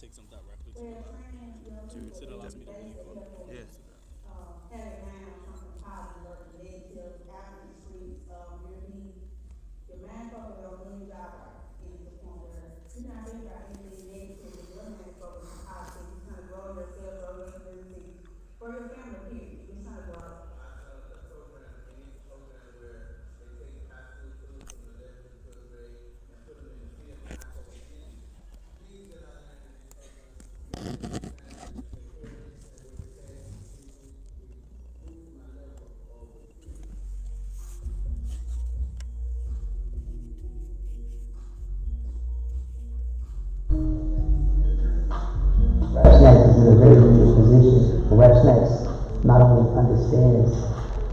takes them directly to the last meeting really quick. Yeah. Had in mind on something positive or negative after he sleeps, if he, your man focus on doing your job right, and to the point where you're not thinking about anything negative, and your man focus on positive, you're trying to grow yourself, grow your community, for your family, period, you're trying to grow. Snacks is in a very unique position. Rap Snacks not only understands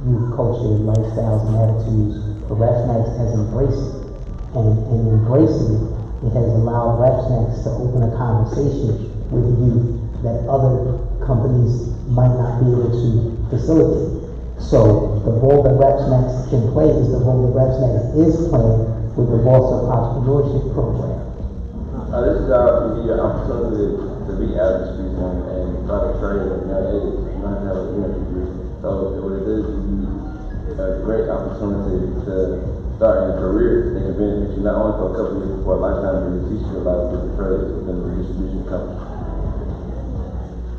youth culture, lifestyles, and attitudes, but Rap Snacks has embraced it. And in embracing it, it has allowed Rap Snacks to open a conversation with youth that other companies might not be able to facilitate. So the role that Rap Snacks can play is the role that Rap Snacks is playing with the Boss Up Entrepreneurship Program. This job can give you an opportunity to be out of the streets and try to train at a young age. You don't have to have a degree. So what it does is give you a great opportunity to start in a career that can benefit you not only for a couple of years, but for a lifetime, but it teaches you a lot of different trades within the distribution company.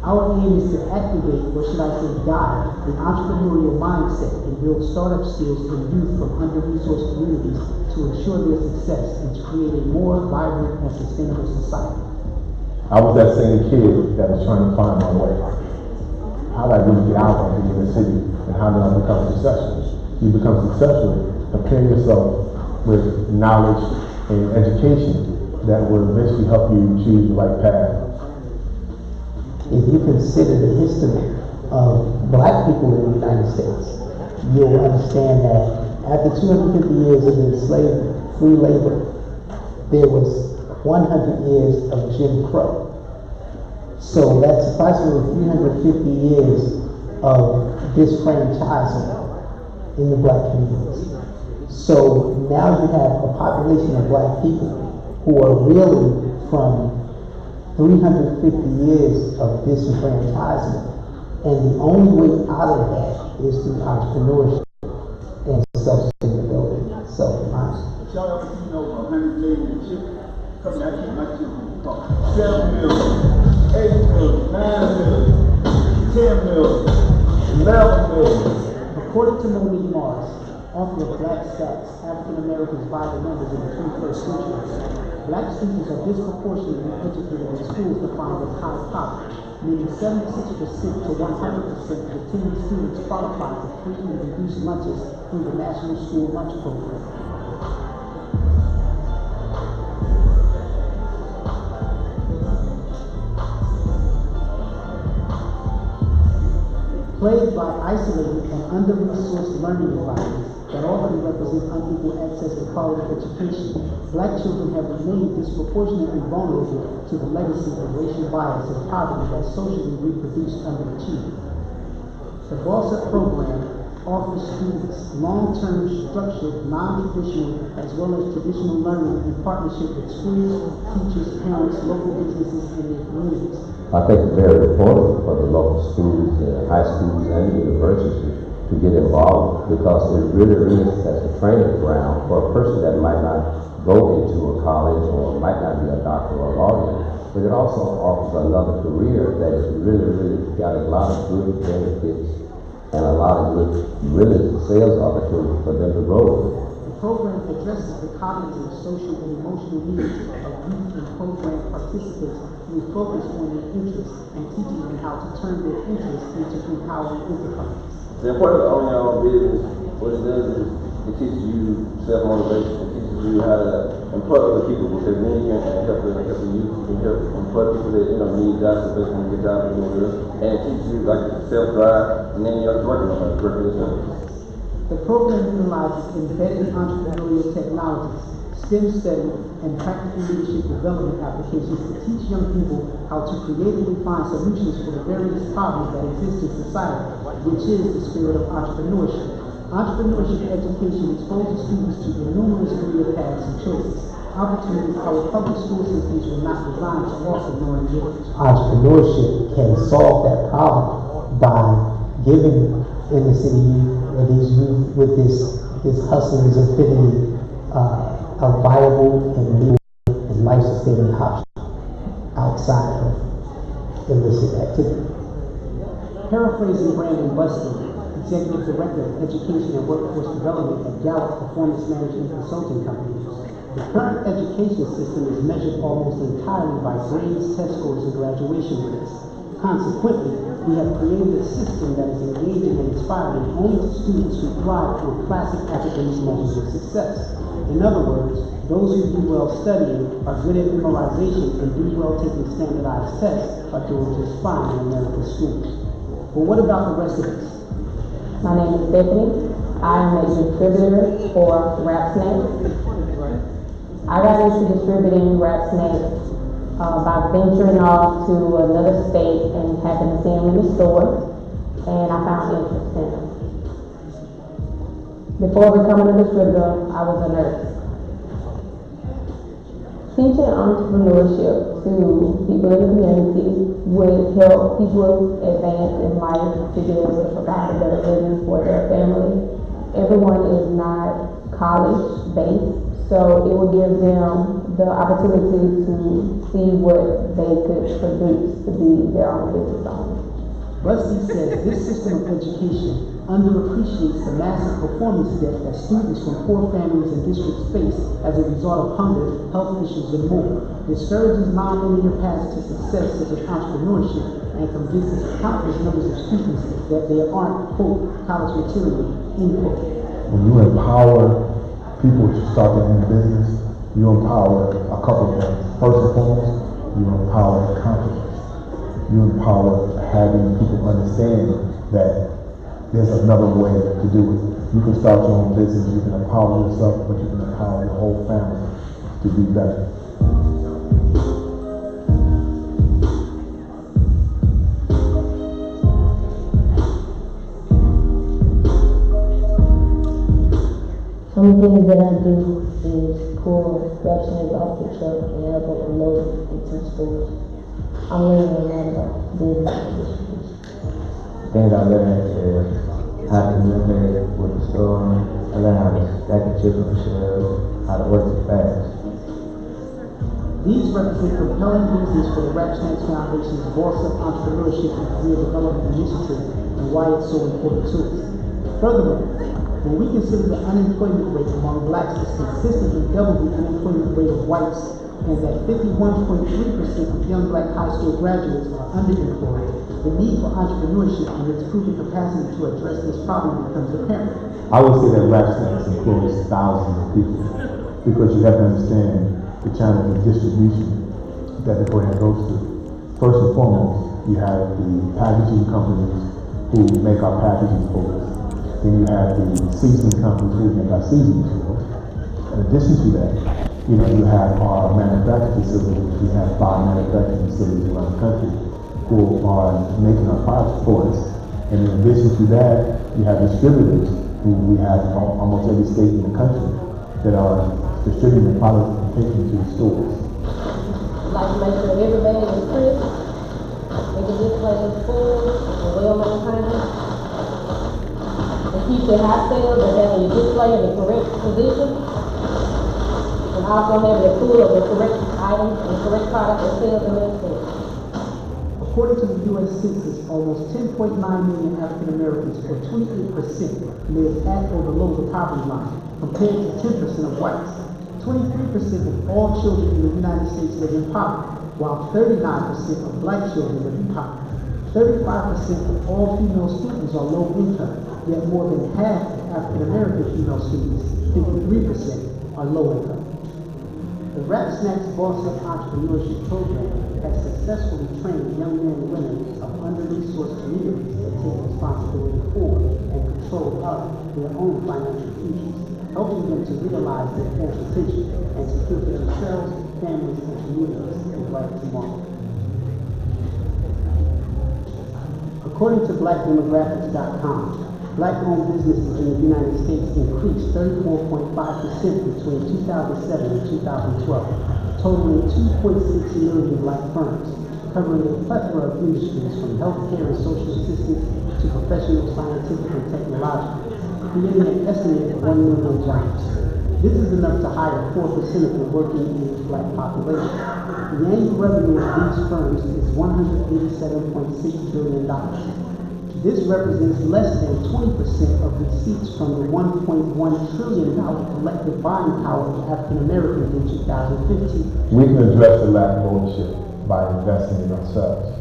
Our aim is to activate, or should I say guide, the entrepreneurial mindset and build startup skills for youth from under-resourced communities to ensure their success and to create a more vibrant and sustainable society. I was that same kid that was trying to find my way. How did I really get out of the inner city, and how did I become successful? You become successful preparing yourself with knowledge and education that will eventually help you choose the right path. If you consider the history of black people in the United States, you'll understand that after 250 years of enslavement, free labor, there was 100 years of Jim Crow. So that's approximately 350 years of disfranchisement in the black communities. So now you have a population of black people who are reeling from 350 years of disenfranchisement. And the only way out of that is through entrepreneurship and self-sustainability. Y'all ever seen over 100 million chicken? Come here, I keep my chicken talk. 7 million, 8 million, 9 million, 10 million, 11 million. According to Monique Morris, author of Black Stats, African Americans by the Numbers in the 21st Century, black students are disproportionately educated in schools defined as high poverty, meaning 76% to 100% of attending students qualify for free and reduced lunches through the National School Lunch Program. Plagued by isolated and under-resourced learning environments that often represent unequal access to quality education, black children have remained disproportionately vulnerable to the legacy of racial bias and poverty that socially reproduced underachievement. The Boss Up program offers students long-term structured, non-traditional, as well as traditional learning in partnership with schools, teachers, parents, local businesses, and their communities. I think it's very important for the local schools, high schools, and the universities to get involved, because it really is as a training ground for a person that might not go into a college or might not be a doctor or a lawyer, but it also offers another career that is really got a lot of good benefits and a lot of good sales opportunities for them to grow. The program addresses the cognitive, social, and emotional needs of youth and program participants with focus on their interests and teaching them how to turn their interests into empowering enterprise. The importance of owning your own business, what it does is it teaches you self-motivation, it teaches you how to employ other people, because then you can help the youth, you can help employ people that need jobs, the best want to get jobs in the world, and it teaches you like self-drive, and then you have to work on yourself. The program utilizes embedded entrepreneurial technologies, STEM study, and practical leadership development applications to teach young people how to creatively find solutions for the various problems that exist in society, which is the spirit of entrepreneurship. Entrepreneurship education exposes students to the numerous career paths and choices. opportunities our public school systems were not designed to offer nor enjoy. Entrepreneurship can solve that problem by giving inner city youth or these youth with this hustler's affinity a viable and legal and life-sustaining option outside of illicit activity. Paraphrasing Brandon Buston, Executive Director of Education and Workforce Development at Gallup Performance Management Consulting Company, the current education system is measured almost entirely by grades, test scores, and graduation rates. Consequently, we have created a system that is engaging and inspiring only to students who thrive through classic academic measures of success. In other words, those who do well studying, are good at memorization, and do well taking standardized tests are doing just fine in American schools. But what about the rest of us? My name is Stephanie. I am a distributor for Rap Snake. I got into distributing Rap Snake by venturing off to another state and happened to see them in the store, and I found interest in them. Before becoming a distributor, I was a nurse. Teaching entrepreneurship to people in the community would help people advance in life to be able to provide a better living for their family. Everyone is not college-based, so it will give them the opportunity to see what they could produce to be their own business owner. Busty says this system of education underappreciates the massive performance debt that students from poor families and districts face as a result of hunger, health issues, and more, discourages non-linear paths to success such as entrepreneurship, and convinces countless numbers of students that they aren't, quote, college material, end quote. When you empower people to start their own business, you empower a couple of things. First and foremost, you empower confidence. You empower having people understand that there's another way to do it. You can start your own business, you can empower yourself, but you can empower your whole family to be better. Some of the things that I do is pull Rap Snake off the truck and help them unload it into stores. I'm learning a lot about business and distribution. Things I learned is how to communicate with the store. I learned how to stack the chips on the shelves, how to work it fast. These represent compelling reasons for the Rap Snacks Foundation's Boss Up Entrepreneurship and Career Development Initiative and why it's so important to us. Furthermore, when we consider the unemployment rate among blacks is consistently double the unemployment rate of whites, and that 51.3% of young black high school graduates are underemployed, the need for entrepreneurship and its proven capacity to address this problem becomes apparent. I would say that Rap Snacks employs thousands of people because you have to understand the channel of distribution that the brand goes through. First and foremost, you have the packaging companies who make our packaging for us. Then you have the seasoning companies who make our seasoning for us. In addition to that, you have our manufacturing facilities. We have 5 manufacturing facilities around the country who are making our products for us. And in addition to that, you have distributors who we have in almost every state in the country that are distributing the products and taking to the stores. Like to make sure every bag is crisp, make the display is full and well maintained. To keep the hot sales and having your display in the correct position. And also having a pool of the correct items and correct product that sells in their store. According to the U.S. Census, almost 10.9 million African Americans, or 28%, live at or below the poverty line, compared to 10% of whites. 23% of all children in the United States live in poverty, while 39% of black children live in poverty. 35% of all female students are low income, yet more than half of African American female students, 53%, are low income. The Rap Snacks Boss Up Entrepreneurship Program has successfully trained young men and women of under-resourced communities to take responsibility for and control of their own financial futures, helping them to realize their full potential and secure for themselves, families, and communities a bright tomorrow. According to BlackDemographics.com, Black-owned businesses in the United States increased 34.5% between 2007 and 2012, totaling 2.6 million black firms, covering a plethora of industries from healthcare and social assistance to professional, scientific, and technological, creating an estimated 1 million jobs. This is enough to hire 4% of the working age black population. The annual revenue of these firms is $187.6 billion. This represents less than 20% of receipts from the $1.1 trillion collective buying power of African Americans in 2015. We can address the lack of ownership by investing in ourselves,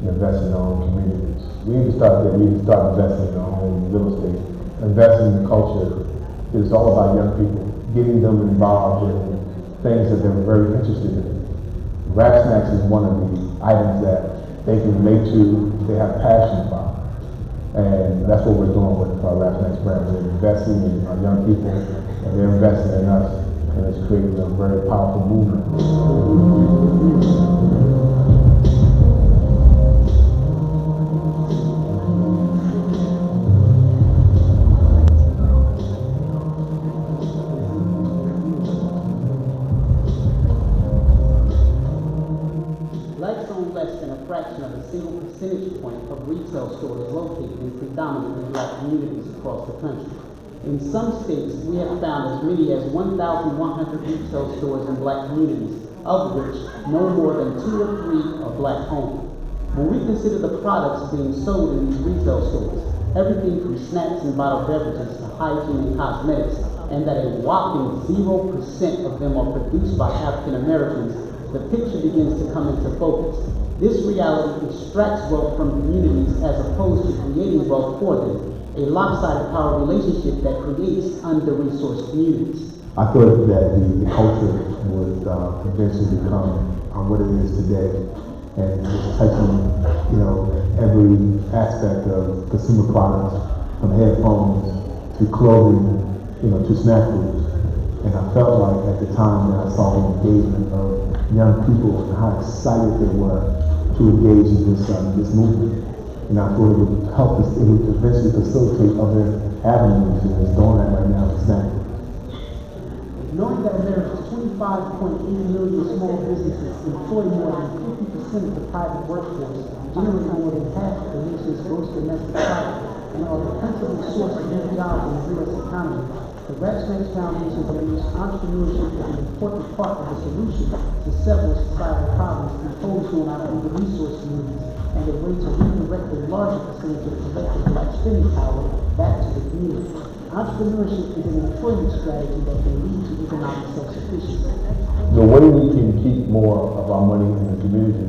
investing in our own communities. We need to start there. We need to start investing in our own real estate, investing in the culture. It's all about young people, getting them involved in things that they're very interested in. Rap Snacks is one of the items that they can relate to, they have passion about. And that's what we're doing with our Rap Snacks brand. We're investing in our young people, and they're investing in us, and it's creating a very powerful movement. Blacks own less than a fraction of a single percentage point of retail stores located in predominantly black communities across the country. In some states, we have found as many as 1,100 retail stores in black communities, of which no more than 2 or 3 are black owned. When we consider the products being sold in these retail stores, everything from snacks and bottled beverages to hygiene and cosmetics, and that a whopping 0% of them are produced by African Americans, the picture begins to come into focus. This reality extracts wealth from communities as opposed to creating wealth for them, a lopsided power relationship that creates under-resourced communities. I thought that the culture would eventually become what it is today, and it's touching, every aspect of consumer products, from headphones to clothing, to snack foods. And I felt like at the time that I saw the engagement of young people and how excited they were to engage in this movement. And I thought it would help us, it would eventually facilitate other avenues, and it's doing that right now with snack foods. Knowing that America's 25.8 million small businesses employ more than 50% of the private workforce, generate more than half of the nation's gross domestic product, and are the principal source of new jobs in the U.S. economy, the Rap Snacks Foundation believes entrepreneurship is an important part of the solution to several societal problems imposed on our under-resourced communities, and a way to redirect a larger percentage of collective black spending power back to the community. Entrepreneurship is an employment strategy that can lead to economic self-sufficiency. The way we can keep more of our money in the community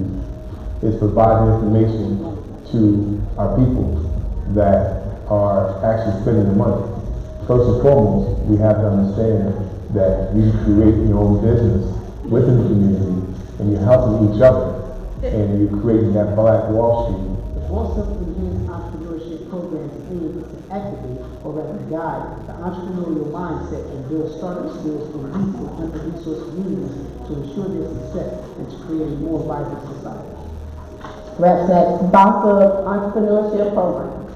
is providing information to our people that are actually spending the money. First and foremost, we have to understand that you create your own business within the community, and you're helping each other, and you're creating that Black Wall Street. The Voice of Enhanced Entrepreneurship Program's aim is to activate, or rather guide, the entrepreneurial mindset and build startup skills for youth in under-resourced communities to ensure their success and to create a more vibrant society. Rap Snacks Boss Up Entrepreneurship Program.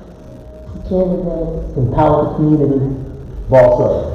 Empower the community. Boss up.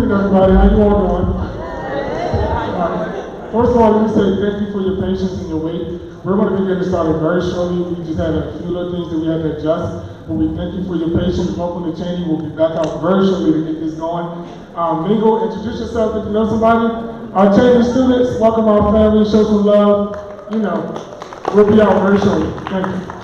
evening, everybody. How you all doing? First of all, let me say thank you for your patience and your wait. We're going to be getting started very shortly. We just had a few little things that we had to adjust, but we thank you for your patience. Welcome to Cheney. We'll be back out very shortly to get this going. Mingle, introduce yourself if you know somebody. Our Cheney students, welcome our family, show some love. You know, we'll be out very shortly. Thank you.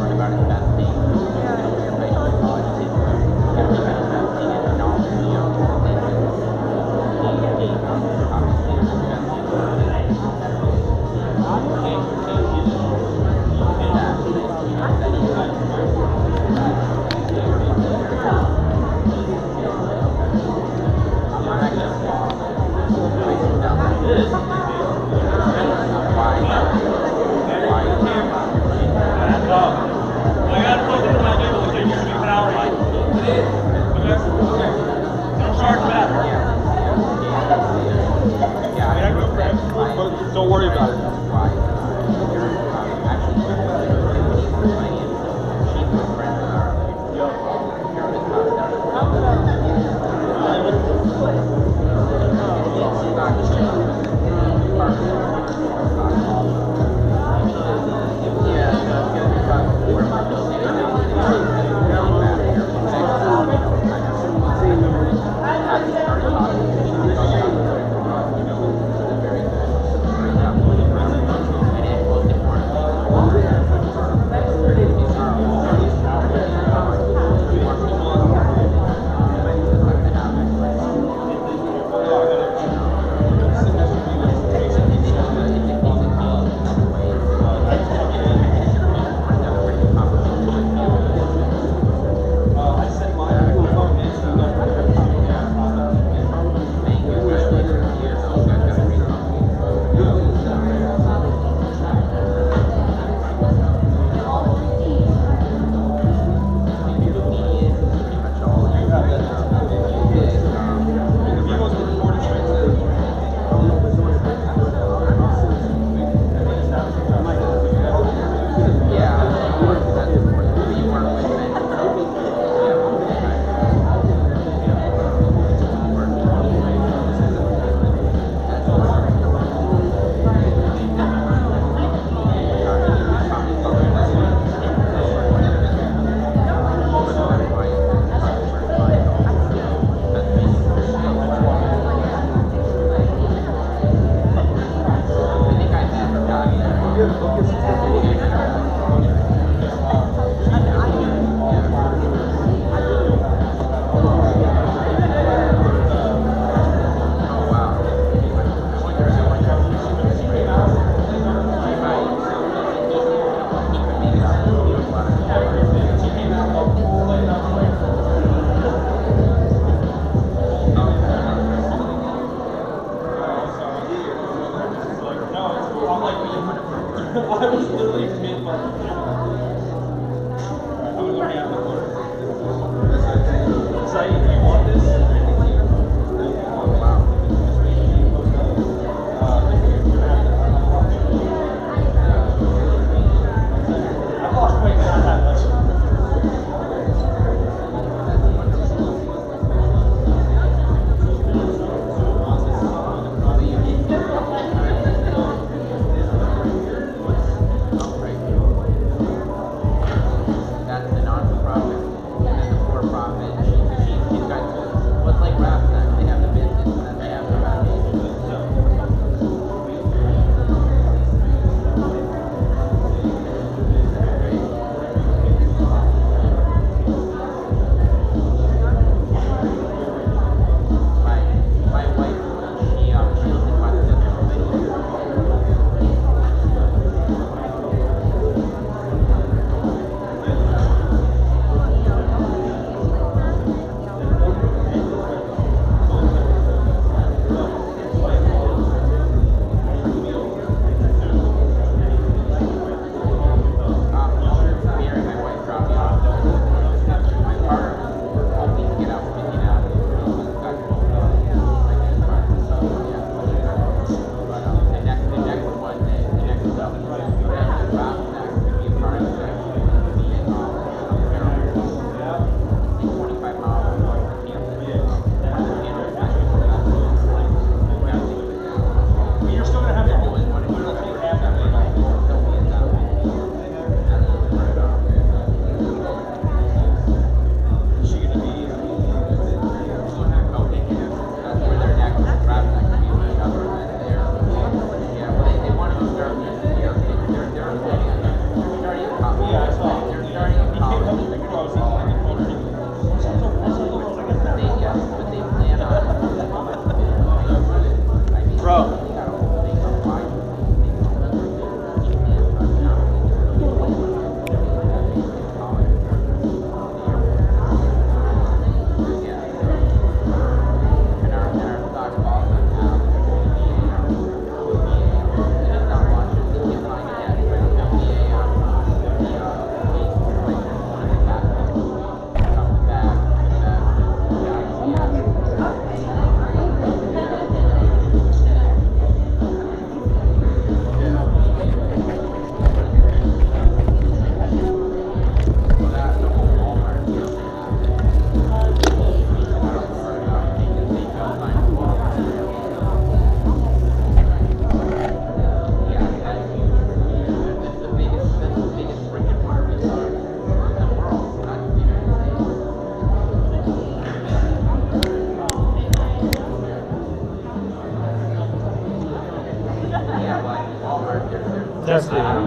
Learn about investing. worry about it.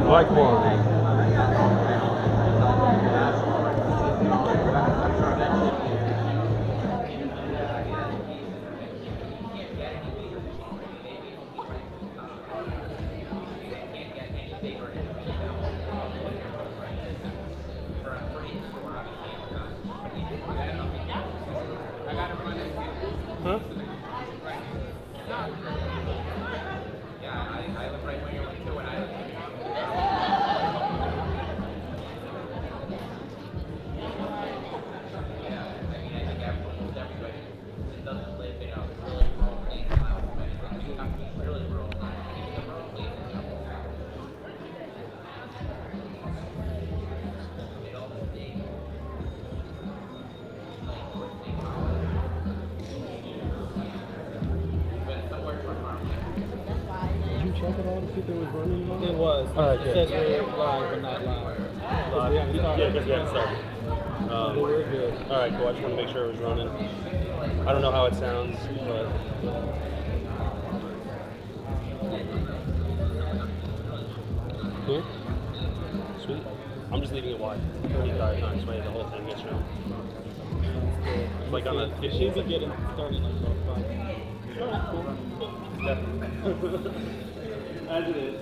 Like one. Huh? Check it out to see if it was running live? It was. All right, it says we're live, but not live. Yeah, because we haven't started. We're good. All right, cool. I just want to make sure it was running. I don't know how it sounds, but. Cool. Sweet. I'm just leaving it wide. 35 times, right? The whole thing gets shown. It's like on a. It should be getting started like about 5. All right, cool. Yeah. As it is.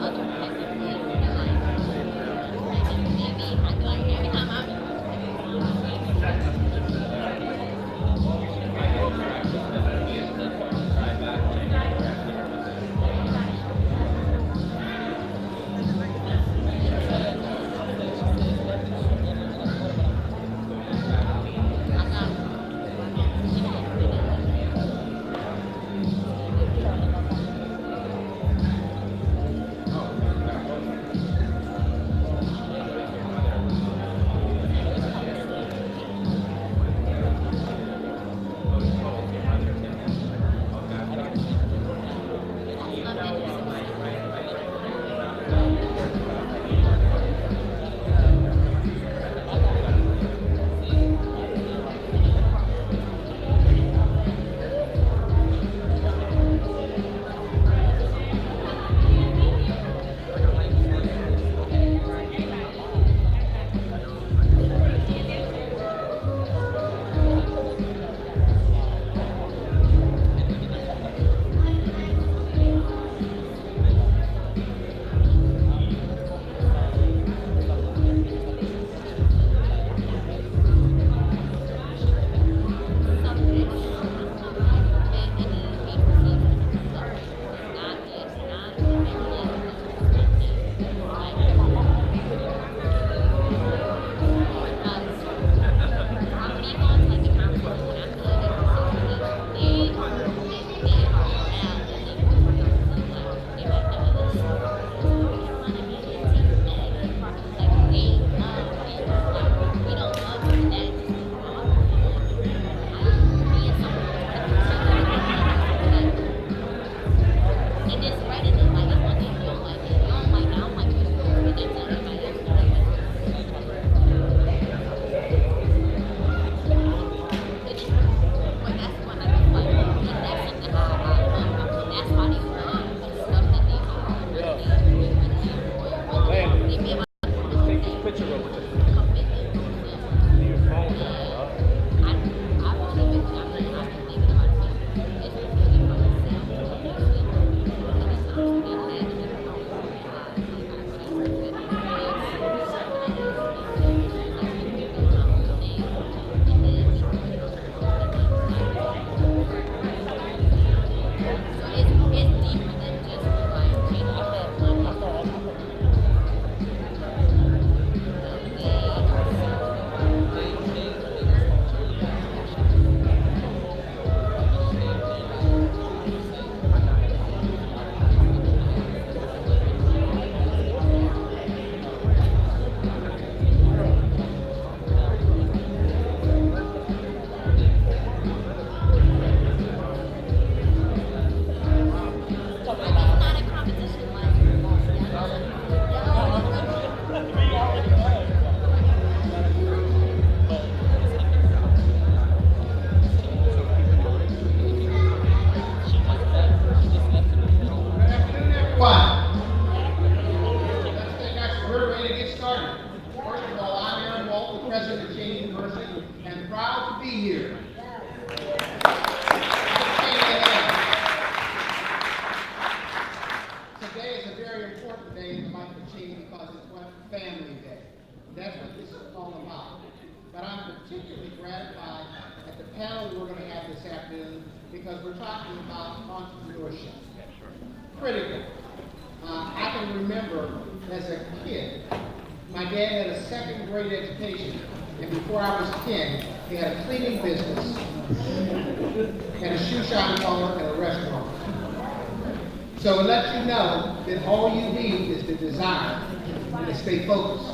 Other We're ready to get started. First of all, I'm Aaron Walt, the president of Cheney University, and proud to be here. Today is a very important day in the life of Cheney because it's one family day. That's what this is all about. But I'm particularly gratified at the panel we're going to have this afternoon because we're talking about entrepreneurship. Critical. I can remember as a kid, my dad had a second grade education, and before I was 10, he had a cleaning business, and a shoe shine parlor, and a restaurant. So it lets you know that all you need is the desire and to stay focused.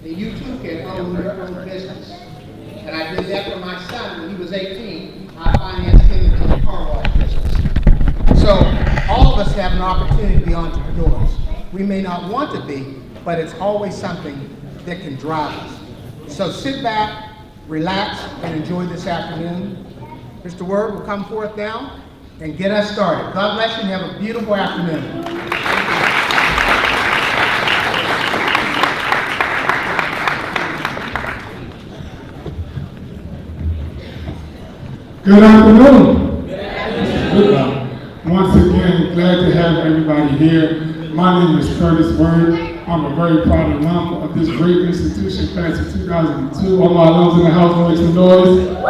And you too can own your own business. And I did that for my son when he was 18. I financed him into the car wash business. So all of us have an opportunity to be entrepreneurs. We may not want to be, but it's always something that can drive us. So sit back, relax, and enjoy this afternoon. Mr. Word will come forth now and get us started. God bless you and have a beautiful afternoon. Good afternoon. Good. Once again, glad to have everybody here. My name is Curtis Word. I'm a very proud alum of this great institution, class of 2002. All my alums in the house, make some noise. All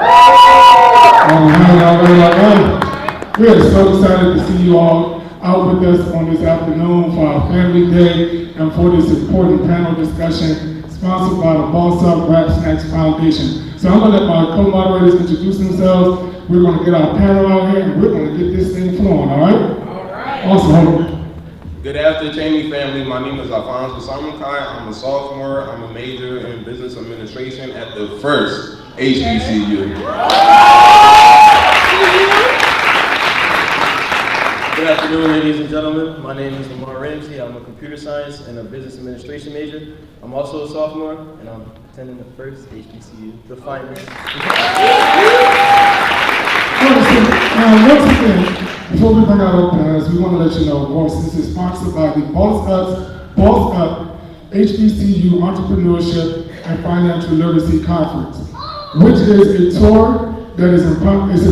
right. We are so excited to see you all out with us on this afternoon for our family day and for this important panel discussion sponsored by the Boss Up Rap Snacks Foundation. So I'm going to let my co-moderators introduce themselves. We're going to get our panel out here and we're going to get this thing flowing, all right? All right. Awesome. Good afternoon, Cheney family. My name is Alfonso Samukai. I'm a sophomore. I'm a major in business administration at the first HBCU. Good afternoon, ladies and gentlemen. My name is Lamar Ramsey. I'm a computer science and a business administration major. I'm also a sophomore, and I'm attending the first HBCU, the finest. Once again, before we bring out our panelists, we want to let you know, boss, this is sponsored by the Boss Up HBCU Entrepreneurship and Financial Literacy Conference, which is a tour that is a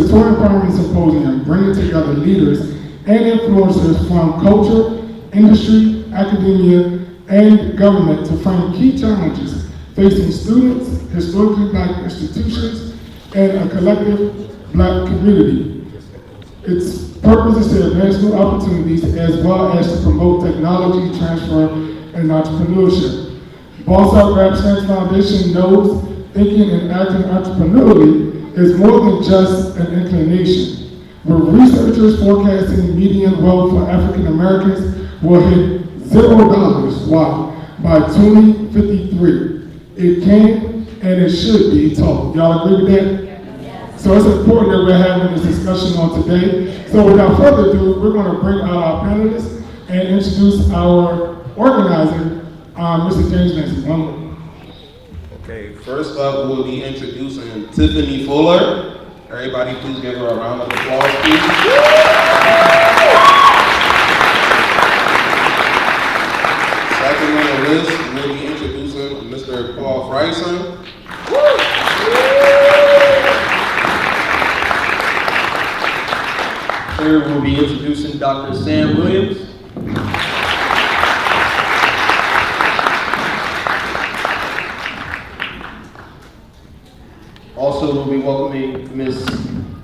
tour empowerment symposium bringing together leaders and influencers from culture, industry, academia, and government to frame key challenges facing students, historically Black institutions, and a collective Black community. Its purpose is to advance new opportunities as well as to promote technology transfer and entrepreneurship. Boss Up Rap Snacks Foundation knows thinking and acting entrepreneurially is more than just an inclination. With researchers forecasting median wealth for African Americans will hit $0 by 2053. It can and it should be taught. Y'all agree with that? So it's important that we're having this discussion on today. So without further ado, we're going to bring out our panelists and introduce our organizer, Mr. James Mason. Okay, first up we'll be introducing Tiffany Fuller. Everybody please give her a round of applause, please. Second on the list, we'll be introducing Mr. Paul Freison. Third, we'll be introducing Dr. Sam Williams. Also, we'll be welcoming Ms.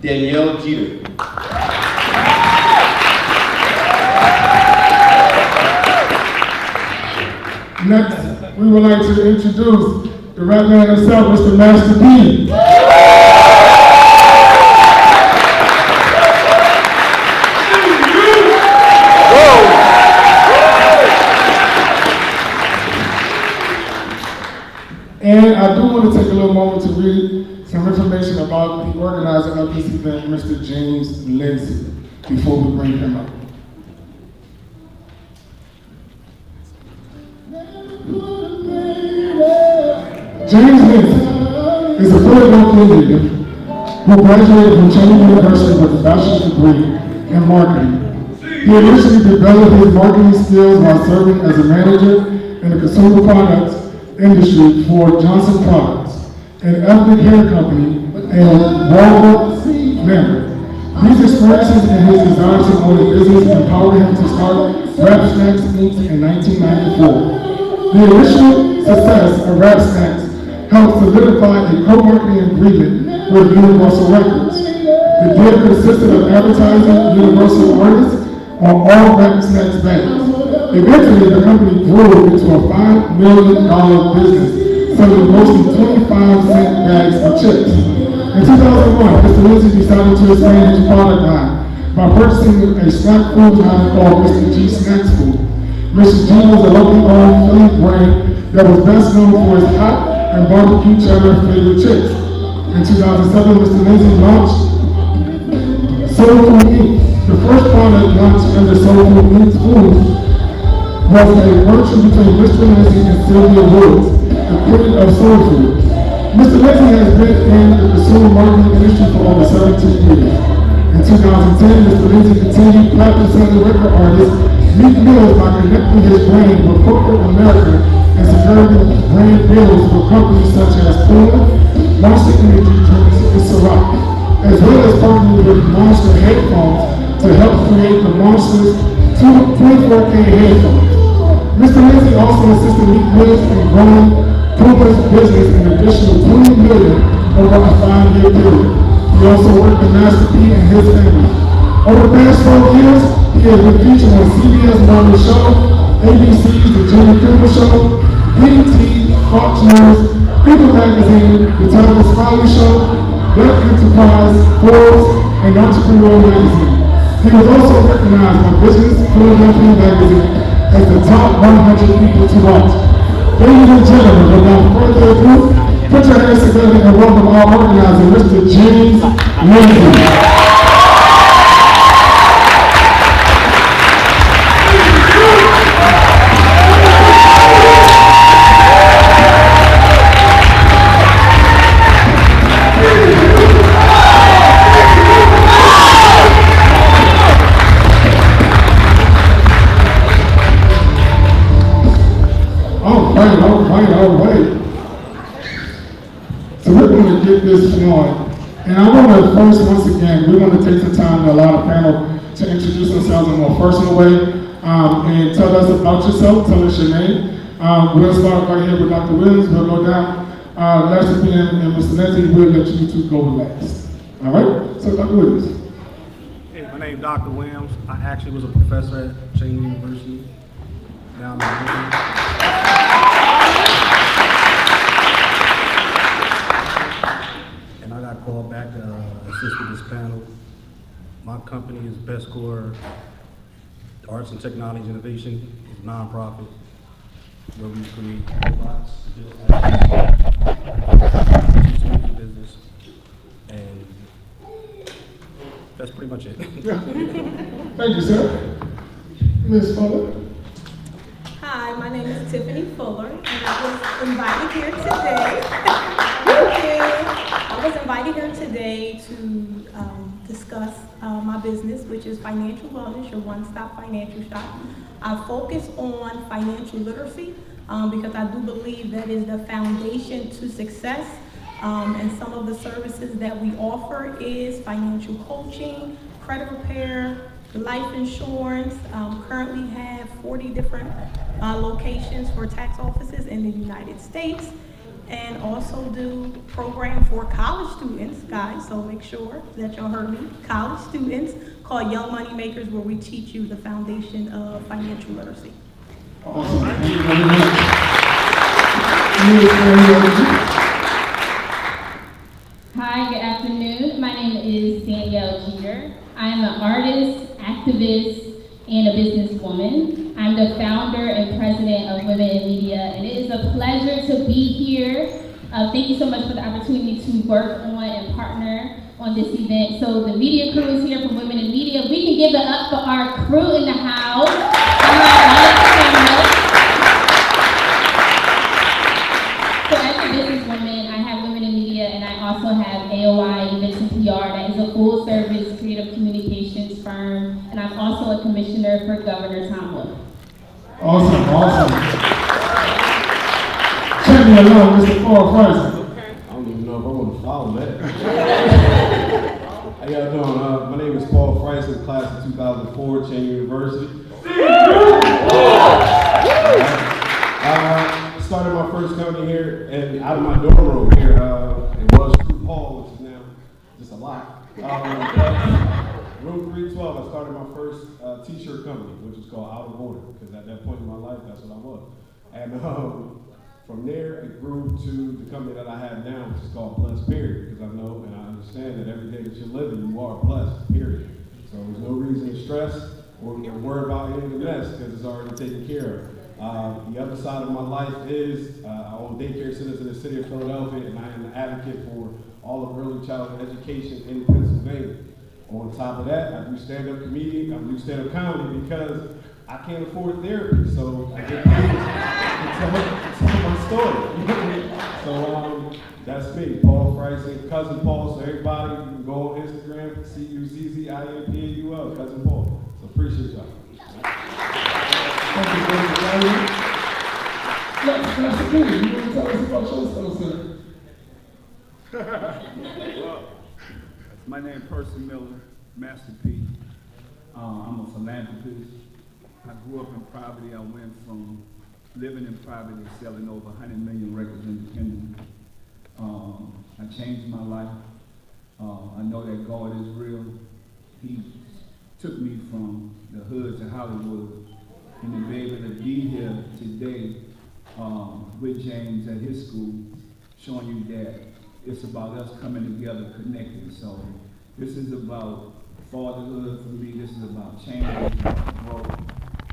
Danielle Jeter. Next, we would like to introduce the rap man himself, Mr. Master P. And I do want to take a little moment to read some information about the organizer of this event, Mr. James Lindsay, before we bring him up. James Lindsay is a Philadelphia leader who graduated from Cheney University with a bachelor's degree in marketing. He initially developed his marketing skills while serving as a manager in the consumer products industry for Johnson Products, an ethnic hair company in Walworth, Maryland. These experiences and his desire to own a business empowered him to start Rap Snacks Inc. in 1994. The initial success of Rap Snacks helped solidify a co-marketing agreement with Universal Records. The deal consisted of advertising Universal artists on all Rap Snacks bags. Eventually, the company grew into a $5 million business, selling mostly 25-cent bags of chips. In 2001, Mr. Lindsay decided to expand his product line by purchasing a snack food line called Mr. G Snacks Food. Mr. G was a locally owned Philly brand that was best known for its hot and barbecue cheddar flavored chips. In 2007, Mr. Lindsay launched Soul Food Inc. The first product launched under Soul Food Inc. Foods was a merger between Mr. Lindsay and Sylvia Woods, the queen of soul food. Mr. Lindsay has been in the consumer marketing industry for over 17 years. In 2010, Mr. Lindsay continued platinum-selling record artist Meek Mills by connecting his brand with corporate America and securing brand deals with companies such as Puma, Monster Energy Drinks, and Ciroc, as well as partnering with Monster Headphones to help create the Monster's 24K headphones. Mr. Lindsay also assisted Meek Mills in growing Puma's business an additional $20 million over a 5-year period. He also worked with Master P and his family. Over the past 12 years, he has been featured on CBS Morning Show, ABC's The Jimmy Kimmel Show, BET, Fox News, People Magazine, The Thomas Smiley Show, Black Enterprise, Forbes, and Entrepreneur Magazine. He was also recognized by Business Philadelphia Magazine as the top 100 people to watch. Ladies and gentlemen, without further ado, put your hands together and welcome our organizer, Mr. James Lindsay. All right. So we're going to get this flowing. And I want to first, once again, we want to take some time to allow the panel to introduce themselves in a more personal way and tell us about yourself, tell us your name. We'll start right here with Dr. Williams. We'll go down. Last PM and Mr. Lindsay, we'll let you two go last. All right? So Dr. Williams. Hey, my name is Dr. Williams. I actually was a professor at Cheney University down in and I got called back to assist with this panel. My company is Best Core Arts and Technology Innovation. It's a nonprofit where we create robots to build apps, business, and that's pretty much it. Thank you, sir. Ms. Fuller. Hi, my name is Tiffany Fuller, and I was invited here today. I was invited here today to discuss my business, which is Financial Wellness, your one-stop financial shop. I focus on financial literacy because I do believe that is the foundation to success. And some of the services that we offer is financial coaching, credit repair, life insurance. Currently have 40 different locations for tax offices in the United States, and also do program for college students, guys, so make sure that y'all heard me, college students, called Young Money Makers, where we teach you the foundation of financial literacy. Awesome. Hi, good afternoon. My name is Danielle Jeter. I'm an artist, activist, and a businesswoman. I'm the founder and president of Women in Media, and it is a pleasure to be here. Thank you so much for the opportunity to work on and partner on this event. So the media crew is here from Women in Media. We can give it up for our crew in the house. So as a businesswoman, I have Women in Media, and I also have AOI Events and PR. That is a full-service creative communications firm, and I'm also a commissioner for Governor Tom Wolf. Awesome, awesome. Cheney alone, Mr. Paul Price. I don't even know if I want to follow that. How y'all doing? My name is Paul Price, in class of 2004, Cheney University. Started my first company here, and out of my dorm room here, it was Crew Hall, which is now just a lot. Room 312, I started my first t-shirt company, which was called Out of Order, because at that point in my life, that's what I was. And from there, it grew to the company that I have now, which is called Blessed, period, because I know and I understand that every day that you're living, you are blessed, period. So there's no reason to stress or worry about any of the mess, because it's already taken care of. The other side of my life is I own daycare centers in the city of Philadelphia, and I am an advocate for all of early childhood education in Pennsylvania. On top of that, I do stand-up comedy because I can't afford therapy, so I get paid to tell my story. So that's me, Paul Price, and Cousin Paul. So everybody, you can go on Instagram, CUZZIMPAUL, Cousin Paul. So appreciate y'all. Thank you, David. Yes, Pastor Cheney, you want to tell us about yourself, sir? Well, my name is Percy Miller, Master P. I'm a philanthropist. I grew up in poverty. I went from living in poverty to selling over 100 million records independently. I changed my life. I know that God is real. He took me from the hood to Hollywood, and to be able to be here today with James at his school, showing you that it's about us coming together, connecting. So this is about fatherhood for me. This is about change, growth.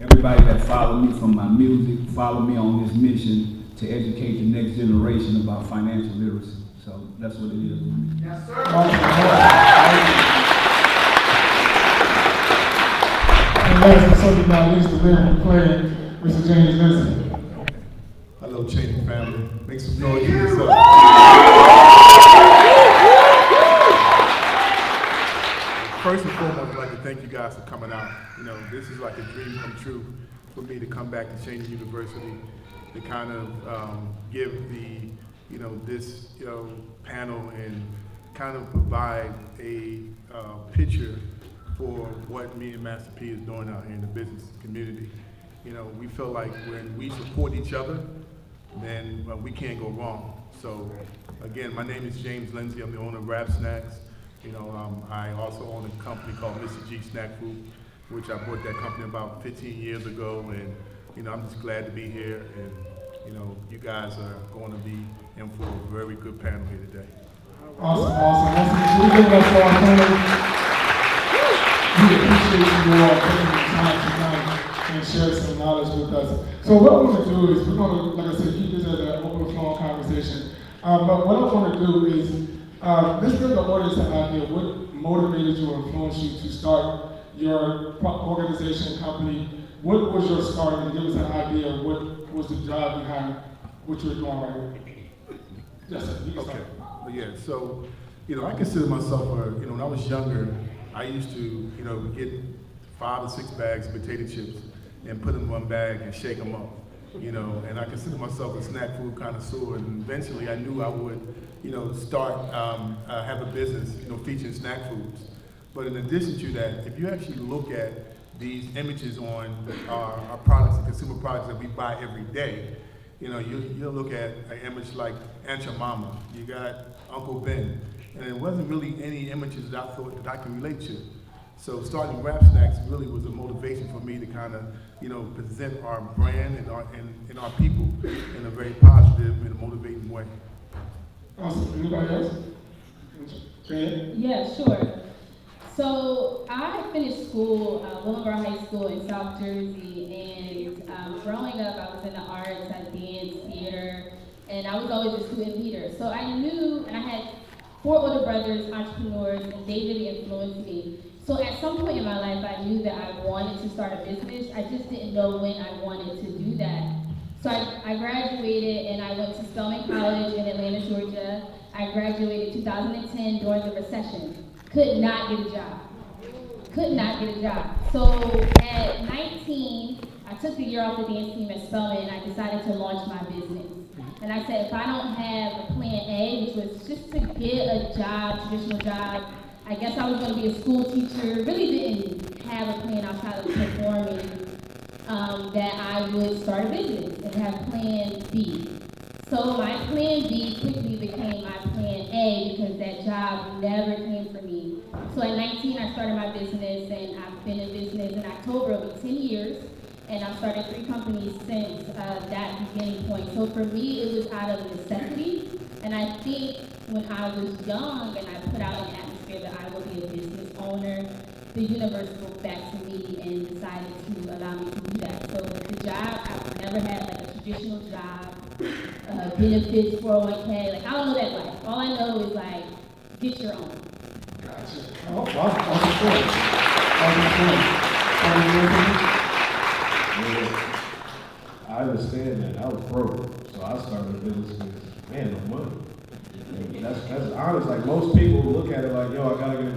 Everybody that followed me from my music, follow me on this mission to educate the next generation about financial literacy. So that's what it is. Yes, sir. And last but certainly not least, the lyrical player, Mr. James Lindsay. Hello, Cheney family. Make some noise for yourself. First and foremost, I'd like to thank you guys for coming out. You know, this is like a dream come true for me to come back to Cheney University to kind of give the, this, panel and kind of provide a picture for what me and Master P is doing out here in the business community. You know, we feel like when we support each other, then we can't go wrong. So again, my name is James Lindsay. I'm the owner of Rap Snacks. I also own a company called Mr. G Snack Food, which I bought that company about 15 years ago, and I'm just glad to be here, and you guys are going to be in for a very good panel here today. Awesome, awesome. We give it up for our panel. We appreciate you all taking the time tonight and share some knowledge with us. So what we're going to do is we're going to, like I said, keep this as an open floor conversation. But what I want to do is let's give the audience an idea of what motivated you or influenced you to start your organization, company. What was your start, and give us an idea of what was the drive behind what you were doing right now. Yes, sir. You can start. Well, yeah, so, I consider myself, when I was younger, I used to, get 5 or 6 bags of potato chips and put them in one bag and shake them up, and I consider myself a snack food connoisseur, and eventually I knew I would, start, have a business, featuring snack foods. But in addition to that, if you actually look at these images on our products and consumer products that we buy every day, you'll look at an image like Aunt Your Mama, you got Uncle Ben, and it wasn't really any images that I thought that I can relate to. So starting Rap Snacks really was a motivation for me to kind of, present our brand and our people in a very positive and motivating way. Awesome. Anybody else? Cheney? Yeah, sure. So I finished school, Willingboro High School in South Jersey, and growing up, I was in the arts, I danced, theater, and I was always a student leader. So I knew, and I had 4 older brothers, entrepreneurs, and they really influenced me. So at some point in my life, I knew that I wanted to start a business. I just didn't know when I wanted to do that. So I graduated, and I went to Spelman College in Atlanta, Georgia. I graduated 2010 during the recession. Could not get a job. Could not get a job. So at 19, I took the year off the dance team at Spelman, and I decided to launch my business. And I said, if I don't have a plan A, which was just to get a job, traditional job, I guess I was going to be a school teacher, really didn't have a plan outside of performing, that I would start a business and have plan B. So my plan B quickly became my plan A because that job never came for me. So at 19, I started my business, and I've been in business in October, it'll be 10 years. And I've started 3 companies since that beginning point. So for me, it was out of necessity. And I think when I was young and I put out an atmosphere that I will be a business owner, the universe looked back to me and decided to allow me to do that. So the job, I've never had like a traditional job, benefits, 401k, like I don't know that life. All I know is like, get your own. Gotcha. Oh, wow. I understand that. I was broke, so I started a business with, no money. And that's honest. Like most people look at it like, yo, I gotta get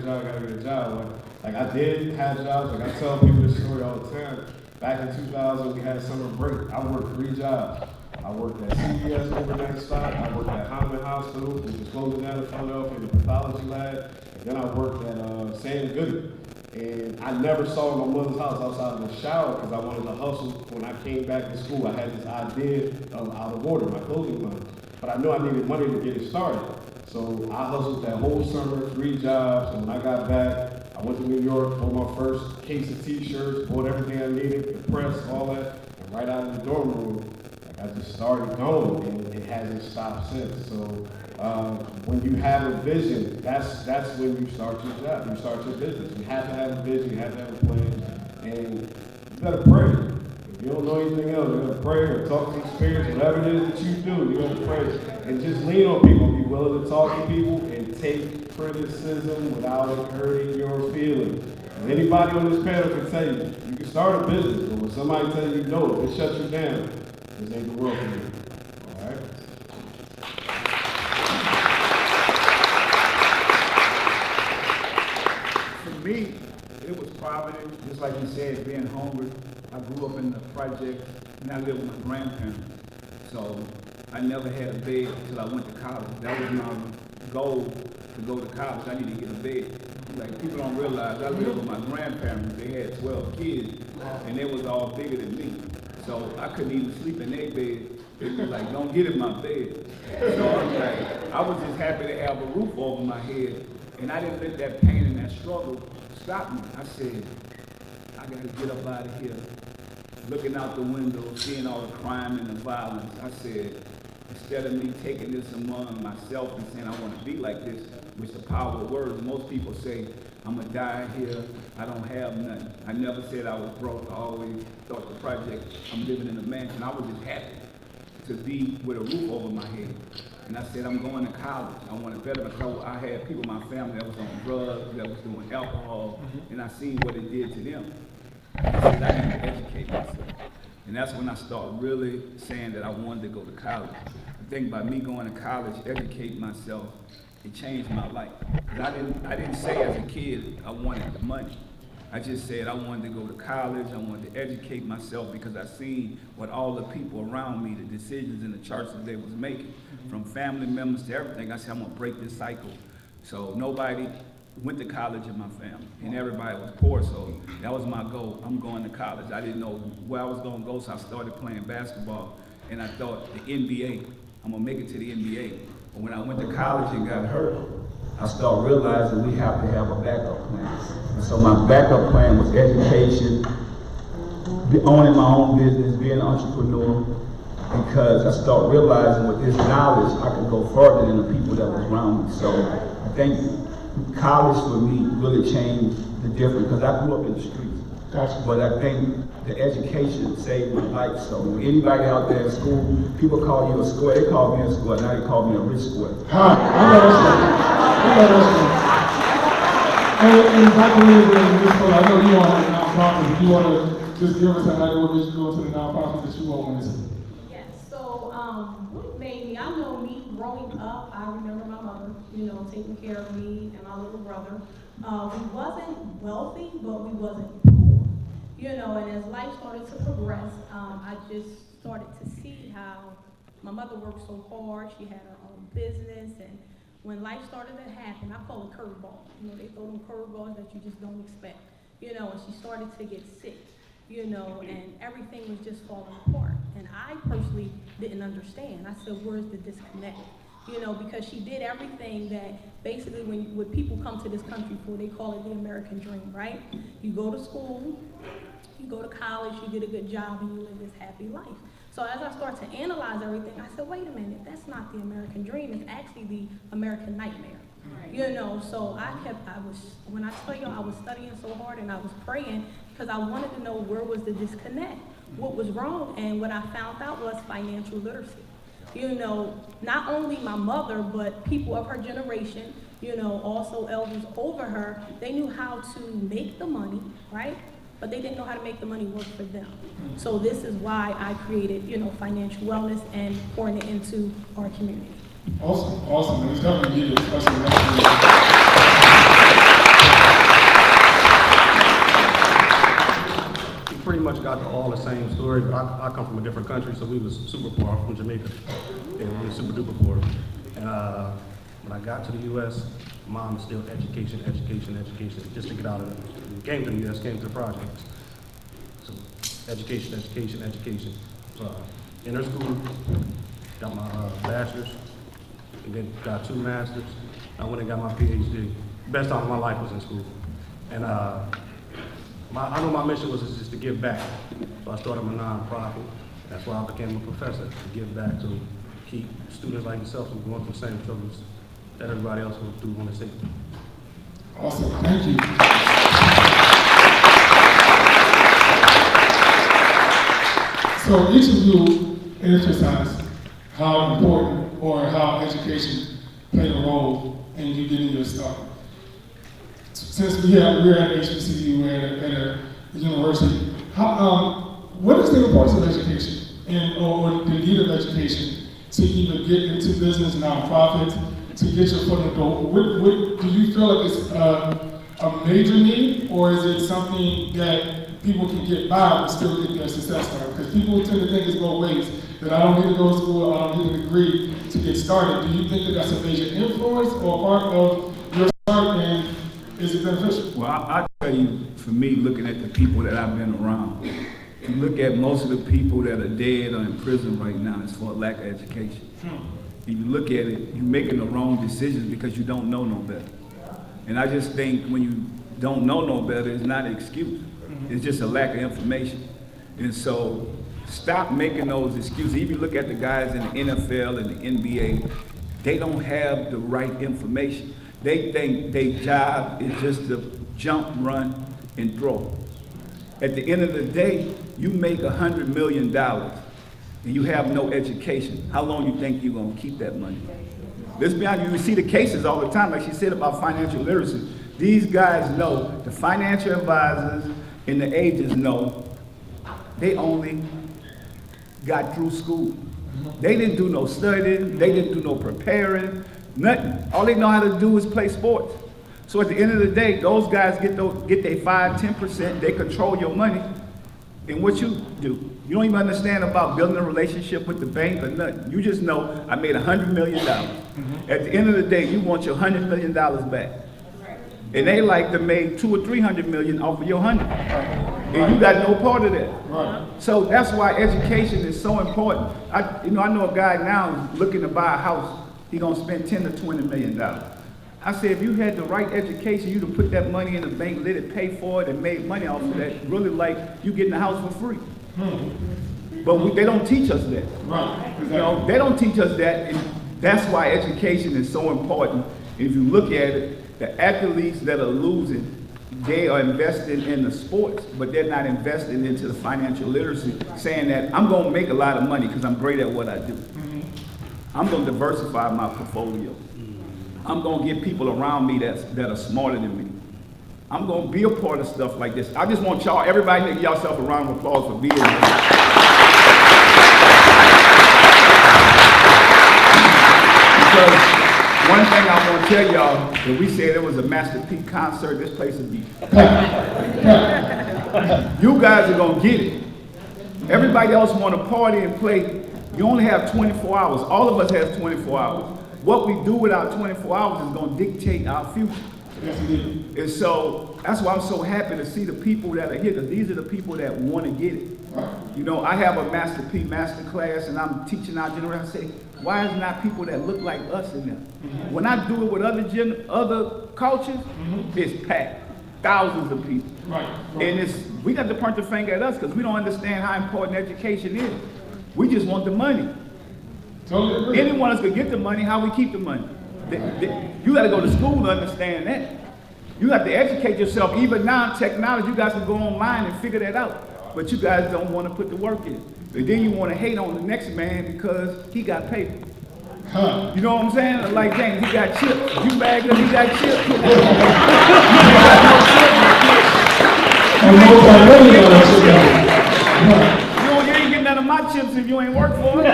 a job. Like I did have jobs. Like I tell people this story all the time. Back in 2000, we had a summer break. I worked 3 jobs. I worked at CVS overnight stock. I worked at Hyman Hospital, which was closing down in Philadelphia, the pathology lab. And then I worked at Sam Goody. And I never saw my mother's house outside of the shower because I wanted to hustle. When I came back to school, I had this idea of Out of Order, my clothing line. But I knew I needed money to get it started. So I hustled that whole summer, 3 jobs. And when I got back, I went to New York, bought my first case of t-shirts, bought everything I needed, the press, all that. And right out of the dorm room, I just started going, and it hasn't stopped since. So when you have a vision, that's when you start your job, you start your business. You have to have a vision, you have to have a plan, and you gotta pray. If you don't know anything else, you gotta pray or talk to the spirits, whatever it is that you do, you gotta pray. And just lean on people, be willing to talk to people, and take criticism without it hurting your feelings. And anybody on this panel can tell you, you can start a business, but when somebody tells you no, it shuts you down. This ain't the world for you. All right? For me, it was poverty, just like you said, being hungry. I grew up in the project, and I lived with my grandparents. So I never had a bed until I went to college. That was my goal, to go to college. I needed to get a bed. Like, people don't realize, I lived with my grandparents. They had 12 kids, and they was all bigger than me. So I couldn't even sleep in their bed. They was like, don't get in my bed. So I was like, I was just happy to have a roof over my head. And I didn't let that pain and that struggle stop me. I said, I gotta get up out of here. Looking out the window, seeing all the crime and the violence, I said, instead of me taking this among myself and saying I want to be like this, which the power of words, most people say, I'm gonna die here, I don't have nothing. I never said I was broke. I always thought the project, I'm living in a mansion. I was just happy to be with a roof over my head. And I said, I'm going to college. I wanted better because I had people in my family that was on drugs, that was doing alcohol, and I seen what it did to them. I said, I need to educate myself. And that's when I started really saying that I wanted to go to college. I think by me going to college, educating myself, it changed my life. I didn't say as a kid I wanted the money. I just said I wanted to go to college, I wanted to educate myself because I seen what all the people around me, the decisions and the choices they was making, from family members to everything. I said, I'm gonna break this cycle. So nobody went to college in my family, and everybody was poor, so that was my goal. I'm going to college. I didn't know where I was gonna go, so I started playing basketball, and I thought the NBA, I'm gonna make it to the NBA. But when I went to college and got hurt, I started realizing we have to have a backup plan. And so my backup plan was education, owning my own business, being an entrepreneur, because I start realizing with this knowledge, I can go further than the people that was around me. So I think college for me really changed the difference, because I grew up in the streets. Gotcha. But I think the education saved my life. So when anybody out there in school, people call you a square. They call me a square, now they call me a rich square. I know that's right. And Dr. Lee, I know you are a nonprofit. If you want to just give us an idea what you go to the nonprofit that you want to see. Yes, so what made me, I know me growing up, I remember my mother, taking care of me and my little brother. We wasn't wealthy, but we wasn't poor. And as life started to progress, I just started to see how my mother worked so hard. She had her own business, and when life started to happen, I call it curveball. They throw them curveballs that you just don't expect. And she started to get sick, and everything was just falling apart. And I personally didn't understand. I said, where's the disconnect? Because she did everything that basically when people come to this country for, they call it the American dream, right? You go to school, you go to college, you get a good job, and you live this happy life. So as I start to analyze everything, I said, wait a minute, that's not the American dream, it's actually the American nightmare. So when I tell you I was studying so hard and I was praying because I wanted to know where was the disconnect, what was wrong, and what I found out was financial literacy. Not only my mother, but people of her generation, also elders over her, they knew how to make the money, right? But they didn't know how to make the money work for them. So this is why I created, financial wellness and pouring it into our community. Awesome. It's definitely needed, especially next We pretty much got all the same story, but I come from a different country, so we was super poor. I'm from Jamaica, and we were super duper poor. And when I got to the U.S., mom is still education, just to get out of it. Came to the U.S., came to the projects. So education. So in her school, got my bachelor's, and then got 2 masters. I went and got my PhD. Best time of my life was in school. And I know my mission was just to give back. So I started my nonprofit. That's why I became a professor, to give back to keep students like yourself from going through the same struggles that everybody else will do when they see. Awesome, thank you. So each of you emphasized how important or how education played a role in you getting your start. Since we're at HBCU, we're at a university, what is the importance of education or the need of education to even get into business, nonprofits, to get your foot in the door? What do you feel like it's a major need, or is it something that people can get by and still get their success started? Because people tend to think it's both ways, that I don't need to go to school, I don't need a degree to get started. Do you think that that's a major influence or part of your start, and is it beneficial? Well, I tell you, for me, looking at the people that I've been around, if you look at most of the people that are dead or in prison right now, it's for a lack of education. If you look at it, you're making the wrong decisions because you don't know no better. And I just think when you don't know no better, it's not an excuse. It's just a lack of information. And so stop making those excuses. If you look at the guys in the NFL and the NBA, they don't have the right information. They think their job is just to jump, run, and throw. At the end of the day, you make $100 million and you have no education. How long you think you're gonna keep that money? Let's be honest, you see the cases all the time, like she said about financial literacy. These guys know, the financial advisors and the agents know, they only got through school. They didn't do no studying, they didn't do no preparing, nothing. All they know how to do is play sports. So at the end of the day, those guys get their 5–10%, they control your money. And what you do, you don't even understand about building a relationship with the bank or nothing. You just know, I made $100 million. At the end of the day, you want your $100 million back. And they like to make $200 or $300 million off of your 100. And you got no part of that. So that's why education is so important. I know a guy now looking to buy a house, he's gonna spend $10 to $20 million. I said, if you had the right education, you'd have put that money in the bank, let it pay for it, and made money off of that. Really like you getting the house for free. But they don't teach us that. Right. You know, they don't teach us that, and that's why education is so important. If you look at it, the athletes that are losing, they are investing in the sports, but they're not investing into the financial literacy, saying that I'm going to make a lot of money because I'm great at what I do. I'm going to diversify my portfolio. I'm going to get people around me that are smarter than me. I'm going to be a part of stuff like this. I just want y'all, everybody, to give yourself a round of applause for being here. Because one thing I want to tell y'all, if we said it was a Master P concert, this place would be you guys are going to get it. Everybody else want to party and play. You only have 24 hours. All of us have 24 hours. What we do with our 24 hours is going to dictate our future. Yes, indeed. And so that's why I'm so happy to see the people that are here, because these are the people that want to get it. You know, I have a Master P master class, and I'm teaching our generation. I say, why is not people that look like us in there? When I do it with other cultures, it's packed. Thousands of people. And we got to point the finger at us because we don't understand how important education is. We just want the money. Totally. Anyone else could get the money, how we keep the money. You got to go to school to understand that. You have to educate yourself. Even now in technology, you guys can go online and figure that out. But you guys don't want to put the work in. But then you want to hate on the next man because he got paper. You know what I'm saying? Like James, he got chips. You mad because he got chips? You ain't getting none of my chips if you ain't work for it.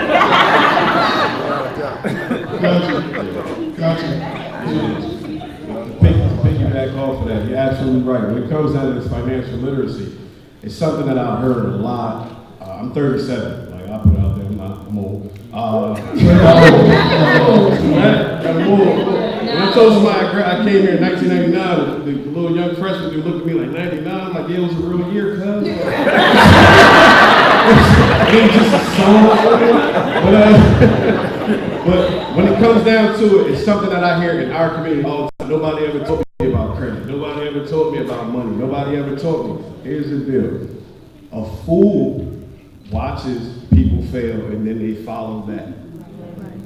Gotcha. Piggyback off of that, you're absolutely right. When it comes down to this financial literacy, it's something that I've heard a lot. I'm 37. Like I put it out there, I'm old. When I told somebody I came here in 1999, the little young freshman dude looked at me like 99, like yeah, it was a real year, cuz. It was just a song. But when it comes down to it, it's something that I hear in our community all the time. Nobody ever told me about credit. Nobody ever told me about money. Nobody ever told me. Here's the deal. A fool watches people fail and then they follow that.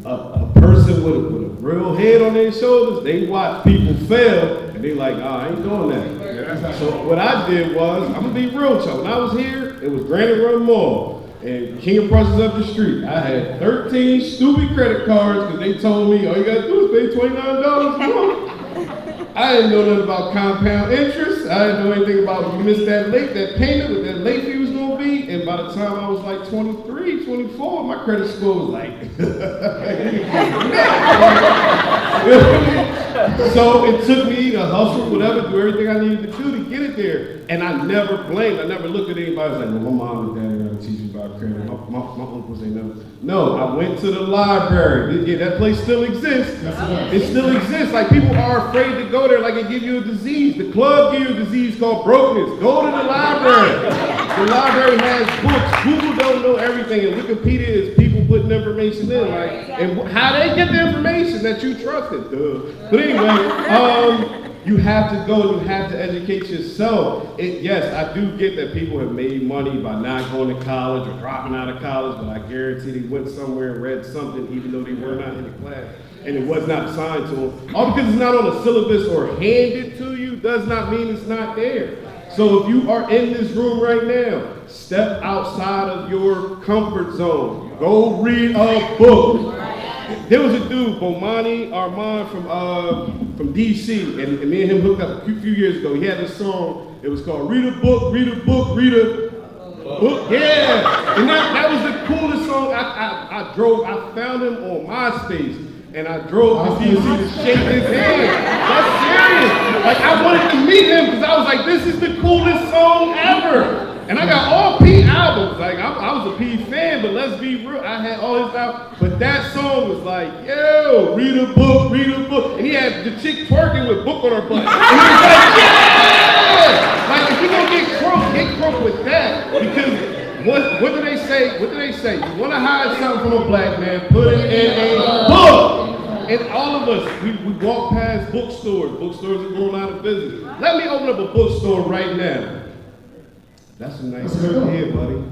A person with a real head on their shoulders, they watch people fail and they like, I ain't doing that. So what I did was, I'm gonna be real with y'all. When I was here, it was Granite Run Mall and King of Prices up the street. I had 13 stupid credit cards because they told me all you gotta do is pay $29 a month. I didn't know nothing about compound interest. I didn't know anything about if you missed that payment, what that late fee was going to be. And by the time I was like 23, 24, my credit score was like, so it took me to hustle, whatever, do everything I needed to do to get it there. And I never blamed. I never looked at anybody like, well, my mom and dad are going to teach me about credit. My uncles ain't never. No, I went to the library. Yeah, that place still exists. It still exists. Like people are afraid to go there like it give you a disease. The club give you a disease called brokenness. Go to the library. The library has books. Google don't know everything, and Wikipedia is people putting information in. Like, and how they get the information that you trusted. Duh. But anyway, you have to go, you have to educate yourself. Yes, I do get that people have made money by not going to college or dropping out of college, but I guarantee they went somewhere and read something even though they were not in the class and it was not assigned to them. All because it's not on a syllabus or handed to you does not mean it's not there. So if you are in this room right now, step outside of your comfort zone. Go read a book. There was a dude, Bomani Armand from DC, and me and him hooked up a few years ago. He had a song, it was called Read a Book, Read a Book, Read a Book. Yeah, and that was the coolest song. I found him on MySpace, and I drove to DC to shake his hand. That's serious. Like, I wanted to meet him because I was like, this is the coolest song ever. And I got all P albums. Like, I was a P fan, but let's be real, I had all his albums. But that song was like, yo, read a book, read a book. And he had the chick twerking with book on her butt. And he was like, yeah! Like, if you're gonna get crunk with that. Because what do they say? What do they say? You wanna hide something from a black man, put it in a book. And all of us, we walk past bookstores. Bookstores are going out of business. Let me open up a bookstore right now. That's a nice idea, buddy.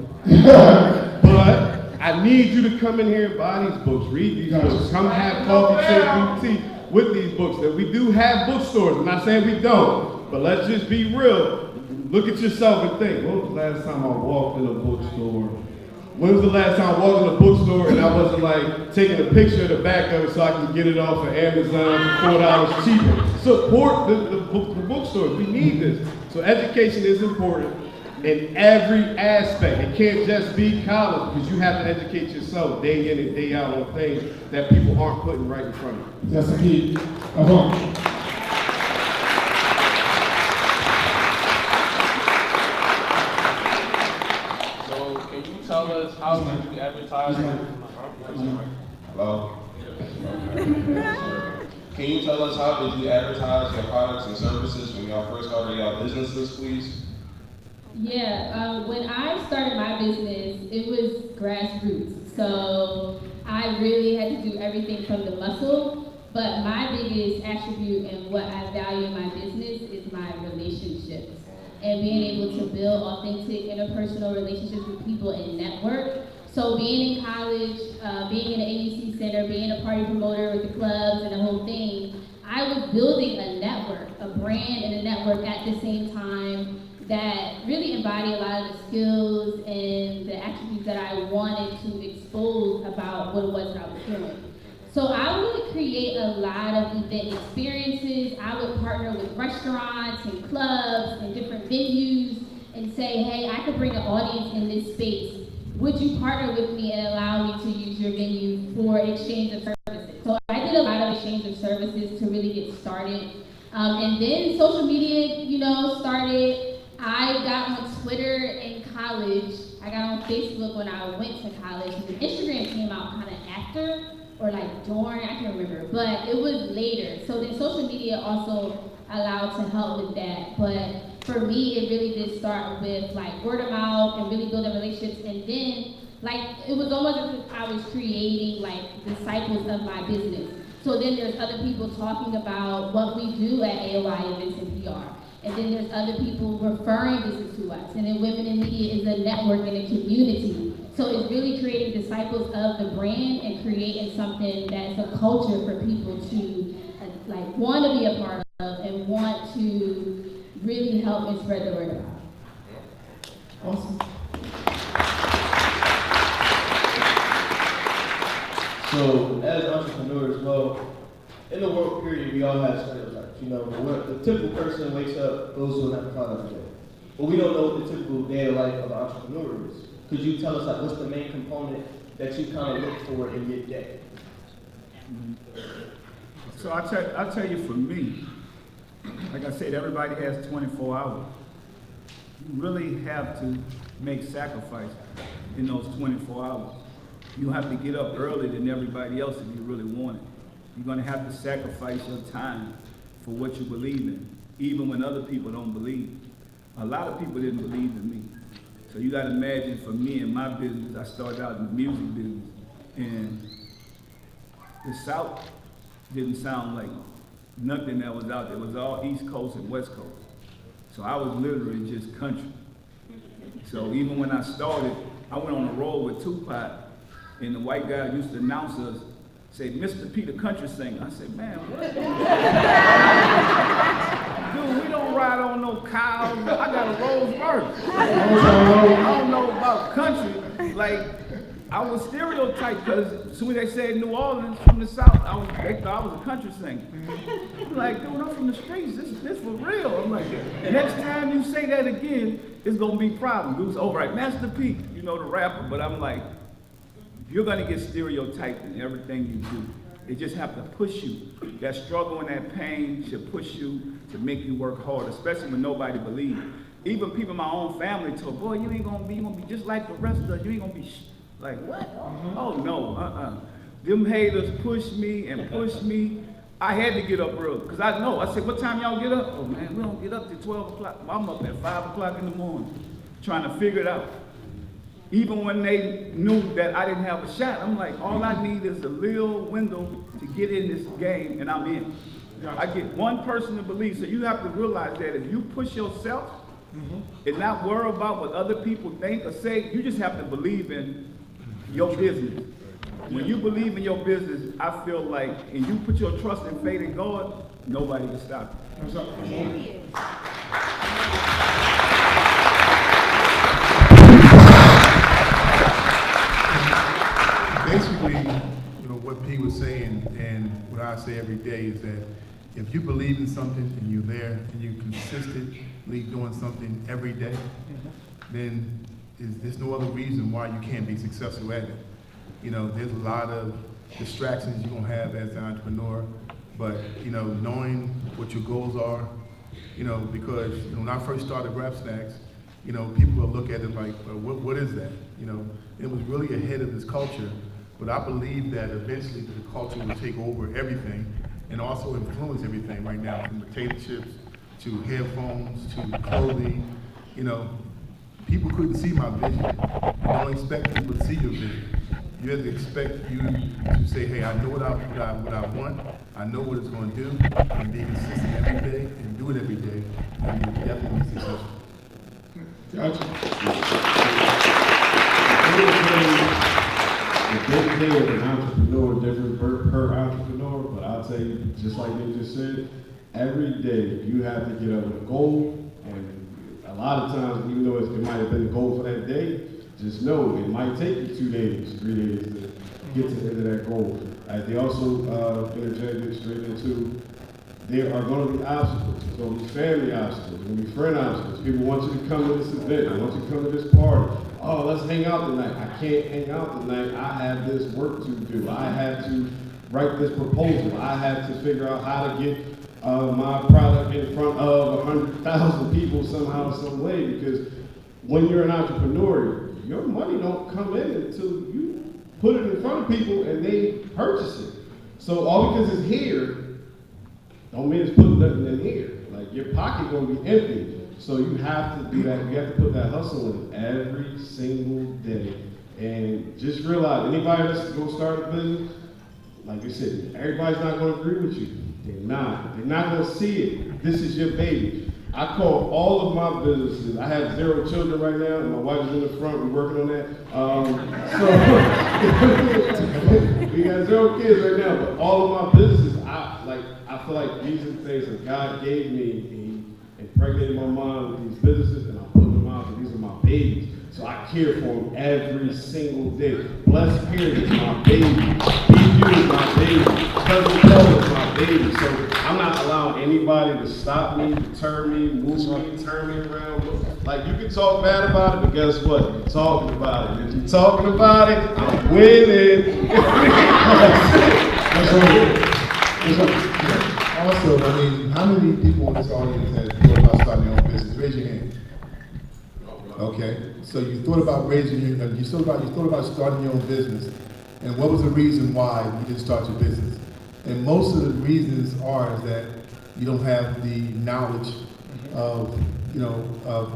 But I need you to come in here and buy these books, read these books, come have coffee, shake, tea with these books. That we do have bookstores. I'm not saying we don't, but let's just be real. Look at yourself and think, when was the last time I walked in a bookstore? When was the last time I walked in a bookstore and I wasn't like taking a picture of the back of it so I can get it off of Amazon for $4 cheaper? Support the bookstores. We need this. So education is important in every aspect. It can't just be college, because you have to educate yourself day in and day out on things that people aren't putting right in front of you. That's the key. Tell us how did you advertise? Hello? Can you tell us how did you advertise your products and services when y'all first started y'all businesses, please? Yeah, when I started my business, it was grassroots. So I really had to do everything from the muscle. But my biggest attribute and what I value in my business is my relationships. And being able to build authentic interpersonal relationships with people and network. So being in college, being in the AUC Center, being a party promoter with the clubs and the whole thing, I was building a network, a brand and a network at the same time that really embodied a lot of the skills and the attributes that I wanted to expose about what it was that I was doing. So I would create a lot of event experiences. I would partner with restaurants and clubs and different venues and say, hey, I could bring an audience in this space. Would you partner with me and allow me to use your venue for exchange of services? So I did a lot of exchange of services to really get started. And then social media, started. I got on Twitter in college. I got on Facebook when I went to college. And Instagram came out kind of after. Or like during, I can't remember, but it was later. So then social media also allowed to help with that. But for me, it really did start with like word of mouth and really building relationships. And then it was almost as if I was creating like disciples of my business. So then there's other people talking about what we do at AOI Events and PR. And then there's other people referring business to us. And then Women in Media is a network and a community. So it's really creating disciples of the brand and creating something that's a culture for people to want to be a part of and want to really help and spread the word about. Awesome. So as entrepreneurs, in the work period, we all have stereotypes. The typical person wakes up, goes to a 9-to-5 every day. But we don't know what the typical day of life of an entrepreneur is. Could you tell us what's the main component that you kind of look for in your day? So I'll tell you, for me, like I said, everybody has 24 hours. You really have to make sacrifice in those 24 hours. You have to get up earlier than everybody else if you really want it. You're going to have to sacrifice your time for what you believe in, even when other people don't believe. A lot of people didn't believe in me. So you got to imagine, for me and my business, I started out in the music business, and the South didn't sound like nothing that was out there. It was all East Coast and West Coast. So I was literally just country. So even when I started, I went on a roll with Tupac, and the white guy used to announce us, say, Mr. Peter Country Singer. I said, man, what? Dude, we don't ride on no cows. I got a Rolls Royce. I don't know about country. I was stereotyped because as soon as they said New Orleans from the South, they thought I was a country singer. I'm like, dude, I'm from the streets. This for real. I'm like, next time you say that again, it's going to be a problem. Dude's over at Master P, the rapper. But I'm like, you're going to get stereotyped in everything you do. They just have to push you. That struggle and that pain should push you to make you work hard, especially when nobody believes. Even people in my own family told, boy, you ain't going to be, you're going to be just like the rest of us. You ain't going to be like, what? Oh, no, Them haters pushed me and pushed me. I had to get up early, because I know. I said, what time y'all get up? Oh, man, we don't get up till 12 o'clock. I'm up at 5 o'clock in the morning trying to figure it out. Even when they knew that I didn't have a shot, I'm like, all I need is a little window to get in this game, and I'm in. I get one person to believe. So you have to realize that if you push yourself and not worry about what other people think or say, you just have to believe in your business. When you believe in your business, I feel like, and you put your trust and faith in God, nobody can stop you. Basically, what P was saying, and what I say every day is that if you believe in something and you're there and you're consistently doing something every day, then there's no other reason why you can't be successful at it. There's a lot of distractions you're gonna have as an entrepreneur, but knowing what your goals are, because when I first started Rap Snacks, people will look at it like, what is that? It was really ahead of this culture, but I believe that eventually the culture will take over everything and also influence everything right now, from potato chips to headphones to clothing. People couldn't see my vision. You don't expect people to see your vision. You have to expect you to say, hey, I know what I want, I know what it's going to do, and be consistent every day and do it every day, and you'll definitely be successful. The day-to-day of an entrepreneur is different per entrepreneur, but I'll tell you, just like they just said, every day you have to get up with a goal, and a lot of times, even though it might have been a goal for that day, just know it might take you 2 days, 3 days to get to the end of that goal. They also interjected straight into, there are going to be obstacles. There's going to be family obstacles, there's going to be friend obstacles. People want you to come to this event, they want you to come to this party. Oh, let's hang out tonight. I can't hang out tonight. I have this work to do. I have to write this proposal. I have to figure out how to get my product in front of 100,000 people somehow, some way, because when you're an entrepreneur, your money don't come in until you put it in front of people and they purchase it. So all because it's here, don't mean it's putting nothing in here. Like, your pocket gonna be empty. So you have to do that. You have to put that hustle in every single day. And just realize, anybody that's gonna start a business, like I said, everybody's not gonna agree with you. They're not. They're not gonna see it. This is your baby. I call all of my businesses. I have 0 children right now, and my wife is in the front. We're working on that. So we got 0 kids right now, but all of my businesses, I feel like these are things that God gave me. He impregnated my mom with these businesses, and I put them out, and these are my babies. So I care for them every single day. Blessed Period is my baby. BQ is my baby. Cousin Paul is my baby. So I'm not allowing anybody to stop me, deter me, move me, turn me around. Like, you can talk bad about it, but guess what? You're talking about it. If you're talking about it, I'm winning. Also, how many people in this audience have thought about starting their own business? Raise your hand. Okay, so you thought about you thought about starting your own business, and what was the reason why you didn't start your business? And most of the reasons are is that you don't have the knowledge of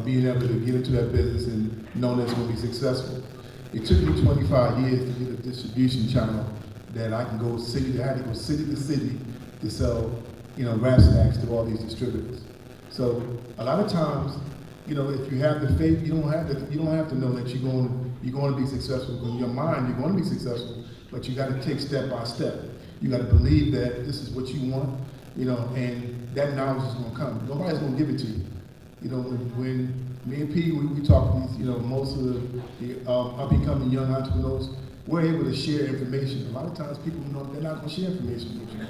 being able to get into that business and knowing that it's going to be successful. It took me 25 years to get a distribution channel that I can go city. I had to go city to city to sell, Rap Snacks to all these distributors. So a lot of times, if you have the faith, you don't have to know that you're going to be successful. In your mind, you're going to be successful, but you got to take step by step. You got to believe that this is what you want, and that knowledge is going to come. Nobody's going to give it to you. When me and P, we talk to these, most of the up-and-coming young entrepreneurs, we're able to share information. A lot of times people they're not going to share information with you.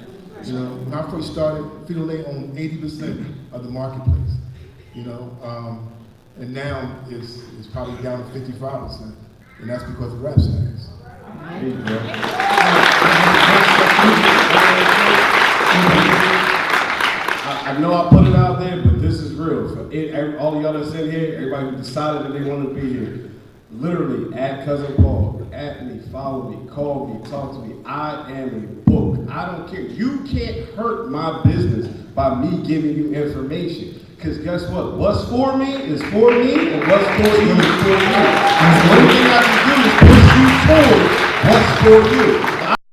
When I first started, Frito-Lay owned 80% of the marketplace. And now it's probably down to 55%, and that's because of Rap Snacks. I know I put it out there, but this is real. For all of y'all that's in here, everybody who decided that they want to be here, literally, add Cousin Paul, add me, follow me, call me, talk to me. I am a book. I don't care. You can't hurt my business by me giving you information. Because guess what? What's for me is for me, and what's for you is for you. The only thing I support you.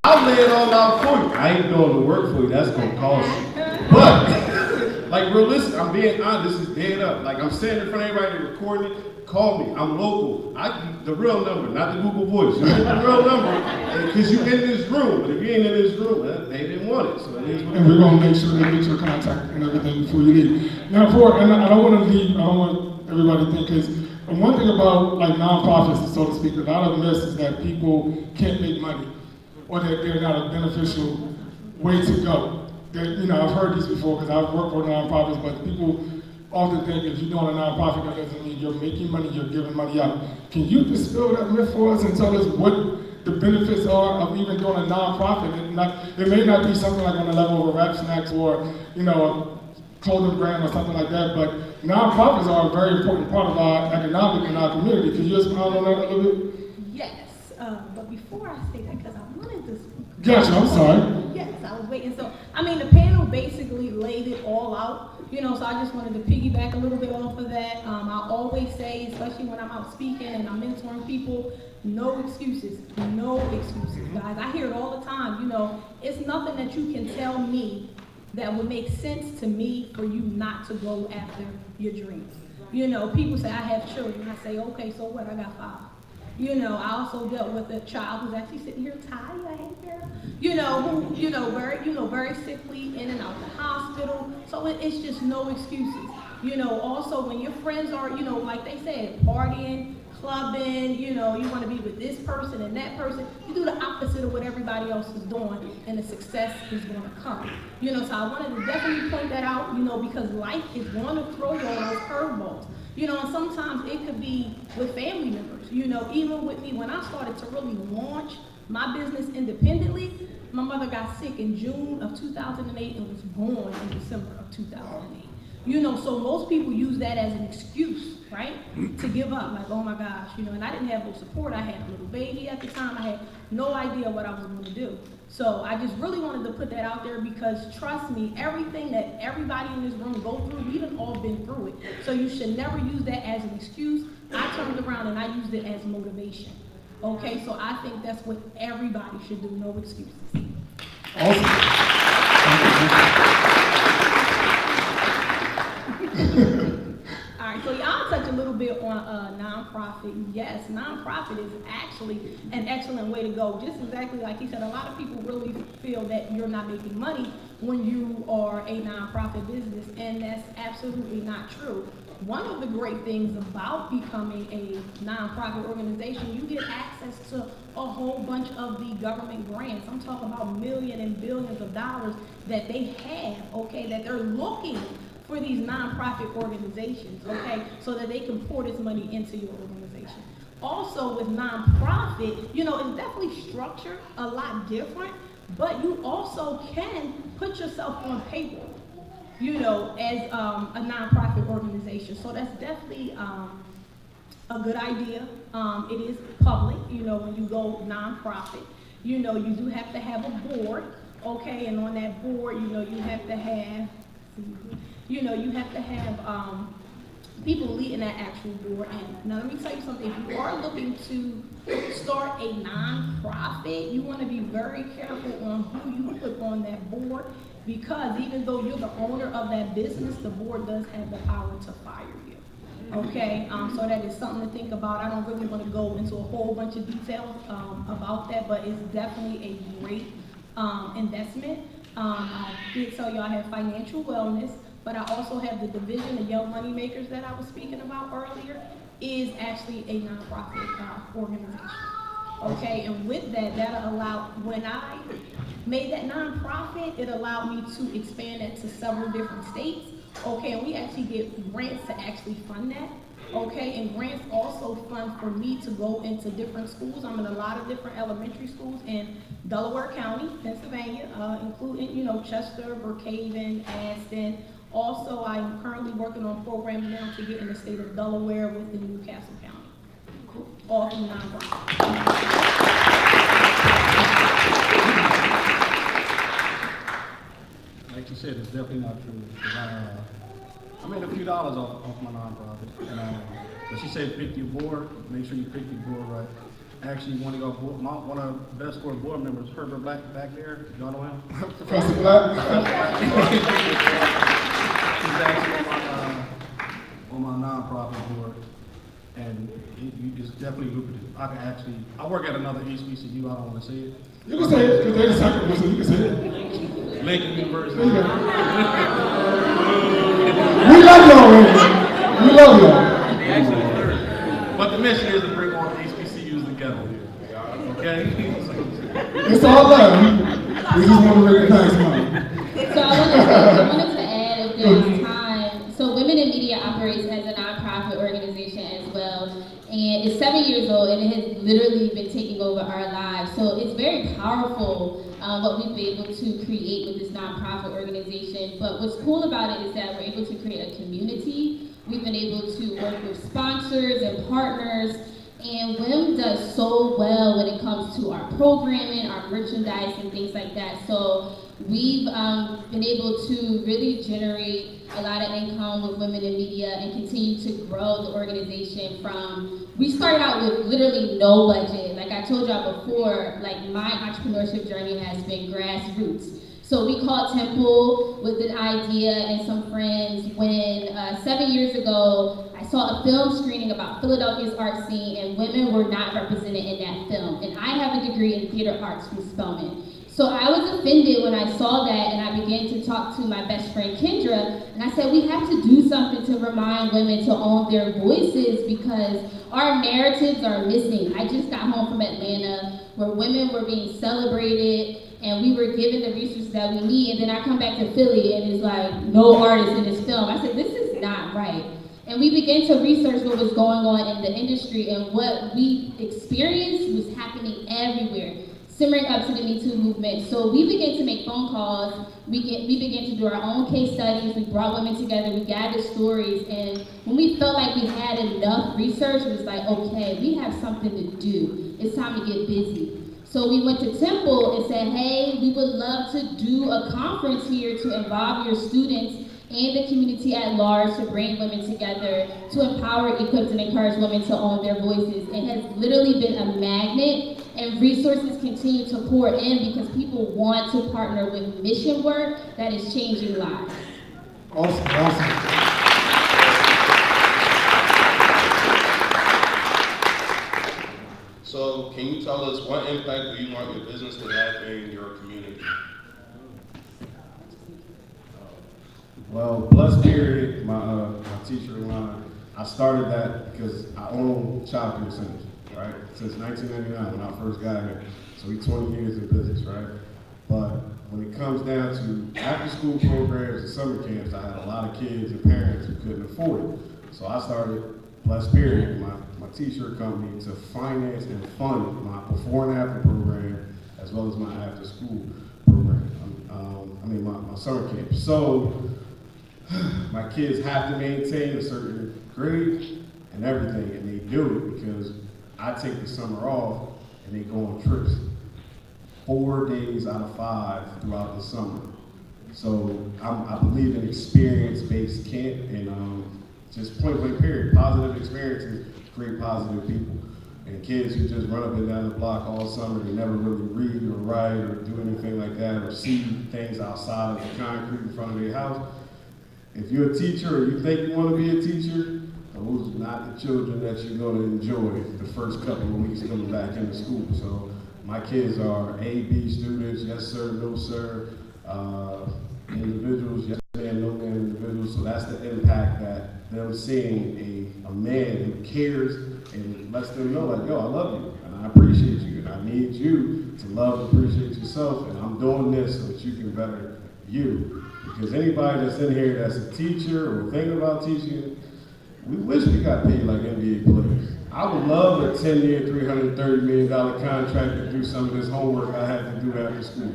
I'll lay it all out for you. I ain't doing the work for you. That's gonna cost you. But like realistic, I'm being honest. This is dead up. Like I'm standing in front of everybody recording it. Call me. I'm local. The real number, not the Google Voice. You get the real number because you in this room. But if you ain't in this room, they didn't want it. So it is what it is. And we're gonna make sure they get your contact and everything before you leave. Now, and I don't want to leave. I don't want everybody to think because one thing about like nonprofits, so to speak, a lot of myths is that people can't make money or that they're not a beneficial way to go. I've heard these before because I've worked for nonprofits, but people often think if you're doing a nonprofit, that doesn't mean you're making money, you're giving money out. Can you dispel that myth for us and tell us what the benefits are of even doing a nonprofit? It may not be something like on the level of a Rap Snacks or, a clothing brand or something like that, but nonprofits are a very important part of our economic and our community. Can you expound on that a little bit? Yes, but before I say that, because I wanted to speak. Gotcha, I'm sorry. Yes, I was waiting. So, the panel basically laid it all out. So I just wanted to piggyback a little bit off of that. I always say, especially when I'm out speaking and I'm mentoring people, no excuses, guys. I hear it all the time. It's nothing that you can tell me that would make sense to me for you not to go after your dreams. People say, I have children. I say, okay, so what? I got 5. I also dealt with a child who's actually sitting here tired, very sickly, in and out of the hospital. So it's just no excuses. Also when your friends are, like they said, partying, clubbing, you want to be with this person and that person, you do the opposite of what everybody else is doing, and the success is going to come. So I wanted to definitely point that out, because life is going to throw you all those curveballs. And sometimes it could be with family members. Even with me, when I started to really launch my business independently, my mother got sick in June of 2008 and was born in December of 2008. So most people use that as an excuse, right, to give up. Like, oh my gosh, and I didn't have no support. I had a little baby at the time. I had no idea what I was going to do. So I just really wanted to put that out there because, trust me, everything that everybody in this room go through, we've all been through it. So you should never use that as an excuse. I turned around and I used it as motivation. Okay, so I think that's what everybody should do, no excuses. Awesome. All right, so y'all touch a little bit on nonprofit. Yes, nonprofit is actually an excellent way to go. Just exactly like he said, a lot of people really feel that you're not making money when you are a nonprofit business, and that's absolutely not true. One of the great things about becoming a nonprofit organization, you get access to a whole bunch of the government grants. I'm talking about millions and billions of dollars that they have, okay, that they're looking for these nonprofit organizations, okay, so that they can pour this money into your organization. Also with nonprofit, it's definitely structured a lot different, but you also can put yourself on paper, as a nonprofit organization. So that's definitely a good idea. It is public, when you go nonprofit. You do have to have a board, okay, and on that board, you have to have, people leading that actual board. And now let me tell you something, if you are looking to start a nonprofit, you want to be very careful on who you put on that board, because even though you're the owner of that business, the board does have the power to fire you. Okay, so that is something to think about. I don't really want to go into a whole bunch of details about that, but it's definitely a great investment. I did tell you I have financial wellness, but I also have the division of Young Money Makers that I was speaking about earlier, is actually a nonprofit organization. Okay, and with that, that'll allow, when I made that nonprofit, it allowed me to expand it to several different states. Okay, and we actually get grants to actually fund that. Okay, and grants also fund for me to go into different schools. I'm in a lot of different elementary schools in Delaware County, Pennsylvania, including, Chester, Brookhaven, Aston. Also, I am currently working on programs now to get in the state of Delaware within Newcastle County. All through nonprofit. Like you said, it's definitely not true. I made a few dollars off my nonprofit. And, but she said pick your board, make sure you pick your board right. actually one of your one of the best score board members, Herbert Black, back there. Y'all know him? Professor Black. He's actually on my nonprofit board, and it's definitely lucrative. I work at another HBCU. I don't want to say it. You can say it, because they're the second, so you can say it. Lincoln University. We love y'all, man. We love y'all. But the mission is to bring all the HBCUs together. Okay? It's all love. We just want to recognize them. So I wanted to add at this time, so Women in Media operates as a nonprofit organization as well. And it's 7 years old, and it has literally been taking over our lives. So it's very powerful what we've been able to create with this nonprofit organization. But what's cool about it is that we're able to create a community. We've been able to work with sponsors and partners. And WIM does so well when it comes to our programming, our merchandise, and things like that. So we've been able to really generate a lot of income with Women in Media and continue to grow the organization from, we started out with literally no budget. Like I told y'all before, like my entrepreneurship journey has been grassroots. So we called Temple with an idea and some friends when 7 years ago, I saw a film screening about Philadelphia's art scene and women were not represented in that film. And I have a degree in theater arts from Spelman. So I was offended when I saw that and I began to talk to my best friend Kendra and I said we have to do something to remind women to own their voices because our narratives are missing. I just got home from Atlanta where women were being celebrated and we were given the resources that we need, and then I come back to Philly and it's like, no artists in this film. I said, this is not right. And we began to research what was going on in the industry, and what we experienced was happening everywhere, simmering up to the Me Too movement. So we began to make phone calls, we began to do our own case studies, we brought women together, we gathered stories, and when we felt like we had enough research, it was like, okay, we have something to do. It's time to get busy. So we went to Temple and said, hey, we would love to do a conference here to involve your students and the community at large to bring women together, to empower, equip, and encourage women to own their voices. It has literally been a magnet, and resources continue to pour in because people want to partner with mission work that is changing lives. Awesome, awesome. So, can you tell us what impact do you want your business to have in your community? Well, Blessed Period, my teacher line, I started that because I own child care centers, right? Since 1999 when I first got here. So we 20 years in business, right? But when it comes down to after school programs and summer camps, I had a lot of kids and parents who couldn't afford it. So I started Blessed Period, my t-shirt company, to finance and fund my before and after program as well as my after school program. My summer camp. So my kids have to maintain a certain grade and everything, and they do it because I take the summer off and they go on trips 4 days out of 5 throughout the summer. So I believe in experience-based camp and just point blank period. Positive experiences create positive people. And kids who just run up and down the block all summer, they never really read or write or do anything like that or see things outside of the concrete in front of their house. If you're a teacher or you think you want to be a teacher, those are not the children that you're going to enjoy the first couple of weeks coming back into school. So my kids are A, B students, yes sir, no sir, individuals, yes man, no man individuals. So that's the impact that them seeing a man who cares and lets them know like, yo, I love you and I appreciate you and I need you to love and appreciate yourself, and I'm doing this so that you can better you. Because anybody that's in here that's a teacher or thinking about teaching, we wish we got paid like NBA players. I would love a 10-year, $330 million contract to do some of this homework I had to do after school.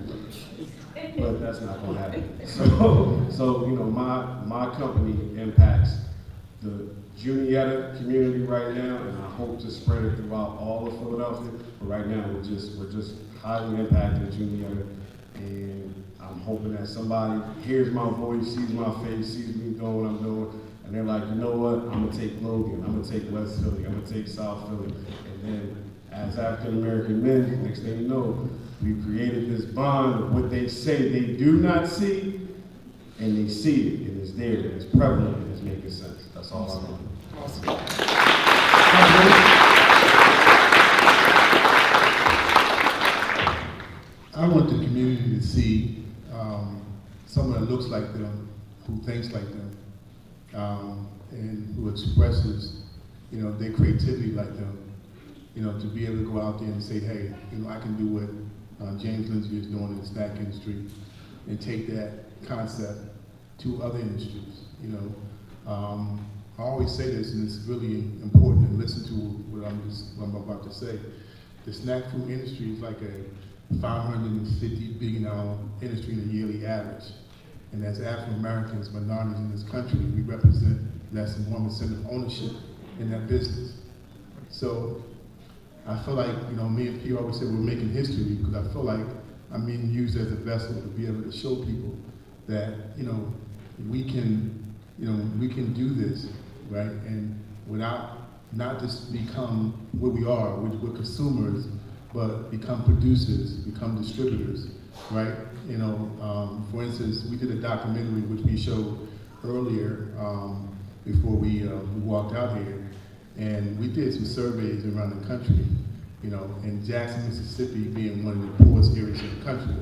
But that's not going to happen. So you know, my company impacts the Juniata community right now, and I hope to spread it throughout all of Philadelphia. But right now, we're just highly impacting Juniata, and I'm hoping that somebody hears my voice, sees my face, sees me doing what I'm doing, and they're like, you know what, I'm gonna take Logan, I'm gonna take West Philly, I'm gonna take South Philly, and then as as African American men. Next thing you know, we've created this bond of what they say they do not see, and they see it, and it's there, and it's prevalent, and it's making sense. That's all I want. I want the community to see someone that looks like them, who thinks like them, and who expresses, their creativity like them. To be able to go out there and say, hey, I can do what James Lindsay is doing in the snack industry, and take that concept to other industries. I always say this, and it's really important to listen to what I'm about to say. The snack food industry is like a $550 billion industry in a yearly average. And as African Americans, minorities in this country, we represent less than 1% of ownership in that business. So I feel like, me and P always say we're making history, because I feel like I'm being used as a vessel to be able to show people that, we can do this, right? And without not just become what we are, we're consumers, but become producers, become distributors, right? For instance, we did a documentary which we showed earlier before we walked out here, and we did some surveys around the country, and Jackson, Mississippi being one of the poorest areas of the country.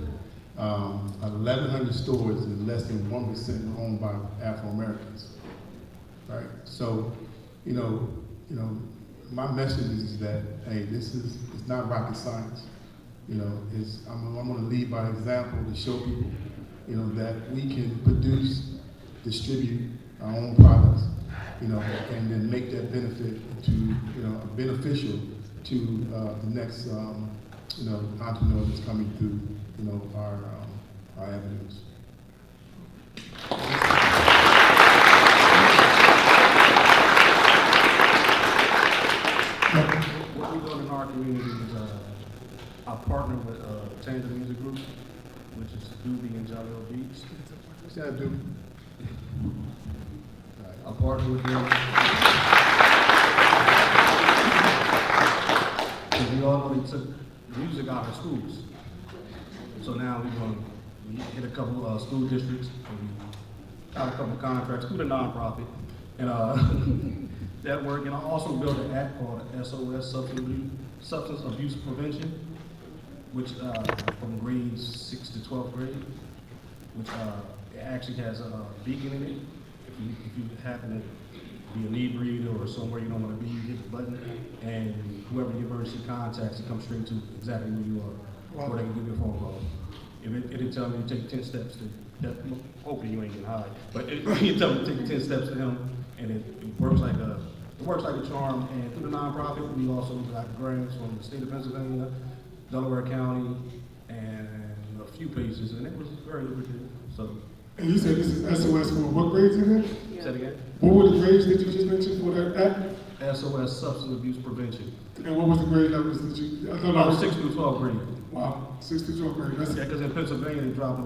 1,100 stores and less than 1% owned by Afro-Americans, right? So, my message is that, hey, it's not rocket science. I'm going to lead by example to show people, that we can produce, distribute our own products, and then make that benefit to, beneficial to the next, entrepreneur that's coming through, our avenues. What we're doing in our community is I partner with Cheney Music Group, which is Doobie and Jolly Old Beats. What's that, Doobie? I partner with them. Because we all know they took music out of schools. So now we're going to hit a couple of school districts, and we got a couple of contracts with a nonprofit, and that work. And I also built an app called SOS, Substance Abuse Prevention, which from grades 6 to 12th grade, which it actually has a beacon in it. If you happen to be inebriated or somewhere you don't want to be, you hit the button, and whoever the emergency contacts, it comes straight to exactly where you are, or they can give you a phone call. It'll tell me to take 10 steps to, hopefully you ain't getting high, but it'll tell me to take 10 steps to him, and it works like a charm. And through the nonprofit, we also got grants from the state of Pennsylvania, Delaware County, and a few places, and it was very lucrative. So. And you said this is SOS for what grades again? Say it again. What were the grades that you just mentioned for that app? SOS, Substance Abuse Prevention. And what was the grade levels that you? I thought I was 6 through 12 grade. Wow, 6 through 12 grade. Yeah, because in Pennsylvania they dropped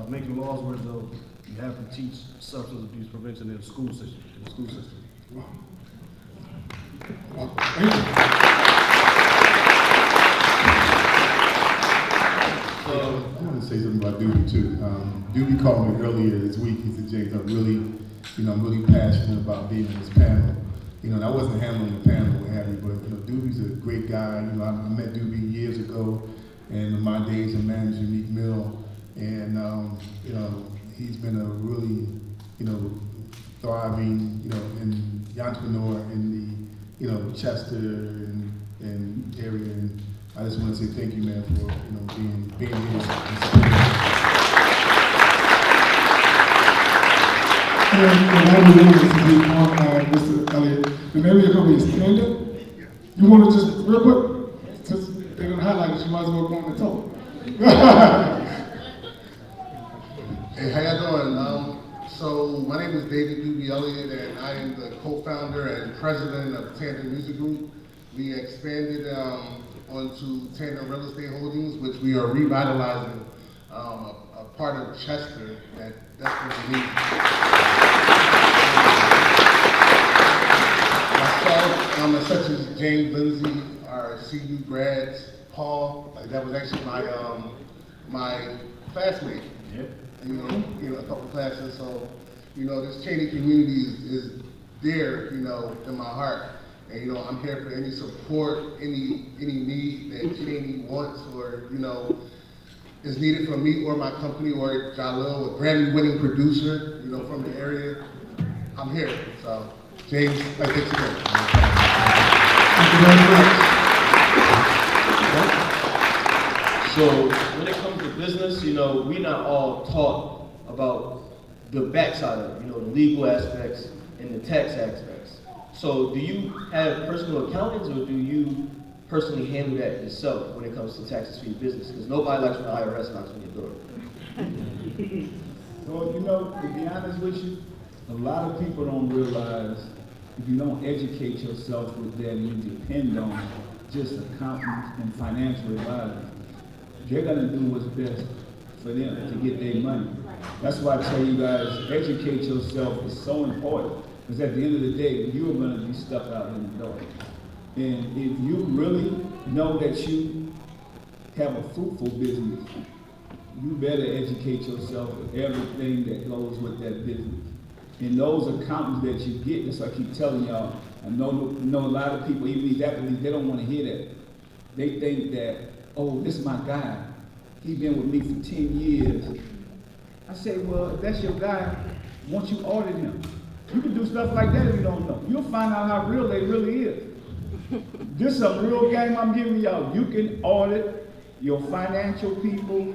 making laws where though you have to teach substance abuse prevention in the school system. Wow. Wow. Thank you. I want to say something about Doobie too. Doobie called me earlier this week. He said, James, I'm really passionate about being on this panel. And I wasn't handling the panel, what have you, but Doobie's a great guy. I met Doobie years ago, and in my days of managing Meek Mill, and he's been a really, thriving, in the entrepreneur in the Chester and area. And I just want to say thank you, man, for being here. And I really want to be on Mr. Elliott. The name of your company is Stand Up. You want to just real quick, since they're gonna highlight it, you might as well go on and talk. Hey, how y'all doing? So my name is David Doobie Elliott, and I am the co-founder and president of Tandem Music Group. We expanded onto Tandem Real Estate Holdings, which we are revitalizing a part of Chester that desperately needs. Myself, such as James Lindsay, our our CU grads, Paul, like that was actually my classmate. Yeah. A couple classes. So, this Cheney community is there, in my heart. And I'm here for any support, any need that Cheney wants or is needed from me or my company or Jalil, a Grammy-winning producer, from the area. I'm here. So, James, thanks again. Thank you very much. So when it comes to business, we're not all taught about the backside of it, the legal aspects and the tax aspects. So do you have personal accountants or do you personally handle that yourself when it comes to taxes for your business? Because nobody likes when the IRS knocks on your door. So, to be honest with you, a lot of people don't realize if you don't educate yourself with that and you depend on just accountants and financial advisors, they're gonna do what's best for them to get their money. That's why I tell you guys, educate yourself is so important, because at the end of the day, you're gonna be stuck out in the dark. And if you really know that you have a fruitful business, you better educate yourself with everything that goes with that business. And those accountants that you get, that's why I keep telling y'all, I know a lot of people, even these athletes, they don't want to hear that. They think that, oh, this is my guy. He's been with me for 10 years. I say, well, if that's your guy, once you audit him, you can do stuff like that if you don't know. You'll find out how real they really is. This is a real game I'm giving y'all. You can audit your financial people,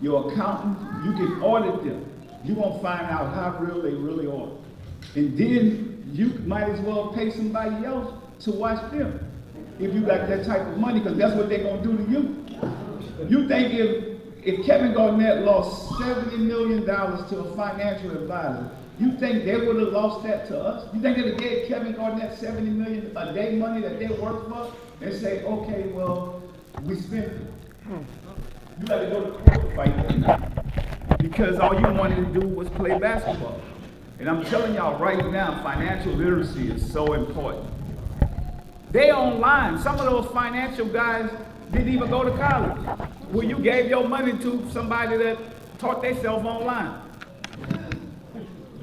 your accountants, you can audit them. You're gonna find out how real they really are. And then you might as well pay somebody else to watch them if you got that type of money, because that's what they're gonna do to you. You think if Kevin Garnett lost $70 million to a financial advisor, you think they would have lost that to us? You think they'd have gave Kevin Garnett $70 million a day money that they work for and say, okay, well, we spent it. You gotta go to court to fight that, because all you wanted to do was play basketball. And I'm telling y'all right now, financial literacy is so important. They online. Some of those financial guys didn't even go to college. Well, you gave your money to somebody that taught themselves online.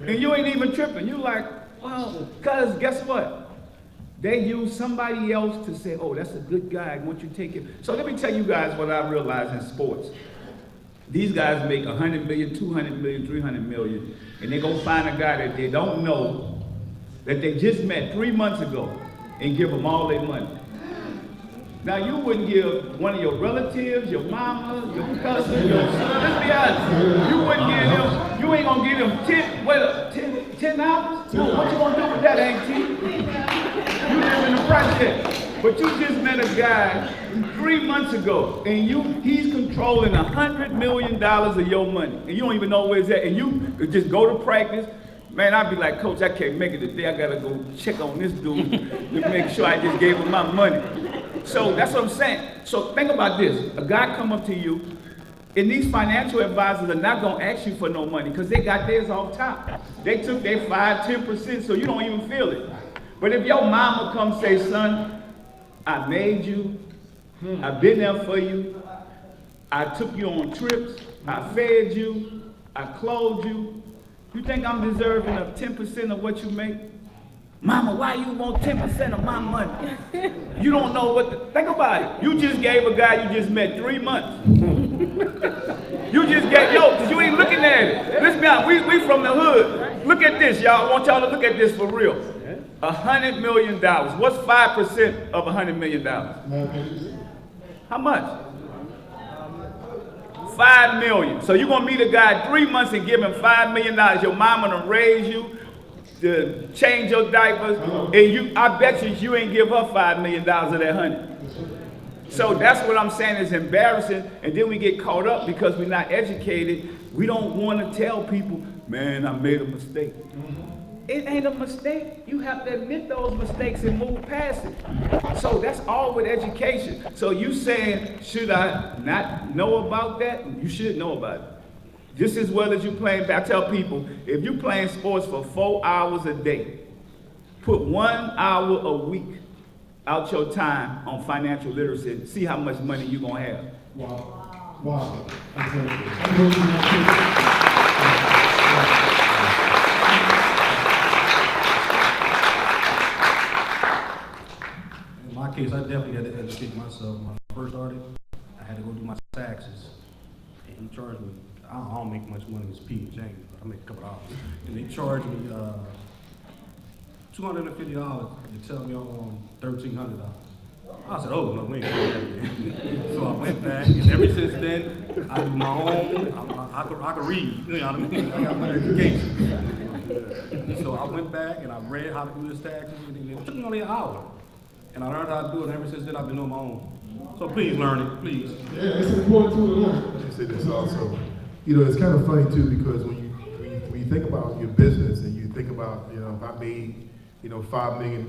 And you ain't even tripping. You like, well, because guess what? They use somebody else to say, oh, that's a good guy, won't you take it? So let me tell you guys what I realized in sports. These guys make 100 million, 200 million, 300 million, and they go find a guy that they don't know, that they just met 3 months ago, and give them all their money. Now you wouldn't give one of your relatives, your mama, your cousin, let's be honest, you wouldn't give them, you ain't gonna give them 10 hours? No, what you gonna do with that, Auntie? You live in the project. But you just met a guy 3 months ago, and he's controlling $100 million of your money, and you don't even know where it's at, and you just go to practice. Man, I'd be like, Coach, I can't make it today. I gotta go check on this dude to make sure I just gave him my money. So that's what I'm saying. So think about this. A guy come up to you, and these financial advisors are not gonna ask you for no money because they got theirs off top. They took their 5–10%, so you don't even feel it. But if your mama come say, son, I made you, I've been there for you, I took you on trips, I fed you, I clothed you, you think I'm deserving of 10% of what you make? Mama, why you want 10% of my money? You don't know think about it. You just gave a guy you just met 3 months. You just gave, because you ain't looking at it. Let's be honest, we from the hood. Look at this, y'all. I want y'all to look at this for real. $100 million. What's 5% of $100 million? How much? 5 million. So you're gonna meet a guy 3 months and give him $5 million. Your mama done raise you, to change your diapers, and I bet you ain't give her $5 million of that 100. So that's what I'm saying is embarrassing, and then we get caught up because we're not educated. We don't want to tell people, man, I made a mistake. It ain't a mistake. You have to admit those mistakes and move past it. So that's all with education. So you saying, should I not know about that? You should know about it. Just as well as you playing, I tell people, if you're playing sports for 4 hours a day, put 1 hour a week out your time on financial literacy and see how much money you're gonna have. Wow. Wow. In my case, I definitely had to educate myself. When I first started, I had to go do my taxes. And he charged me, I don't make much money as Pete and James, but I make a couple dollars. And they charged me $250 to tell me I'm on $1,300. I said, oh, no, we ain't doing that again. So I went back, and ever since then, I do my own, I can read, you know what I mean? I got my education. So I went back and I read how to do this taxes, and it took me only an hour. And I learned how to do it, and ever since then, I've been on my own. So please learn it, please. Yeah, it's important to learn. Let me say this also. You know, it's kind of funny too, because when you think about your business and you think about, you know, if I made, you know, $5 million,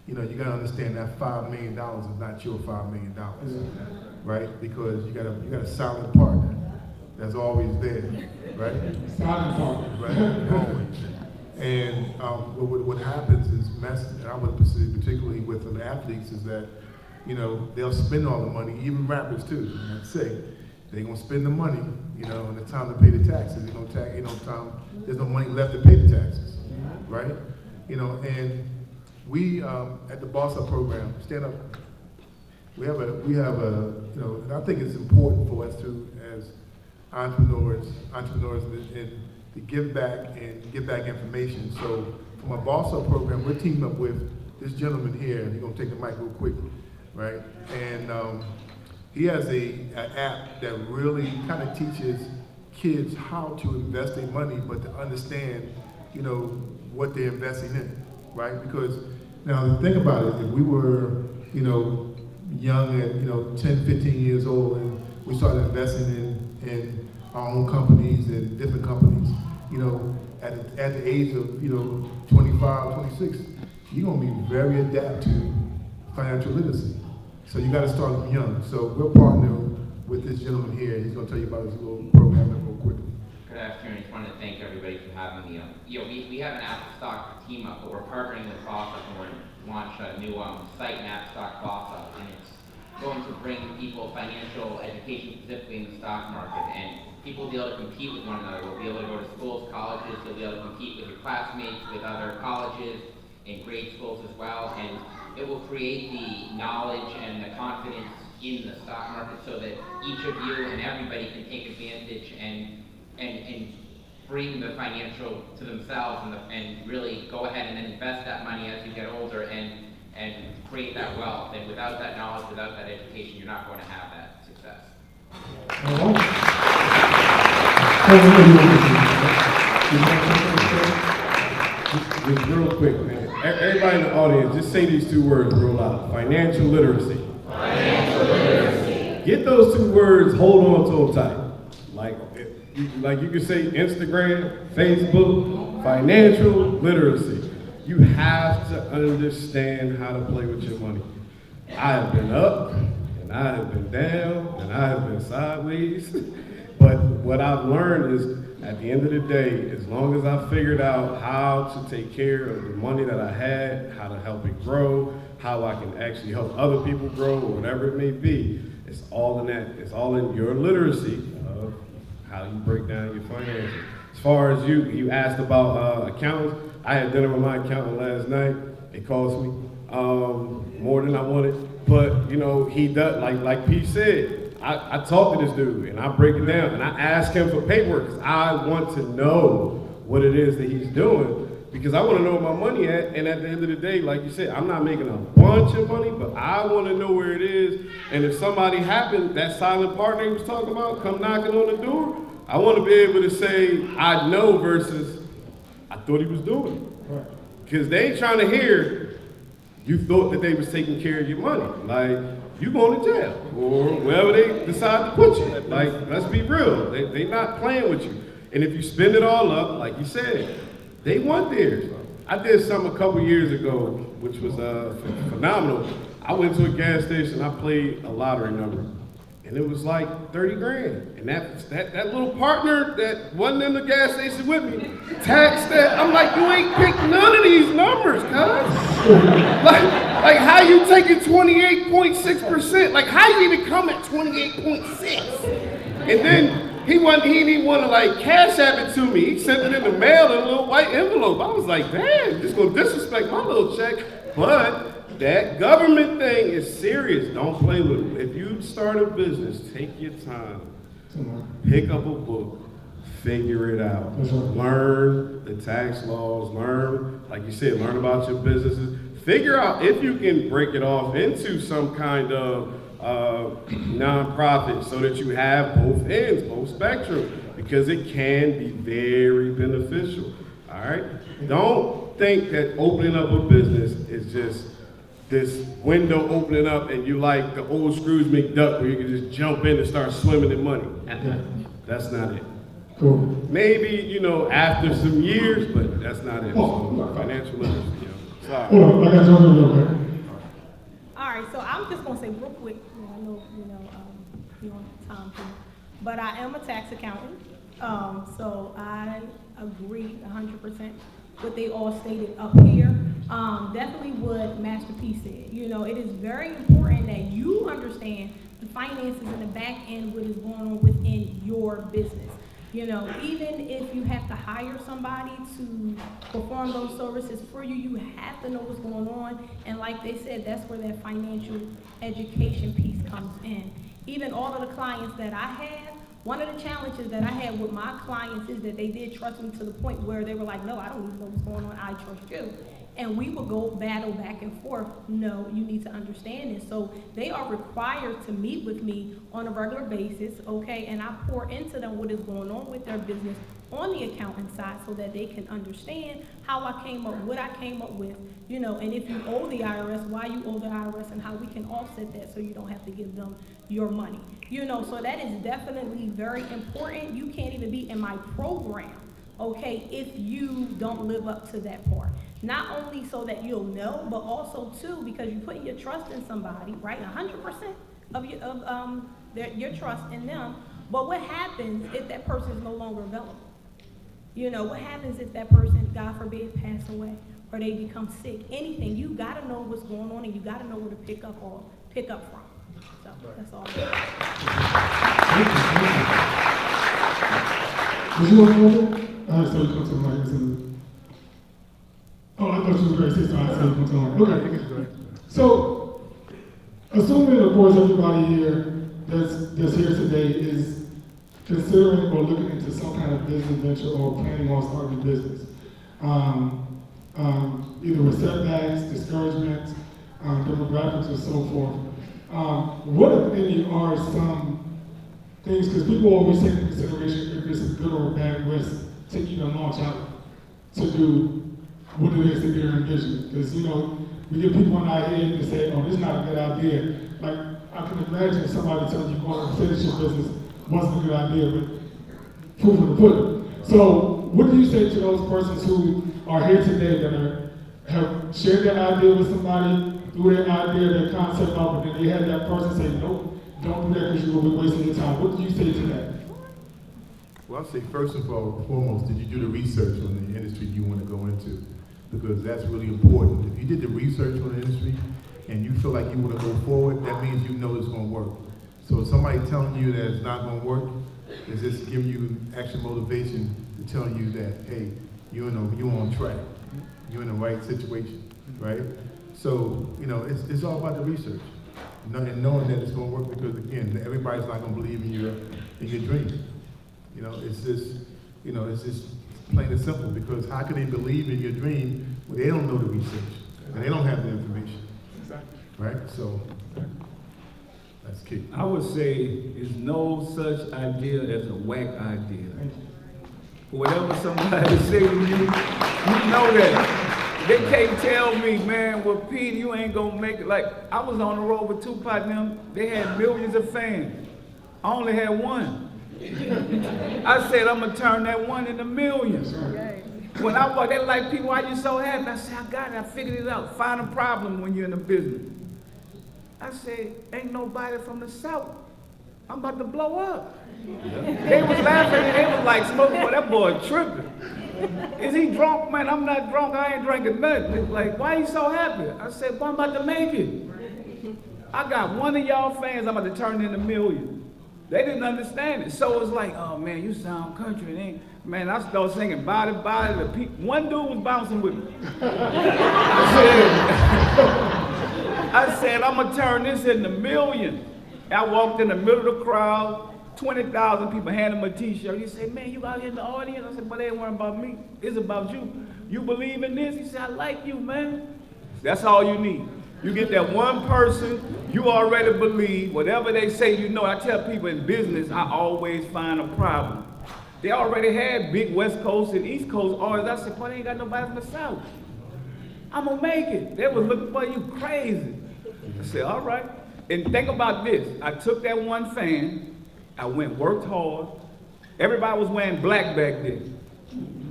you know, you gotta understand that $5 million is not your $5 million, right? Because you got a silent partner that's always there, right? Silent partner. Right, always. And what happens is, and I would say particularly with the athletes, is that, you know, they'll spend all the money, even rappers too, and I'd say, they're gonna spend the money, you know, and the time to pay the taxes, there's no money left to pay the taxes, right? You know, and we, at the Boss Up program, stand up, we have a, you know, and I think it's important for us to, as entrepreneurs, and to give back information. So from a Boss Up program, we're teaming up with this gentleman here, and he's gonna take the mic real quick, right? And he has an app that really kind of teaches kids how to invest their money, but to understand, you know, what they're investing in, right? Because now think about it, if we were, you know, young at, you know, 10, 15 years old, and we started investing in our own companies and different companies, you know, at the age of, you know, 25, 26, you're gonna be very adept to financial literacy. So you gotta start them young. So we're partnering with this gentleman here. He's gonna tell you about his little program real quickly. Good afternoon. I just wanted to thank everybody for having me. You know, we have an App-Stock team up, but we're partnering with Boss Up, and we're going to launch a new site in App-Stock Boss Up, and it's going to bring people financial education specifically in the stock market, and people will be able to compete with one another. We'll be able to go to schools, colleges, you'll be able to compete with your classmates, with other colleges, and grade schools as well, and it will create the knowledge and the confidence in the stock market so that each of you and everybody can take advantage and bring the financial to themselves and really go ahead and then invest that money as you get older and create that wealth. And without that knowledge, without that education, you're not going to have that success. Just real quick, man. Everybody in the audience, just say these two words real loud. Financial literacy. Financial literacy. Get those two words, hold on to them tight. Like you can say Instagram, Facebook, financial literacy. You have to understand how to play with your money. I have been up, and I have been down, and I have been sideways. But what I've learned is, at the end of the day, as long as I figured out how to take care of the money that I had, how to help it grow, how I can actually help other people grow, or whatever it may be, it's all in that. It's all in your literacy of how you break down your finances. As far as you asked about accountants, I had dinner with my accountant last night. It cost me more than I wanted, but you know, he does, like Pete said, I talk to this dude and I break it down and I ask him for paperwork because I want to know what it is that he's doing, because I want to know where my money at. And at the end of the day, like you said, I'm not making a bunch of money, but I want to know where it is. And if somebody happened, that silent partner he was talking about, come knocking on the door, I want to be able to say I know versus I thought he was doing it. Because they ain't trying to hear you thought that they was taking care of your money. Like, you going to jail or wherever they decide to put you. Like, let's be real. They not playing with you. And if you spend it all up, like you said, they want theirs. I did something a couple years ago, which was phenomenal. I went to a gas station, I played a lottery number, and it was like 30 grand. And that little partner that wasn't in the gas station with me taxed that. I'm like, you ain't picked none of these numbers, cuz. Like, Like, how you taking 28.6%? Like, how you even come at 28.6? And then he didn't want to like cash app it to me. He sent it in the mail in a little white envelope. I was like, damn, just gonna disrespect my little check. But that government thing is serious. Don't play with it. If you start a business, take your time. Pick up a book. Figure it out. Learn the tax laws. Learn, like you said, learn about your businesses. Figure out if you can break it off into some kind of nonprofit so that you have both ends, both spectrum, because it can be very beneficial. All right? Don't think that opening up a business is just this window opening up and you like the old Scrooge McDuck where you can just jump in and start swimming in money. That's not it. Cool. Maybe, you know, after some years, but that's not it. So, financial literacy, you know. Sorry. I got you real quick. All right, so I'm just gonna say real quick, I know, you on time too, but I am a tax accountant, so I agree 100% what they all stated up here. Definitely what Master P said. You know, it is very important that you understand the finances in the back end, what is going on within your business. You know, even if you have to hire somebody to perform those services for you, you have to know what's going on. And like they said, that's where that financial education piece comes in. Even all of the clients that I have, one of the challenges that I had with my clients is that they did trust me to the point where they were like, no, I don't even know what's going on, I trust you. And we would go battle back and forth. No, you need to understand this. So they are required to meet with me on a regular basis, okay? And I pour into them what is going on with their business on the accounting side so that they can understand how I came up, what I came up with, you know, and if you owe the IRS, why you owe the IRS and how we can offset that so you don't have to give them your money. You know, so that is definitely very important. You can't even be in my program, okay, if you don't live up to that part. Not only so that you'll know, but also too, because you're putting your trust in somebody, right? 100% of your trust in them. But what happens if that person is no longer available? You know, what happens if that person, God forbid, pass away or they become sick? Anything, you gotta know what's going on and you gotta know where to pick up from. So that's all. Did you want to go there? I saw you come to the mic. Oh, I thought you was going to say something. I saw you come to the mic. Okay. So, assuming, of course, everybody here that's here today is considering or looking into some kind of business venture or planning on starting a business, either with setbacks, discouragements, demographics, or so forth. What, if any, are some things, because people always take into consideration if it's a good or a bad risk to even launch out to do what it is that they're envisioning. Because, you know, we get people in our head that say, oh, this is not a good idea. Like, I can imagine somebody telling you going to finish your business wasn't a good idea, but proof of the pudding. So, what do you say to those persons who are here today that have shared their idea with somebody, threw their idea, their concept out, but then they had that person say, nope, don't do that because you're going to be wasting your time. What do you say to that? Well, I'll say first and foremost, did you do the research on the industry you want to go into? Because that's really important. If you did the research on the industry and you feel like you want to go forward, that means you know it's going to work. So if somebody telling you that it's not going to work, is just giving you actual motivation to tell you that, hey, you're on track. You're in the right situation, right? So, you know, it's all about the research. And knowing that it's going to work because, again, everybody's not going to believe in your dream. You know, it's just plain and simple, because how can they believe in your dream when they don't know the research and they don't have the information? Exactly. Right? So that's key. I would say there's no such idea as a whack idea. Whatever somebody say to you, you know that. They can't tell me, man, well, Peter, you ain't gonna make it. Like, I was on the road with Tupac and them, they had millions of fans. I only had one. I said, I'm gonna turn that one into millions. When I walked, they were like, people, why you so happy? I said, I got it, I figured it out. Find a problem when you're in the business. I said, ain't nobody from the South. I'm about to blow up. They was laughing, and they was like, smoking, boy, that boy tripping. Is he drunk? Man, I'm not drunk. I ain't drinking nothing. It's like, why you so happy? I said, well, I'm about to make it. I got one of y'all fans I'm about to turn into millions. They didn't understand it. So it's like, oh man, you sound country. Ain't. Man, I started singing Body, Body. One dude was bouncing with me. I said, I'm gonna turn this into millions. I walked in the middle of the crowd, 20,000 people handed him a t-shirt. He said, man, you out here in the audience? I said, but it ain't worrying about me. It's about you. You believe in this? He said, I like you, man. That's all you need. You get that one person, you already believe, whatever they say, you know. I tell people in business, I always find a problem. They already had big West Coast and East Coast artists. I said, boy, they ain't got nobody from the South. I'm gonna make it. They was looking for you crazy. I said, all right. And think about this. I took that one fan, I went, worked hard. Everybody was wearing black back then.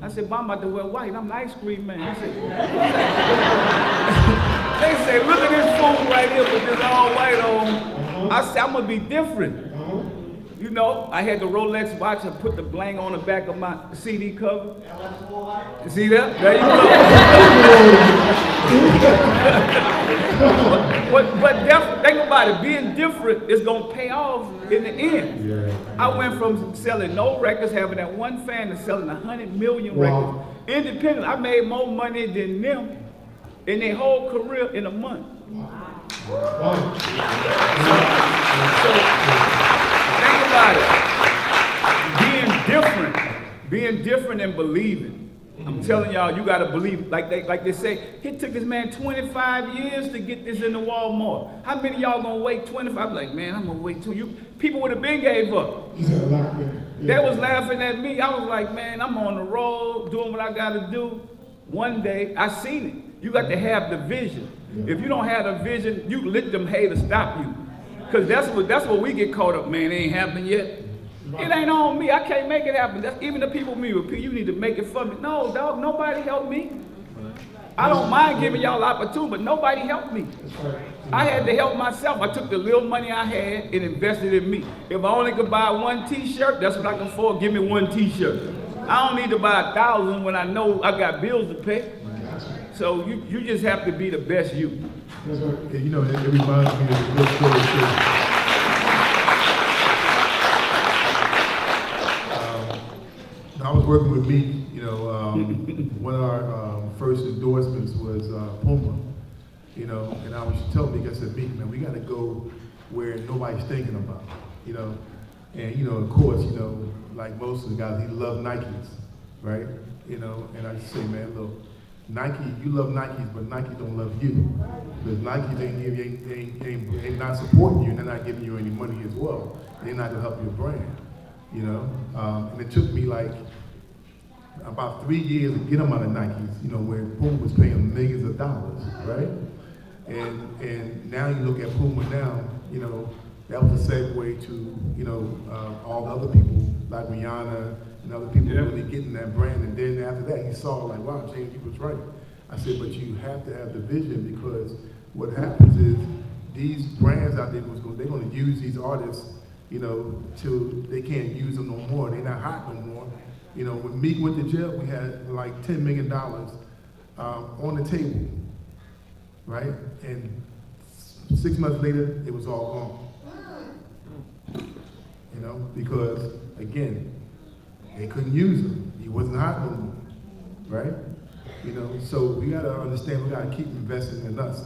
I said, but I'm about to wear white. I'm the ice cream man. I said, they said, look at this fool right here with this all white on. I said, I'm gonna be different. You know, I had the Rolex watch and put the bling on the back of my CD cover. You see that? There you go. but think about it, being different is gonna pay off in the end. Yeah. I went from selling no records, having that one fan, to selling 100 million records. Independent, I made more money than them in their whole career in a month. So, think about it. Being different and believing. I'm telling y'all, you gotta believe. Like they say, it took this man 25 years to get this in the Walmart. How many of y'all gonna wait 25? I'm like, man, I'm gonna wait till you. People would have been gave up. They was laughing at me. I was like, man, I'm on the road doing what I gotta do. One day, I seen it. You got to have the vision. If you don't have the vision, you let them haters stop you. Because that's what we get caught up, man. It ain't happening yet. It ain't on me. I can't make it happen. That's even the people me with. You need to make it for me. No, dog, nobody helped me. I don't mind giving y'all opportunity, but nobody helped me. I had to help myself. I took the little money I had and invested in me. If I only could buy one t-shirt, that's what I can afford. Give me one t-shirt. I don't need to buy 1,000 when I know I got bills to pay. So you just have to be the best you. That's right. You know, it reminds me of a good story too. I was working with Meek, you know, one of our first endorsements was Puma, you know, and I was telling Meek, I said, Meek, man, we got to go where nobody's thinking about, you know, and, you know, of course, you know, like most of the guys, he loved Nikes, right, you know, and I say, man, look, Nike, you love Nikes, but Nike don't love you, because Nike ain't not supporting you, and they're not giving you any money as well, they're not to help your brand. You know, and it took me like about 3 years to get them out of Nikes, you know, where Puma was paying millions of dollars, right? And now you look at Puma now, you know, that was a segue to, you know, all the other people like Rihanna and other people really getting that brand. And then after that, he saw like, wow, Cheney, you was right. I said, but you have to have the vision, because what happens is these brands out there, they're going to use these artists, you know, till they can't use them no more. They're not hot no more. You know, when Meek went to jail, we had like $10 million on the table, right? And 6 months later, it was all gone. You know, because again, they couldn't use him. He wasn't hot no more, right? You know, so we gotta understand, we gotta keep investing in us.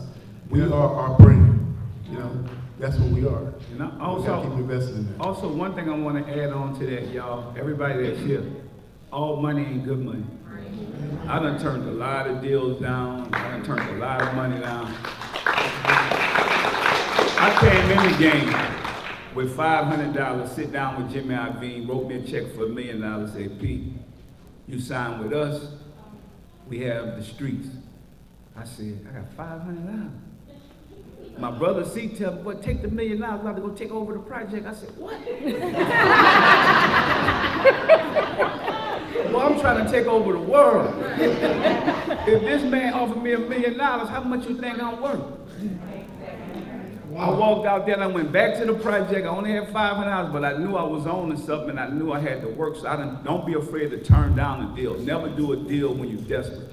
We are our brand, you know. That's what we are. And also, keep investing in that. Also, one thing I want to add on to that, y'all, everybody that's here, all money ain't good money. I done turned a lot of deals down. I done turned a lot of money down. I came in the game with $500, sit down with Jimmy Iovine, wrote me a check for $1 million, said, Pete, you sign with us, we have the streets. I said, I got $500. My brother C tell me, "What? Take the $1 million, I'm about to go take over the project." I said, "What?" Well, I'm trying to take over the world. If this man offered me $1 million, how much you think I'm worth? I walked out there and I went back to the project. I only had $500, but I knew I was owning something and I knew I had to work. So don't be afraid to turn down a deal. Never do a deal when you're desperate.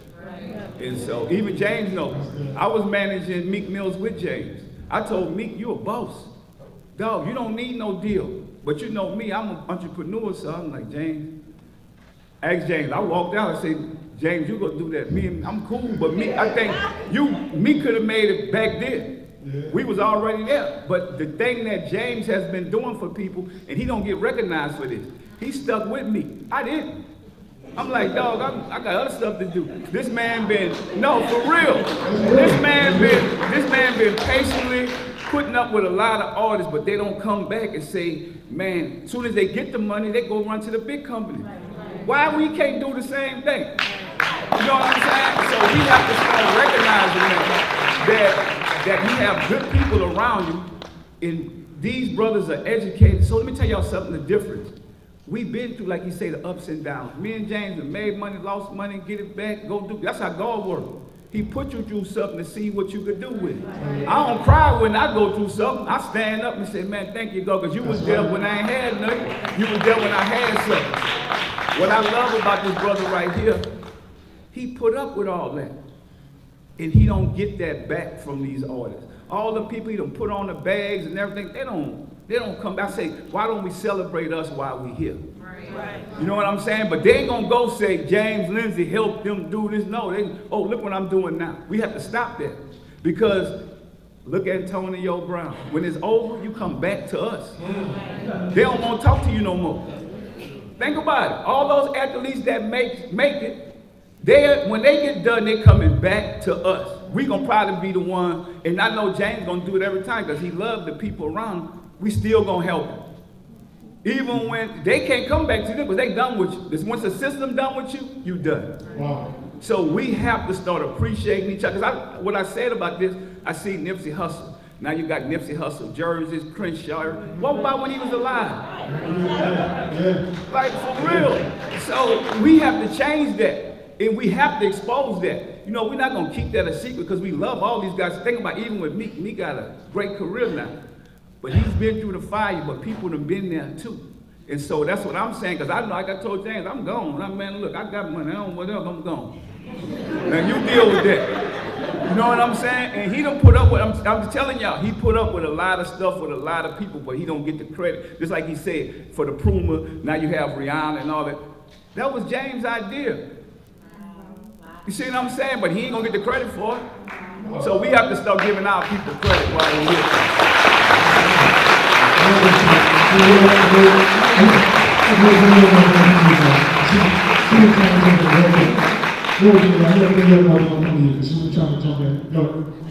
And so even James knows. I was managing Meek Mills with James. I told Meek, you a boss. Dog, you don't need no deal. But you know me, I'm an entrepreneur, so I'm like, James. Ask James. I walked out and said, James, you gonna do that. I'm cool, but I think me could have made it back then. Yeah. We was already there. But the thing that James has been doing for people, and he don't get recognized for this, he stuck with me. I didn't. I'm like, dog, I got other stuff to do. This man been, no, for real. This man been patiently putting up with a lot of artists, but they don't come back and say, man, as soon as they get the money, they go run to the big company. Why we can't do the same thing? You know what I'm saying? So we have to start recognizing that you have good people around you, and these brothers are educated. So let me tell y'all something, the difference. We've been through, like you say, the ups and downs. Me and James have made money, lost money, get it back, go do. That's how God works. He put you through something to see what you could do with it. I don't cry when I go through something. I stand up and say, man, thank you, God, because you was there when I ain't had nothing. You was there when I had something. What I love about this brother right here, he put up with all that. And he don't get that back from these artists. All the people he done put on the bags and everything, they don't come back and say, why don't we celebrate us while we here? Right. You know what I'm saying? But they ain't gonna go say, James Lindsay helped them do this. No, oh, look what I'm doing now. We have to stop that. Because look at Antonio Brown. When it's over, you come back to us. They don't want to talk to you no more. Think about it. All those athletes that make it, when they get done, they're coming back to us. We're going to probably be the one, and I know James going to do it every time because he loves the people around him. We still going to help him. Even when they can't come back to you because they done with you. Once the system done with you, you done. Wow. So we have to start appreciating each other. Because what I said about this, I see Nipsey Hussle. Now you got Nipsey Hussle jerseys, Crenshaw. What about when he was alive? Like, for real. So we have to change that. And we have to expose that. You know, we're not going to keep that a secret because we love all these guys. Think about even with Meek. Meek got a great career now. But he's been through the fire, but people have been there too. And so that's what I'm saying, because I know, like I told James, I'm gone. Man, look, I got money. I don't know what else, I'm gone. Now you deal with that. You know what I'm saying? And he done put up with, I'm telling y'all, he put up with a lot of stuff with a lot of people, but he don't get the credit. Just like he said, for the Puma, now you have Rihanna and all that. That was James' idea. You see what I'm saying? But he ain't gonna get the credit for it. So we have to start giving our people credit while we're here.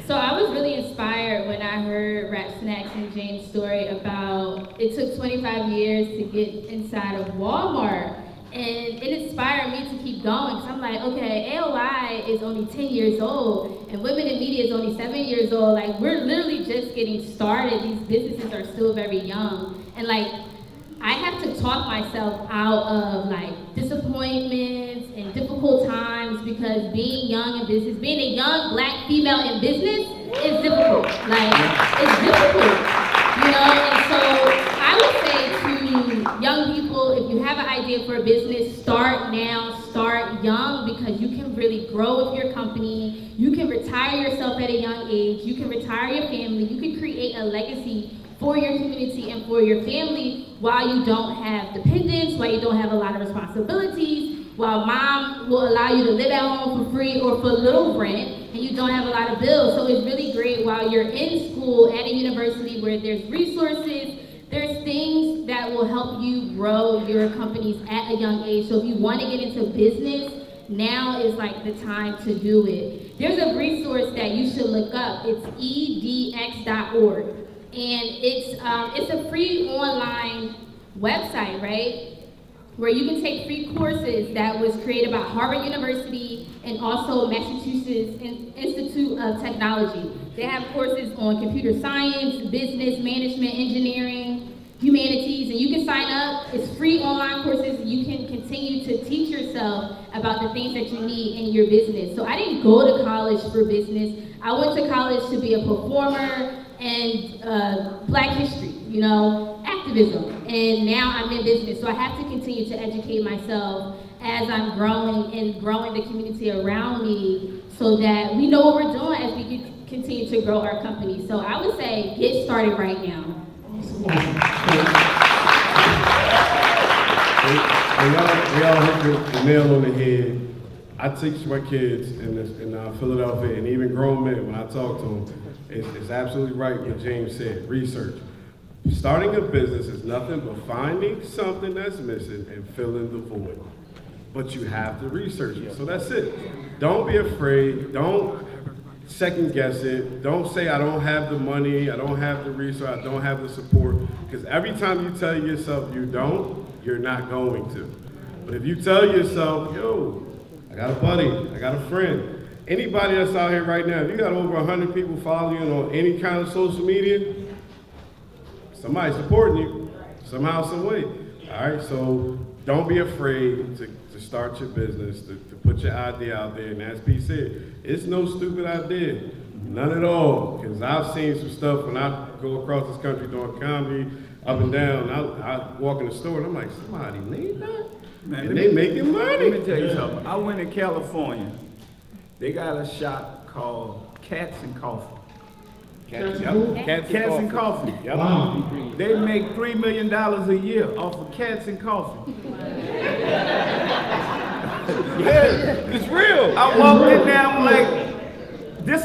So I was really inspired when I heard Rap Snacks and James' story about it took 25 years to get inside of Walmart. And it inspired me to keep going, because I'm like, okay, AOI is only 10 years old, and Women in Media is only 7 years old. Like, we're literally just getting started. These businesses are still very young. And like, I have to talk myself out of like disappointments and difficult times, because being young in business, being a young Black female in business is difficult. Like, it's difficult, you know? And so I would say to young people, if you have an idea for a business, start now, start young, because you can really grow with your company. You can retire yourself at a young age. You can retire your family. You can create a legacy for your community and for your family while you don't have dependents, while you don't have a lot of responsibilities, while mom will allow you to live at home for free or for little rent, and you don't have a lot of bills. So it's really great while you're in school at a university where there's resources, there's things that will help you grow your companies at a young age. So if you want to get into business, now is like the time to do it. There's a resource that you should look up. It's edx.org. And it's a free online website, right? Where you can take free courses that was created by Harvard University and also Massachusetts Institute of Technology. They have courses on computer science, business, management, engineering, humanities, and you can sign up. It's free online courses. You can continue to teach yourself about the things that you need in your business. So I didn't go to college for business. I went to college to be a performer, and Black history, you know, activism. And now I'm in business, so I have to continue to educate myself as I'm growing and growing the community around me so that we know what we're doing as we continue to grow our company. So I would say get started right now. We all hit the nail on the head. I teach my kids in Philadelphia, and even grown men, when I talk to them, it's absolutely right what James said, research. Starting a business is nothing but finding something that's missing and filling the void. But you have to research it, so that's it. Don't be afraid, don't second guess it. Don't say I don't have the money, I don't have the research, I don't have the support, because every time you tell yourself you don't, you're not going to. But if you tell yourself, yo, I got a buddy, I got a friend, anybody that's out here right now, if you got over 100 people following you on any kind of social media, somebody's supporting you somehow, some way. All right, so don't be afraid to start your business, to put your idea out there. And as Pete said, it's no stupid idea, none at all. Because I've seen some stuff when I go across this country doing comedy, up and down. I walk in the store and I'm like, somebody need that? Man, and they making money. Let me tell you something. I went to California. They got a shop called Cats and Coffee. Cats and coffee. Yep. Wow. They make $3 million a year off of cats and coffee. Yeah, it's real. I walked in there, I'm like, this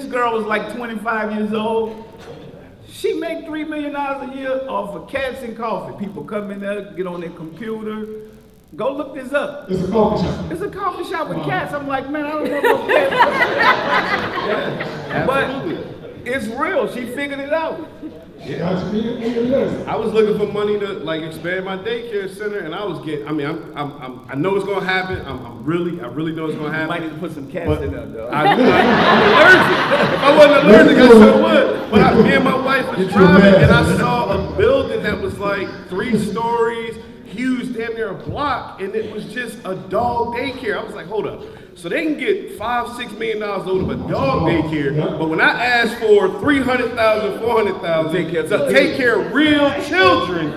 girl was like 25 years old. She make $3 million a year off of cats and coffee. People come in there, get on their computer. Go look this up. It's a coffee shop. It's a coffee shop with cats. I'm like, man, I don't want no cats. But it's real. She figured it out. Yeah. I was looking for money to like expand my daycare center, and I was getting. I mean, I know it's gonna happen. I really know it's gonna happen. You might need to put some cats in there, though. I'm allergic. If I wasn't allergic, I sure would. But me and my wife was driving, and I saw a building that was like 3 stories, huge, damn near a block, and it was just a dog daycare. I was like, hold up. So they can get $5-6 million out of a dog daycare, but when I asked for $300,000, $400,000 to take care of real children,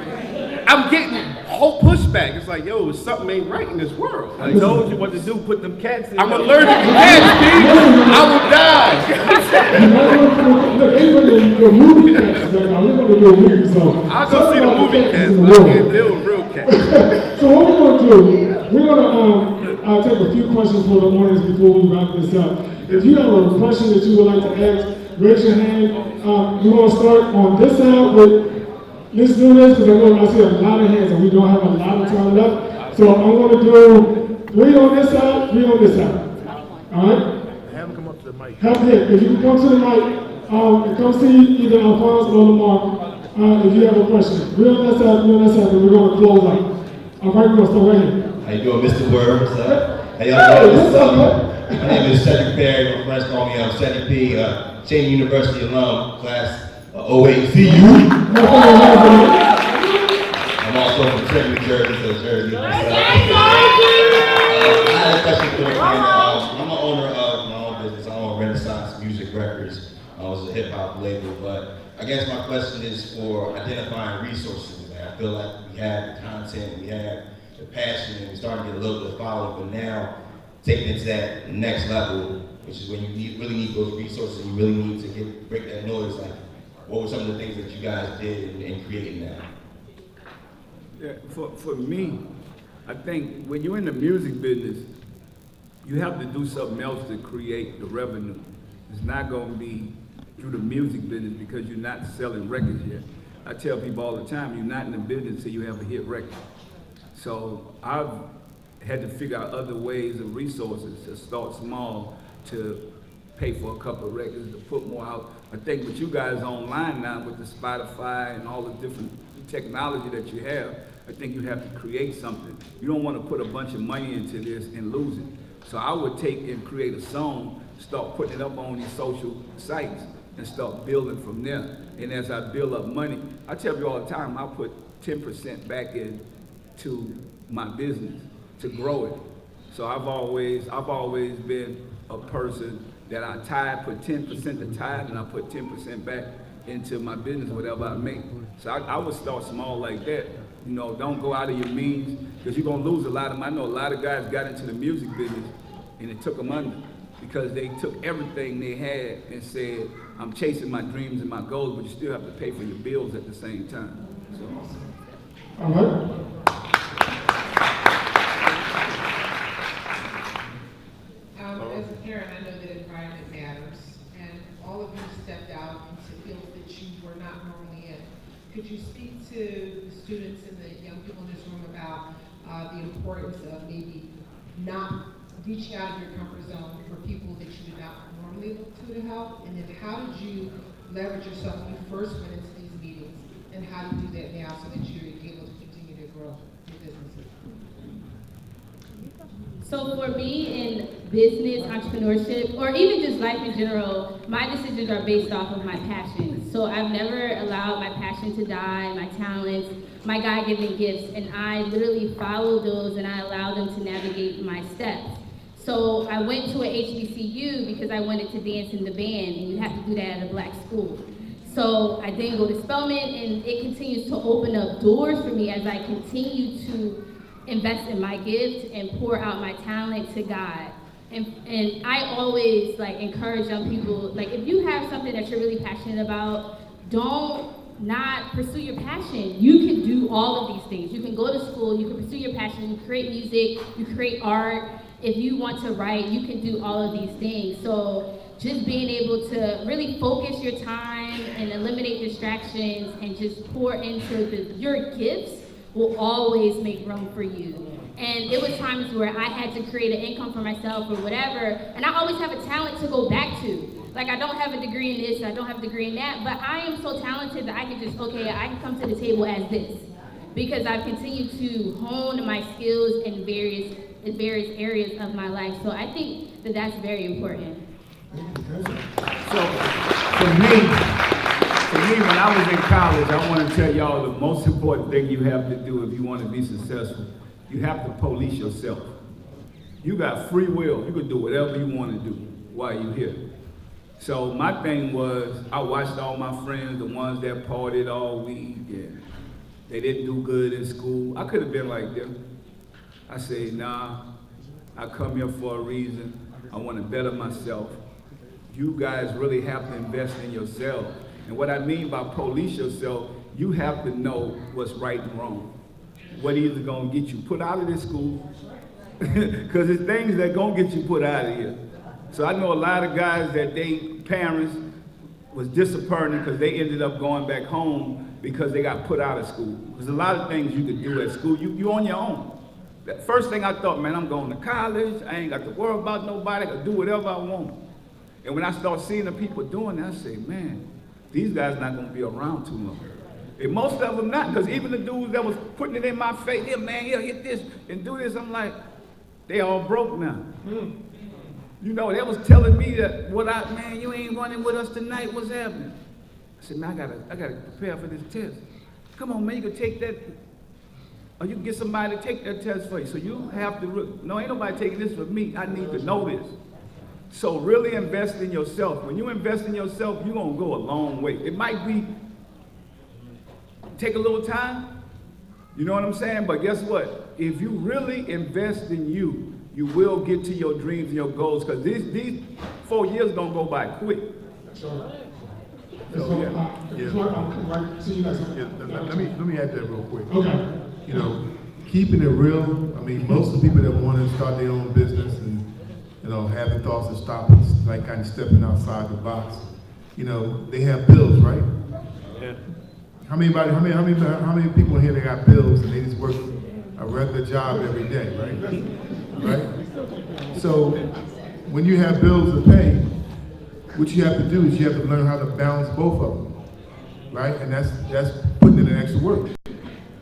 I'm getting whole pushback. It's like, yo, something ain't right in this world. Like, I told you what to do. Put them cats in. I'm allergic to cats, Steve. I will die. Look, anybody go movie cats, man. I'm going to go movies, so. I'll go see the movie cats, but I can't deal with real cats. So what we're going to do, we're going to I'll take a few questions for the audience before we wrap this up. If you have a question that you would like to ask, raise your hand. We're going to start on this side with, let's do this because I know I see a lot of hands and we don't have a lot of time left. So I'm going to do 3 on this side, 3 on this side. All right? Have them come up to the mic. If you can come to the mic and come see either Alphonse or Lamar if you have a question. 3 on that side, 3 on that side, and we're going to close out. All right, we're going to start right here. How you doing, Mr. Word? What's up? How y'all doing? What's up? My name is Cedric Perry. My friends call me Cedric P. Cheney University alum, class 08 CU. I'm also from Trenton, New Jersey, so Jersey. I had a question for the panel. I'm an owner of my own business. I own Renaissance Music Records. I was a hip hop label, but I guess my question is for identifying resources. I feel like we have the content, we have the passion, and we're starting to get a little bit of following, but now taking it to that next level, which is when you really need those resources, you really need to break that noise. Like, what were some of the things that you guys did in creating that? Yeah, for me, I think when you're in the music business, you have to do something else to create the revenue. It's not going to be through the music business because you're not selling records yet. I tell people all the time, you're not in the business until you have a hit record. So I've had to figure out other ways of resources to start small, to pay for a couple of records, to put more out. I think with you guys online now with the Spotify and all the different technology that you have, I think you have to create something. You don't want to put a bunch of money into this and lose it. So I would take and create a song, start putting it up on these social sites and start building from there. And as I build up money, I tell you all the time, I put 10% back in to my business to grow it. So I've always been a person that I tithe, put 10% to tithe, and I put 10% back into my business, whatever I make. So I would start small like that. You know, don't go out of your means, because you're gonna lose a lot of them. I know a lot of guys got into the music business and it took them under, because they took everything they had and said, I'm chasing my dreams and my goals, but you still have to pay for your bills at the same time. So. All right. As a parent, I know that environment matters, and all of you stepped out into fields that you were not normally in. Could you speak to the students and the young people in this room about the importance of maybe not reaching out of your comfort zone for people that you did not normally look to help, and then how did you leverage yourself when you first went into these meetings, and how do you do that now so that you're able to continue to grow your businesses? So for me in business, entrepreneurship, or even just life in general, my decisions are based off of my passion. So I've never allowed my passion to die, my talents, my God-given gifts, and I literally follow those and I allow them to navigate my steps. So I went to an HBCU because I wanted to dance in the band, and you have to do that at a black school. So I then go to Spelman, and it continues to open up doors for me as I continue to invest in my gift and pour out my talent to God. And I always encourage young people, if you have something that you're really passionate about, don't not pursue your passion. You can do all of these things. You can go to school, you can pursue your passion, you create music, you create art. If you want to write, you can do all of these things. So just being able to really focus your time and eliminate distractions and just pour into your gifts will always make room for you. And it was times where I had to create an income for myself or whatever, and I always have a talent to go back to. I don't have a degree in this, I don't have a degree in that, but I am so talented that I can just, I can come to the table as this. Because I've continued to hone my skills in various areas of my life. So I think that that's very important. So for me, when I was in college, I want to tell y'all the most important thing you have to do if you want to be successful, you have to police yourself. You got free will. You can do whatever you want to do while you're here. So my thing was, I watched all my friends, the ones that partied all week, and they didn't do good in school. I could have been like them. I say, nah, I come here for a reason. I want to better myself. You guys really have to invest in yourself. And what I mean by police yourself, you have to know what's right and wrong. What either gonna get you put out of this school, because it's things that gonna get you put out of here. So I know a lot of guys that they parents was disappointed because they ended up going back home because they got put out of school. There's a lot of things you could do at school. You on your own. The first thing I thought, man, I'm going to college. I ain't got to worry about nobody. I can do whatever I want. And when I start seeing the people doing that, I say, man, these guys not going to be around too long. And most of them not, because even the dudes that was putting it in my face, yeah, man, yeah, hit this and do this, I'm like, they all broke now. You know, they was telling me that, man, you ain't running with us tonight, what's happening? I said, man, I gotta prepare for this test. Come on, man, you can take that, or you can get somebody to take that test for you. So you have to, no, ain't nobody taking this for me, I need to know this. So really invest in yourself. When you invest in yourself, you're gonna go a long way. It might be, take a little time, you know what I'm saying? But guess what? If you really invest in you, you will get to your dreams and your goals, because these 4 years gonna go by quick. So, Let me add that real quick. Okay. You know, keeping it real, I mean, most of the people that want to start their own business and, you know, have the thoughts of stopping, like kind of stepping outside the box, you know, they have bills, right? Yeah. How many people in here that got bills and they just work a regular job every day, right? Right? So when you have bills to pay, what you have to do is you have to learn how to balance both of them, right? And that's putting in an extra work,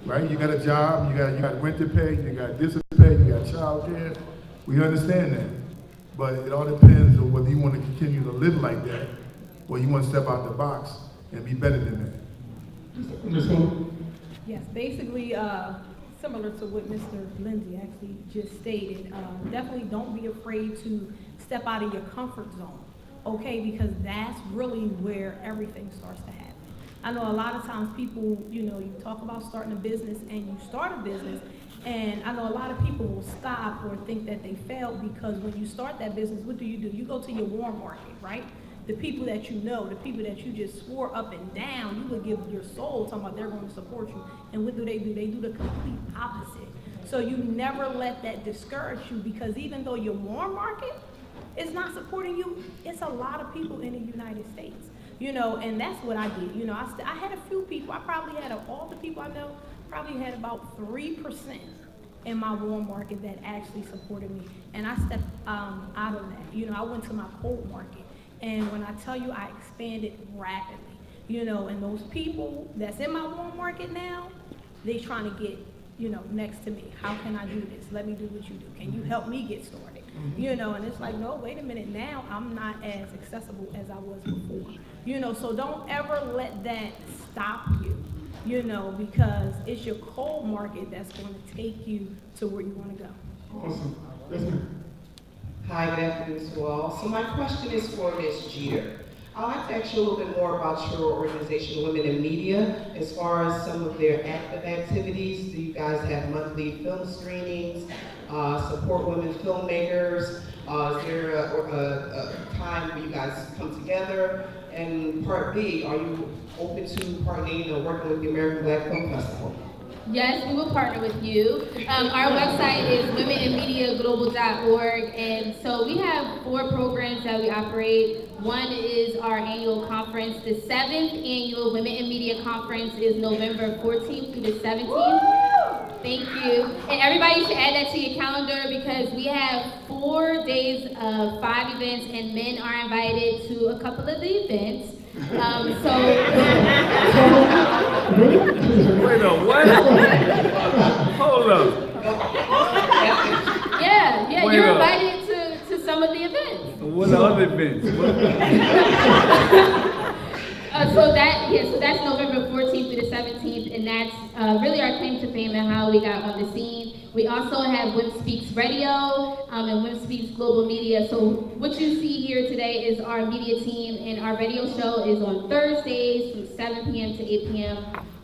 right? You got a job, you got rent to pay, you got this to pay, you got child care. We understand that, but it all depends on whether you want to continue to live like that, or you want to step out the box and be better than that. Yes, basically, similar to what Mr. Lindsay actually just stated, definitely don't be afraid to step out of your comfort zone. okay? Because that's really where everything starts to happen. I know a lot of times people, you talk about starting a business and you start a business, and I know a lot of people will stop or think that they failed because when you start that business, what do? You go to your warm market, right? The people that you know, the people that you just swore up and down, you would give your soul, talking about they're going to support you. And what do? They do the complete opposite. So you never let that discourage you, because even though your warm market is not supporting you, it's a lot of people in the United States. And that's what I did. I had a few people. I probably had, of all the people I know, probably had about 3% in my warm market that actually supported me. And I stepped out of that. I went to my cold market. And when I tell you, I expanded rapidly. And those people that's in my warm market now, they trying to get, next to me. How can I do this? Let me do what you do. Can you help me get started? And it's like, no, wait a minute, now I'm not as accessible as I was before. So don't ever let that stop you, because it's your cold market that's going to take you to where you want to go. Awesome. Yes, ma'am. Hi, good afternoon to all. So my question is for Ms. Jeter. I'd like to ask you a little bit more about your organization, Women in Media, as far as some of their active activities. Do you guys have monthly film screenings, support women filmmakers? Is there a time where you guys come together? And part B, are you open to partnering or working with the American Black Film Festival? Yes, we will partner with you. Our website is womeninmediaglobal.org, and so we have 4 programs that we operate. One is our annual conference. The 7th annual Women in Media Conference is November 14th through the 17th. Thank you. And everybody should add that to your calendar because we have 4 days of 5 events, and men are invited to a couple of the events. Wait a what? Hold up. Yeah, Wait you're up. invited to some of the events. What are other events? So that's November 14th through the 17th, and that's really our claim to fame and how we got on the scene. We also have Women Speaks Radio and Women Speaks Global Media. So what you see here today is our media team, and our radio show is on Thursdays from 7 p.m. to 8 p.m.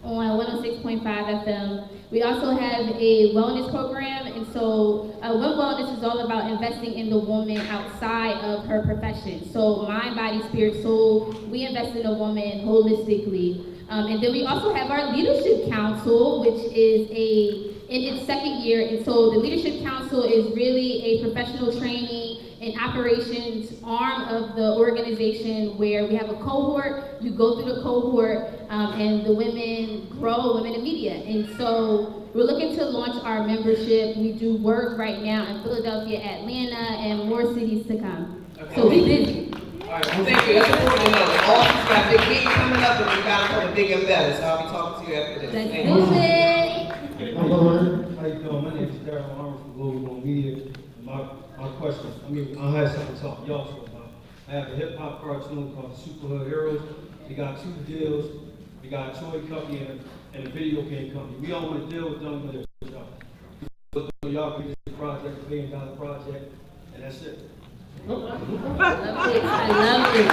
on 106.5 FM. We also have a wellness program, and so One Wellness is all about investing in the woman outside of her profession. So mind, body, spirit, soul, we invest in a woman holistically. And then we also have our Leadership Council, which is in its 2nd year. And so the Leadership Council is really a professional training and operations arm of the organization where we have a cohort. You go through the cohort and the women grow, Women in Media. And so we're looking to launch our membership. We do work right now in Philadelphia, Atlanta, and more cities to come. Okay. So we busy. All right, well, thank you. That's important to know. Austin's got a big meeting coming up, and we've got something big and better. So I'll be talking to you after this. Let's Thank do you. it. How you doing? My name is Darryl Arnold from Global Media. My question, I had something to talk to y'all about. I have a hip hop cartoon called Superhood Heroes. We got 2 deals. We got a toy company and a video game company. We don't want to deal with them, but it's y'all can this project, $1 billion project, and that's it. I love it.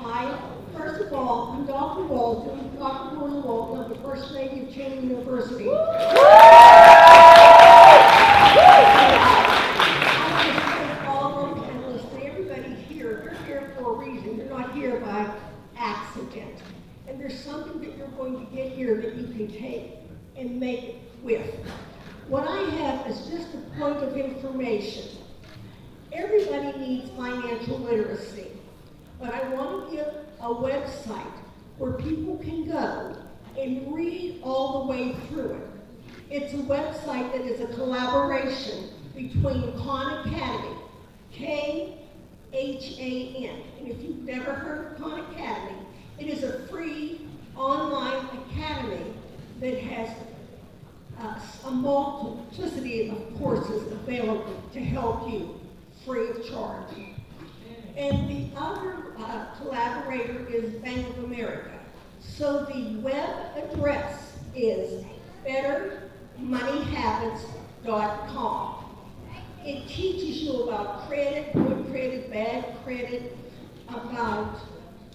Hi. First of all, I'm Dr. Walton, Dr. William Walton of the First Lady of Cheney University. I want to thank all of the panelists and everybody here. You're here for a reason. You're not here by accident. And there's something that you're going to get here that you can take and make it with. What I have is just a point of information. Everybody needs financial literacy, but I want to give a website where people can go and read all the way through it. It's a website that is a collaboration between Khan Academy, K-H-A-N, and if you've never heard of Khan Academy, it is a free online academy that has a multiplicity of courses available to help you free of charge. And the other collaborator is Bank of America. So the web address is bettermoneyhabits.com. It teaches you about credit, good credit, bad credit, about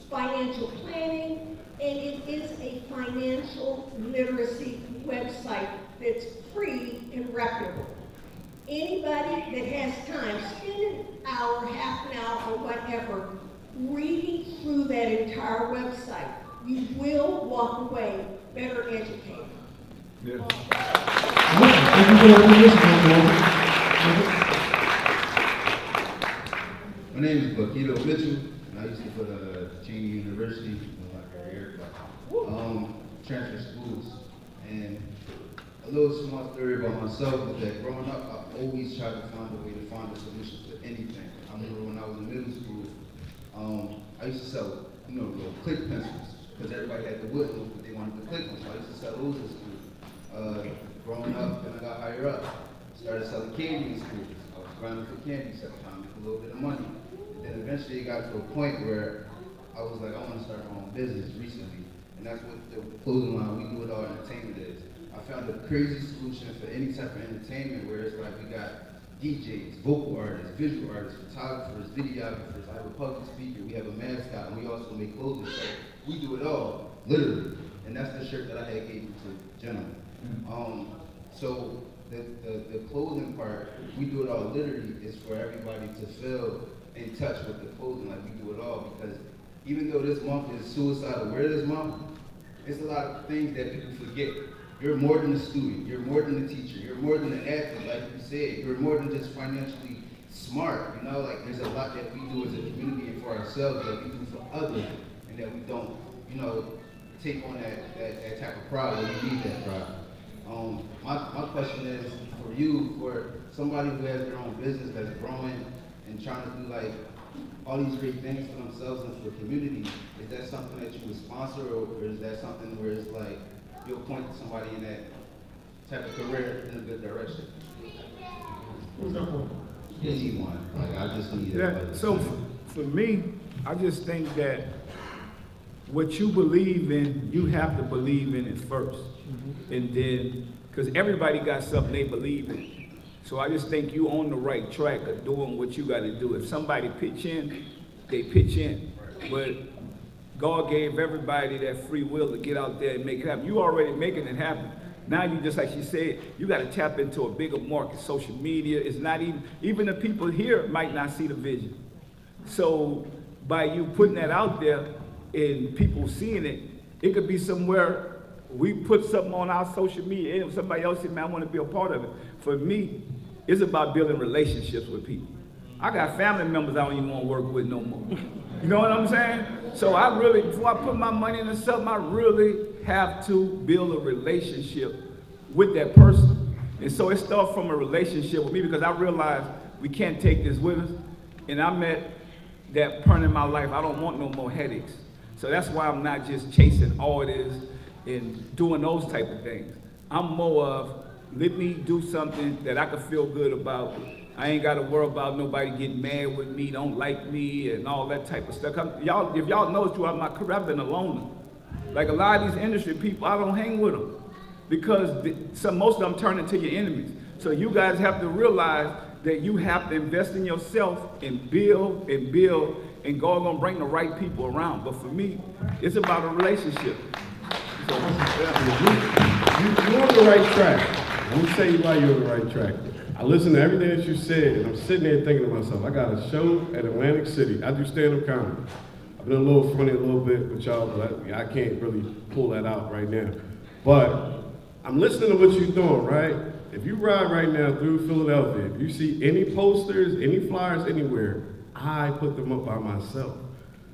financial planning, and it is a financial literacy website that's free and reputable. Anybody that has time, spend an hour, half an hour, or whatever, reading through that entire website. You will walk away better educated. Yeah. My name is Bakito Mitchell, and I used to go to Cheney University in my career. Transfer schools. And a little small story about myself is that growing up, I always tried to find a way to find a solution to anything. I remember when I was in middle school, I used to sell, little click pencils, because everybody had the wood ones, but they wanted the click ones, so I used to sell those in school. Growing up, then I got higher up, started selling candy in school. I was grinding for candy, trying to make a little bit of money. Then eventually it got to a point where I was like, I want to start my own business recently. And that's what the clothing line, We Do It All Entertainment is. I found a crazy solution for any type of entertainment where it's like we got DJs, vocal artists, visual artists, photographers, videographers, I have a public speaker, we have a mascot, and we also make clothing. So we do it all, literally. And that's the shirt that I had gave to gentlemen. So the clothing part, We Do It All literally is for everybody to feel in touch with the clothing, like we do it all, because even though this month is Suicide Awareness Month, it's a lot of things that people forget. You're more than a student, you're more than a teacher, you're more than an athlete, like you said, you're more than just financially smart, like there's a lot that we do as a community and for ourselves that we do for others, and that we don't, take on that type of pride, or we need that pride. My question is for you, for somebody who has their own business that's growing and trying to do all these great things for themselves and for the community, is that something that you would sponsor, or is that something where it's like you'll point to somebody in that type of career in a good direction? Easy one. I just need it. So for me, I just think that what you believe in, you have to believe in it first. And then, because everybody got something they believe in. So I just think you on the right track of doing what you got to do. If somebody pitch in, they pitch in. But God gave everybody that free will to get out there and make it happen. You already making it happen. Now you, just like she said, you got to tap into a bigger market. Social media is not even the people here might not see the vision. So by you putting that out there and people seeing it, it could be somewhere we put something on our social media and somebody else said, man, I want to be a part of it. For me, it's about building relationships with people. I got family members I don't even want to work with no more. You know what I'm saying? So I really, before I put my money into something, I really have to build a relationship with that person. And so it starts from a relationship with me, because I realized we can't take this with us. And I'm at that point in my life, I don't want no more headaches. So that's why I'm not just chasing orders and doing those type of things. I'm more of, let me do something that I can feel good about. I ain't got to worry about nobody getting mad with me, don't like me, and all that type of stuff. If y'all know throughout my career, I've been a loner. Like a lot of these industry people, I don't hang with them, because most of them turn into your enemies. So you guys have to realize that you have to invest in yourself and build, and God gonna bring the right people around. But for me, it's about a relationship. So, you're on the right track. I'm gonna tell you why you're on the right track. I listened to everything that you said, and I'm sitting there thinking to myself, I got a show at Atlantic City. I do stand-up comedy. I've been a little funny a little bit with y'all, but I can't really pull that out right now. But I'm listening to what you're doing, right? If you ride right now through Philadelphia, if you see any posters, any flyers anywhere, I put them up by myself.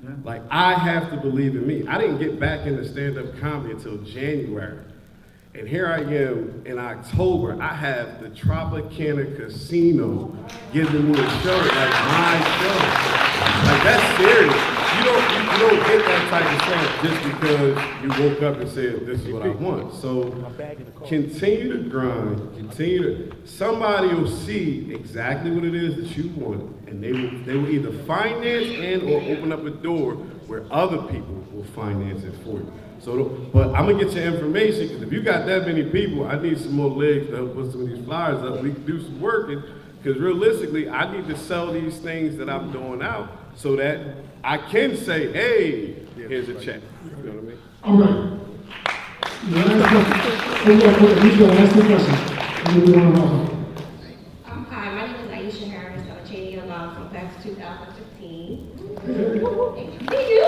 Yeah. Like, I have to believe in me. I didn't get back into stand-up comedy until January. And here I am in October. I have the Tropicana Casino giving me a show, like my show. Like, that's serious. You don't get that type of stuff just because you woke up and said, this is what I want. So continue to grind, somebody will see exactly what it is that you want, and they will either finance and or open up a door where other people will finance it for you. So, but I'm gonna get your information, because if you got that many people, I need some more legs to help put some of these flyers up. We can do some working, because realistically, I need to sell these things that I'm doing out so that I can say, hey, here's a check. You know what I mean? All right. Last question. Last two questions. Hi, my name is Aisha Harris. I'm a Cheney alum from class 2015. Thank you.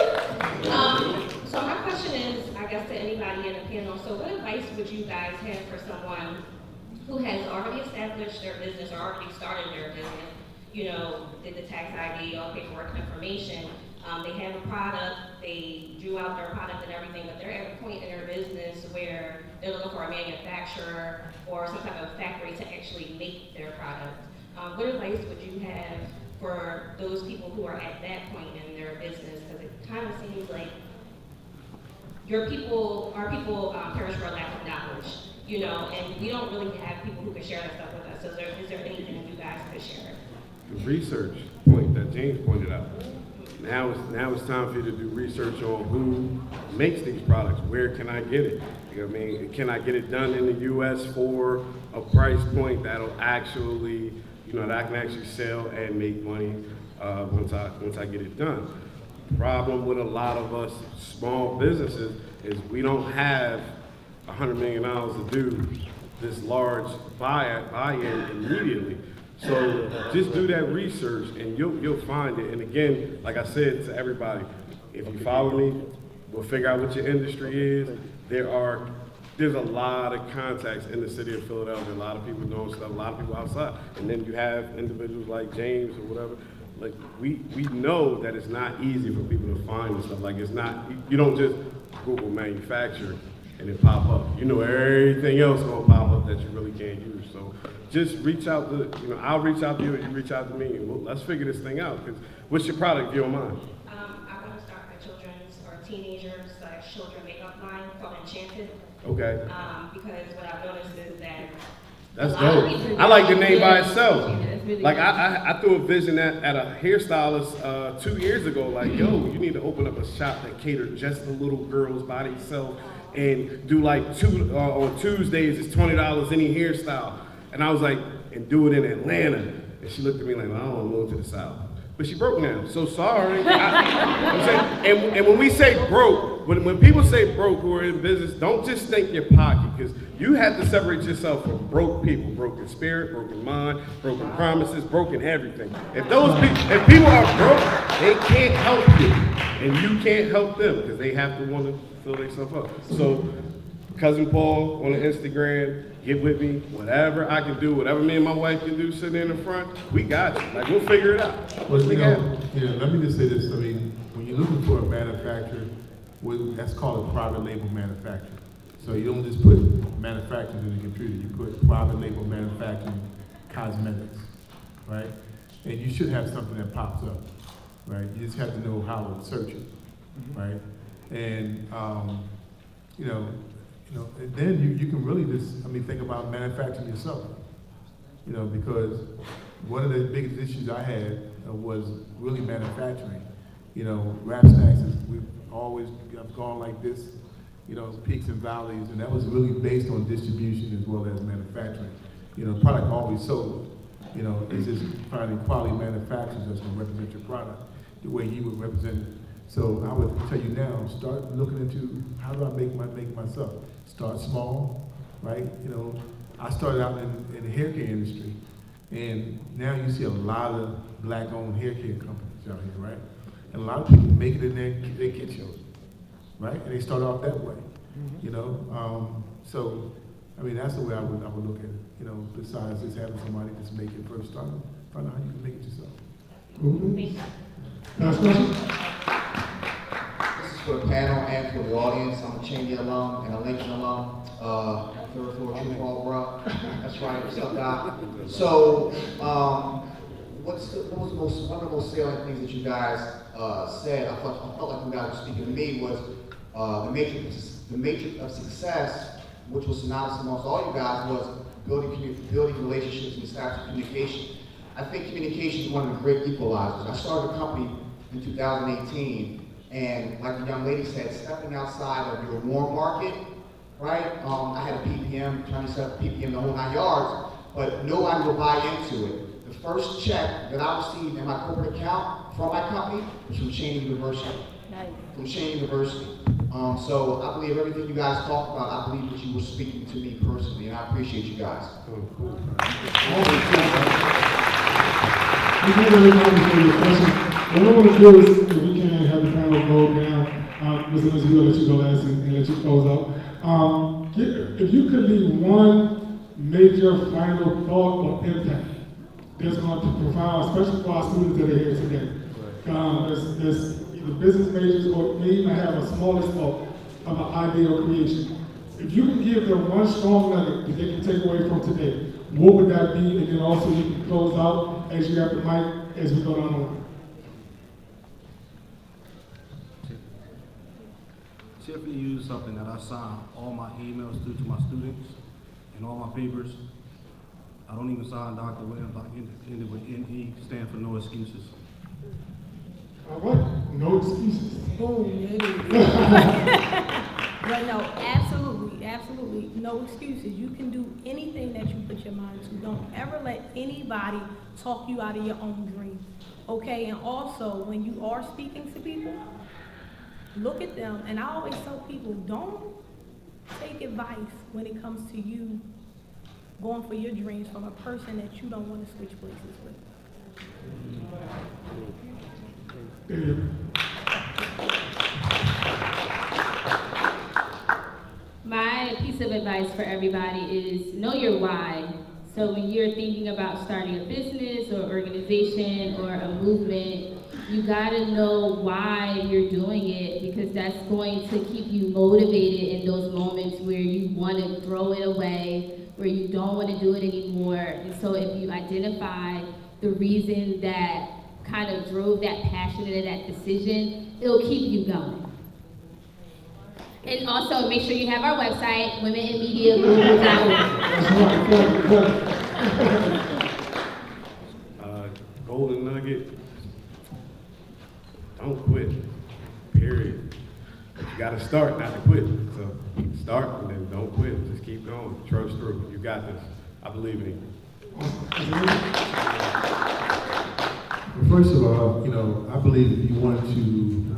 So my question is, I guess to anybody in the panel, so what advice would you guys have for someone who has already established their business or already started their business, you know, did the tax ID, all paperwork information, they have a product, they drew out their product and everything, but they're at a point in their business where they're looking for a manufacturer or some type of factory to actually make their product. What advice would you have for those people who are at that point in their business? Because it kind of seems like our people perish for a lack of knowledge, you know, and we don't really have people who can share that stuff with us. So is there anything you guys could share? The research point that James pointed out. Now it's time for you to do research on who makes these products. Where can I get it? You know what I mean? Can I get it done in the U.S. for a price point that'll actually, you know, that I can actually sell and make money once I get it done? Problem with a lot of us small businesses is we don't have $100 million to do this large buy-in immediately. So just do that research and you'll find it. And again, like I said to everybody, if you follow me, we'll figure out what your industry is. There's a lot of contacts in the city of Philadelphia, a lot of people doing stuff, a lot of people outside. And then you have individuals like James or whatever. Like we know that it's not easy for people to find this stuff. Like it's not, you don't just Google manufacturer and it pop up. You know everything else gonna pop up that you really can't use. So just reach out to, you know, I'll reach out to you and you reach out to me and let's figure this thing out. Because what's your product if you don't mind? I want to start a children's or teenagers / children makeup line called Enchanted. Okay. Because what I've noticed is that that's dope. I like the name by itself. Like I threw a vision at a hairstylist 2 years ago. Like, yo, you need to open up a shop that caters just the little girls by themselves and do like on Tuesdays it's $20 any hairstyle. And I was like, and do it in Atlanta. And she looked at me like, well, I don't want to move to the South. But she broke now, so sorry. And when we say broke, when people say broke who are in business, don't just think your pocket, because you have to separate yourself from broke people, broken spirit, broken mind, broken promises, broken everything. If people are broke, they can't help you, and you can't help them because they have to want to fill themselves up. So, Cousin Paul on the Instagram, get with me, whatever I can do, whatever me and my wife can do sitting in the front, we got you. Like, we'll figure it out. Well, you know, let me just say this. I mean, when you're looking for a manufacturer, that's called a private label manufacturer. So you don't just put manufacturing in the computer, you put private label manufacturing cosmetics, right? And you should have something that pops up, right? You just have to know how to search it, right? And, and then you can really just, think about manufacturing yourself, because one of the biggest issues I had was really manufacturing. Rap Snacks I've gone like this, peaks and valleys, and that was really based on distribution as well as manufacturing. Product always sold. It's just finding quality manufacturers that's going to represent your product the way you would represent it. So I would tell you now, start looking into how do I make myself. Start small, right? I started out in the hair care industry, and now you see a lot of black-owned hair care companies out here, right? And a lot of people make it in their kid shows, right? And they start off that way, So, that's the way I would look at it. Besides just having somebody just make it first, find out how you can make it yourself. Last question. This is for the panel and for the audience. I'm a Cheney alum and a Lincoln alum. Third floor, True Paul, bro. That's right. What's up, Doc? So, what was one of the most salient things that you guys said? I felt like you guys were speaking to me was the matrix of success, which was synonymous amongst all you guys, was building relationships and establishing communication. I think communication is one of the great equalizers. I started a company in 2018 And like the young lady said, stepping outside of your warm market, right? I had a PPM, trying to set up a PPM the whole 9 yards, but nobody will buy into it. The first check that I received in my corporate account from my company was from Cheney University. From Cheney University. So I believe everything you guys talked about, I believe that you were speaking to me personally, and I appreciate you guys. Thank you very much for your question. What I want to do is, if we can have the panel go down, Mr. Lynch, we'll let you go last and let you close out. If you could leave one major final thought or impact that's going to provide, especially for our students that are here today, there's either business majors or may even have a smallest thought of an idea or creation. If you can give them one strong nugget that they can take away from today, what would that be? And then also you can close out as you have the mic as we go down the line. Simply use something that I sign all my emails through to my students and all my papers. I don't even sign Dr. Williams. I end it with NE, stand for no excuses. All right, no excuses. Boom, But no, absolutely, no excuses. You can do anything that you put your mind to. Don't ever let anybody talk you out of your own dream, okay? And also, when you are speaking to people, look at them, and I always tell people, don't take advice when it comes to you going for your dreams from a person that you don't want to switch places with. My piece of advice for everybody is know your why. So when you're thinking about starting a business or organization or a movement, you gotta know why you're doing it, because that's going to keep you motivated in those moments where you want to throw it away, where you don't want to do it anymore. And so if you identify the reason that kind of drove that passion and that decision, it'll keep you going. And also make sure you have our website, womeninmediagroup.org. Golden nugget, don't quit, period. But you gotta start, not to quit. So start and then don't quit, just keep going, trudge through. You got this, I believe in you. Well, first of all, I believe if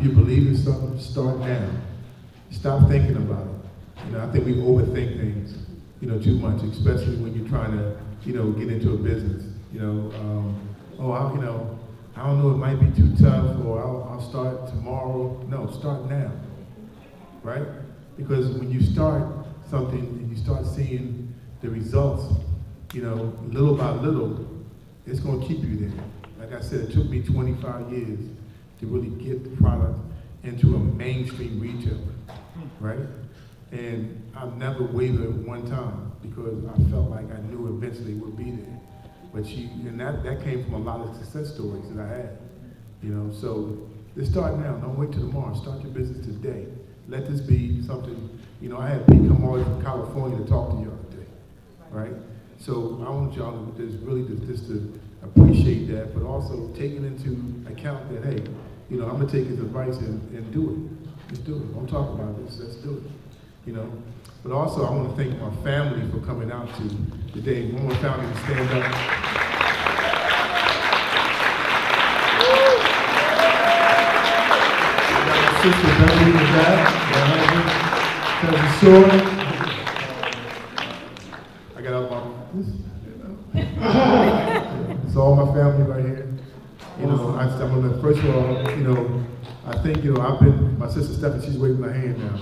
you believe in something, start now. Stop thinking about it. I think we overthink things, too much, especially when you're trying to, get into a business. I don't know, it might be too tough, or I'll start tomorrow. No, start now, right? Because when you start something and you start seeing the results, little by little, it's going to keep you there. Like I said, it took me 25 years to really get the product into a mainstream retailer, right? And I've never wavered one time because I felt like I knew eventually it would be there. But that came from a lot of success stories that I had, so let's start now. Don't wait till tomorrow. Start your business today. Let this be something, I had Pete come all the way from California to talk to y'all today, right? So I want y'all to just to appreciate that, but also taking into account that, hey, I'm gonna take his advice and do it. Let's do it. Don't talk about this, let's do it. But also I want to thank my family for coming out today. One more family to stand up. My sister Beverly and dad, my husband, cousin Short. I got out my it's all my family right here. First of all, I think, my sister Stephanie, she's waving her hand now.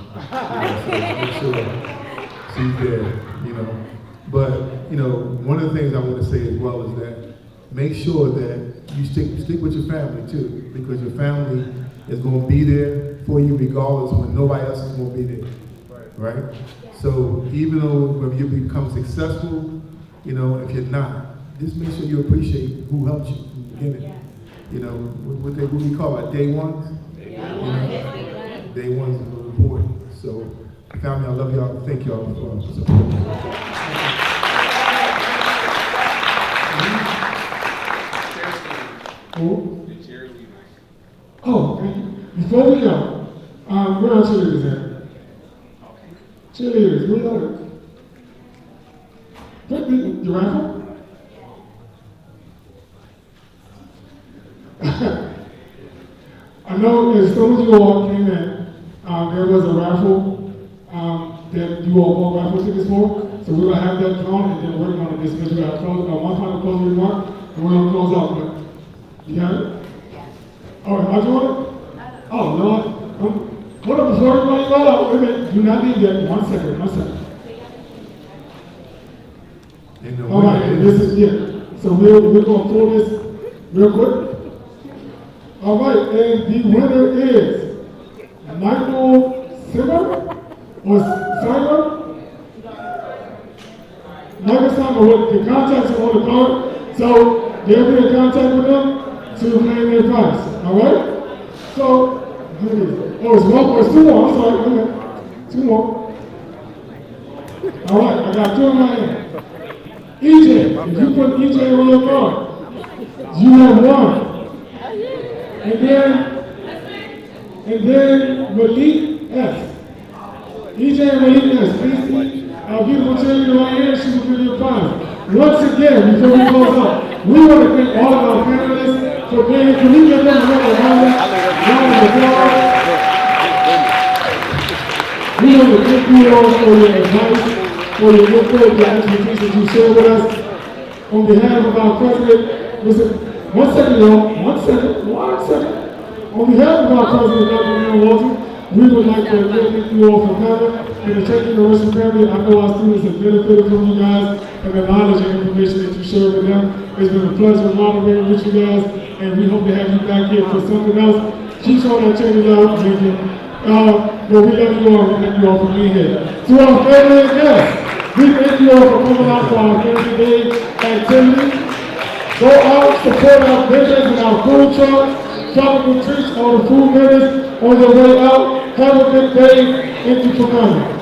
So make sure she's there, But, one of the things I want to say as well is that make sure that you stick with your family too, because your family is going to be there for you regardless when nobody else is going to be there, right? So even though when you become successful, if you're not, just make sure you appreciate who helped you from the beginning. What we call our day ones. Day ones are really important. So, family, I love y'all. Thank y'all for supporting me. Who? Oh, thank you. before we go, where are cheerleaders at? Cheerleaders, where are they? The raffle? I know as soon as you all came in, there was a raffle that you all bought raffle tickets for. So we're going to have that drawn and then work on it. This because we got one final closing remark and we're going to close out. But you got it? All right, am I doing it? Oh, Lord. What up, before everybody go out? Wait a minute. Do not leave yet. 1 second, 1 second. All right, this is it. So we're going to pull this real quick. All right, and the winner is Michael Simmer or Simon. Michael Simon, with the contacts are on the card, so they'll be in contact with them to claim their prize. All right? So, here it is. Oh, it's one more. It's two more. I'm sorry. Okay. Two more. All right, I got two in my hand. EJ, if you put EJ on your card, you have one. And then Malik S. EJ and Malik S. Please see our beautiful cheerleader right here. She will give you a prize. Once again, before we close up, we want to thank all of our panelists for being here. Can we give them another round of applause? We want to thank you all for your advice, for your input, your expertise that you shared with us. On behalf of our president, listen, 1 second, y'all. 1 second. 1 second. On behalf of our president, Dr. Neil Walton, we would like to thank you all for coming. And the Cheney University family, I know our students have benefited from you guys and the knowledge and information that you shared with them. It's been a pleasure moderating with you guys, and we hope to have you back here for something else. Keep showing that Cheney love, thank you. But we love you all, and thank you all for being here. To our family and guests, we thank you all for coming out for our Family Day activity. Go out, support our vendors and our food trucks, tropical treats, all the food vendors on your way out. Have a good day. Thank you for coming.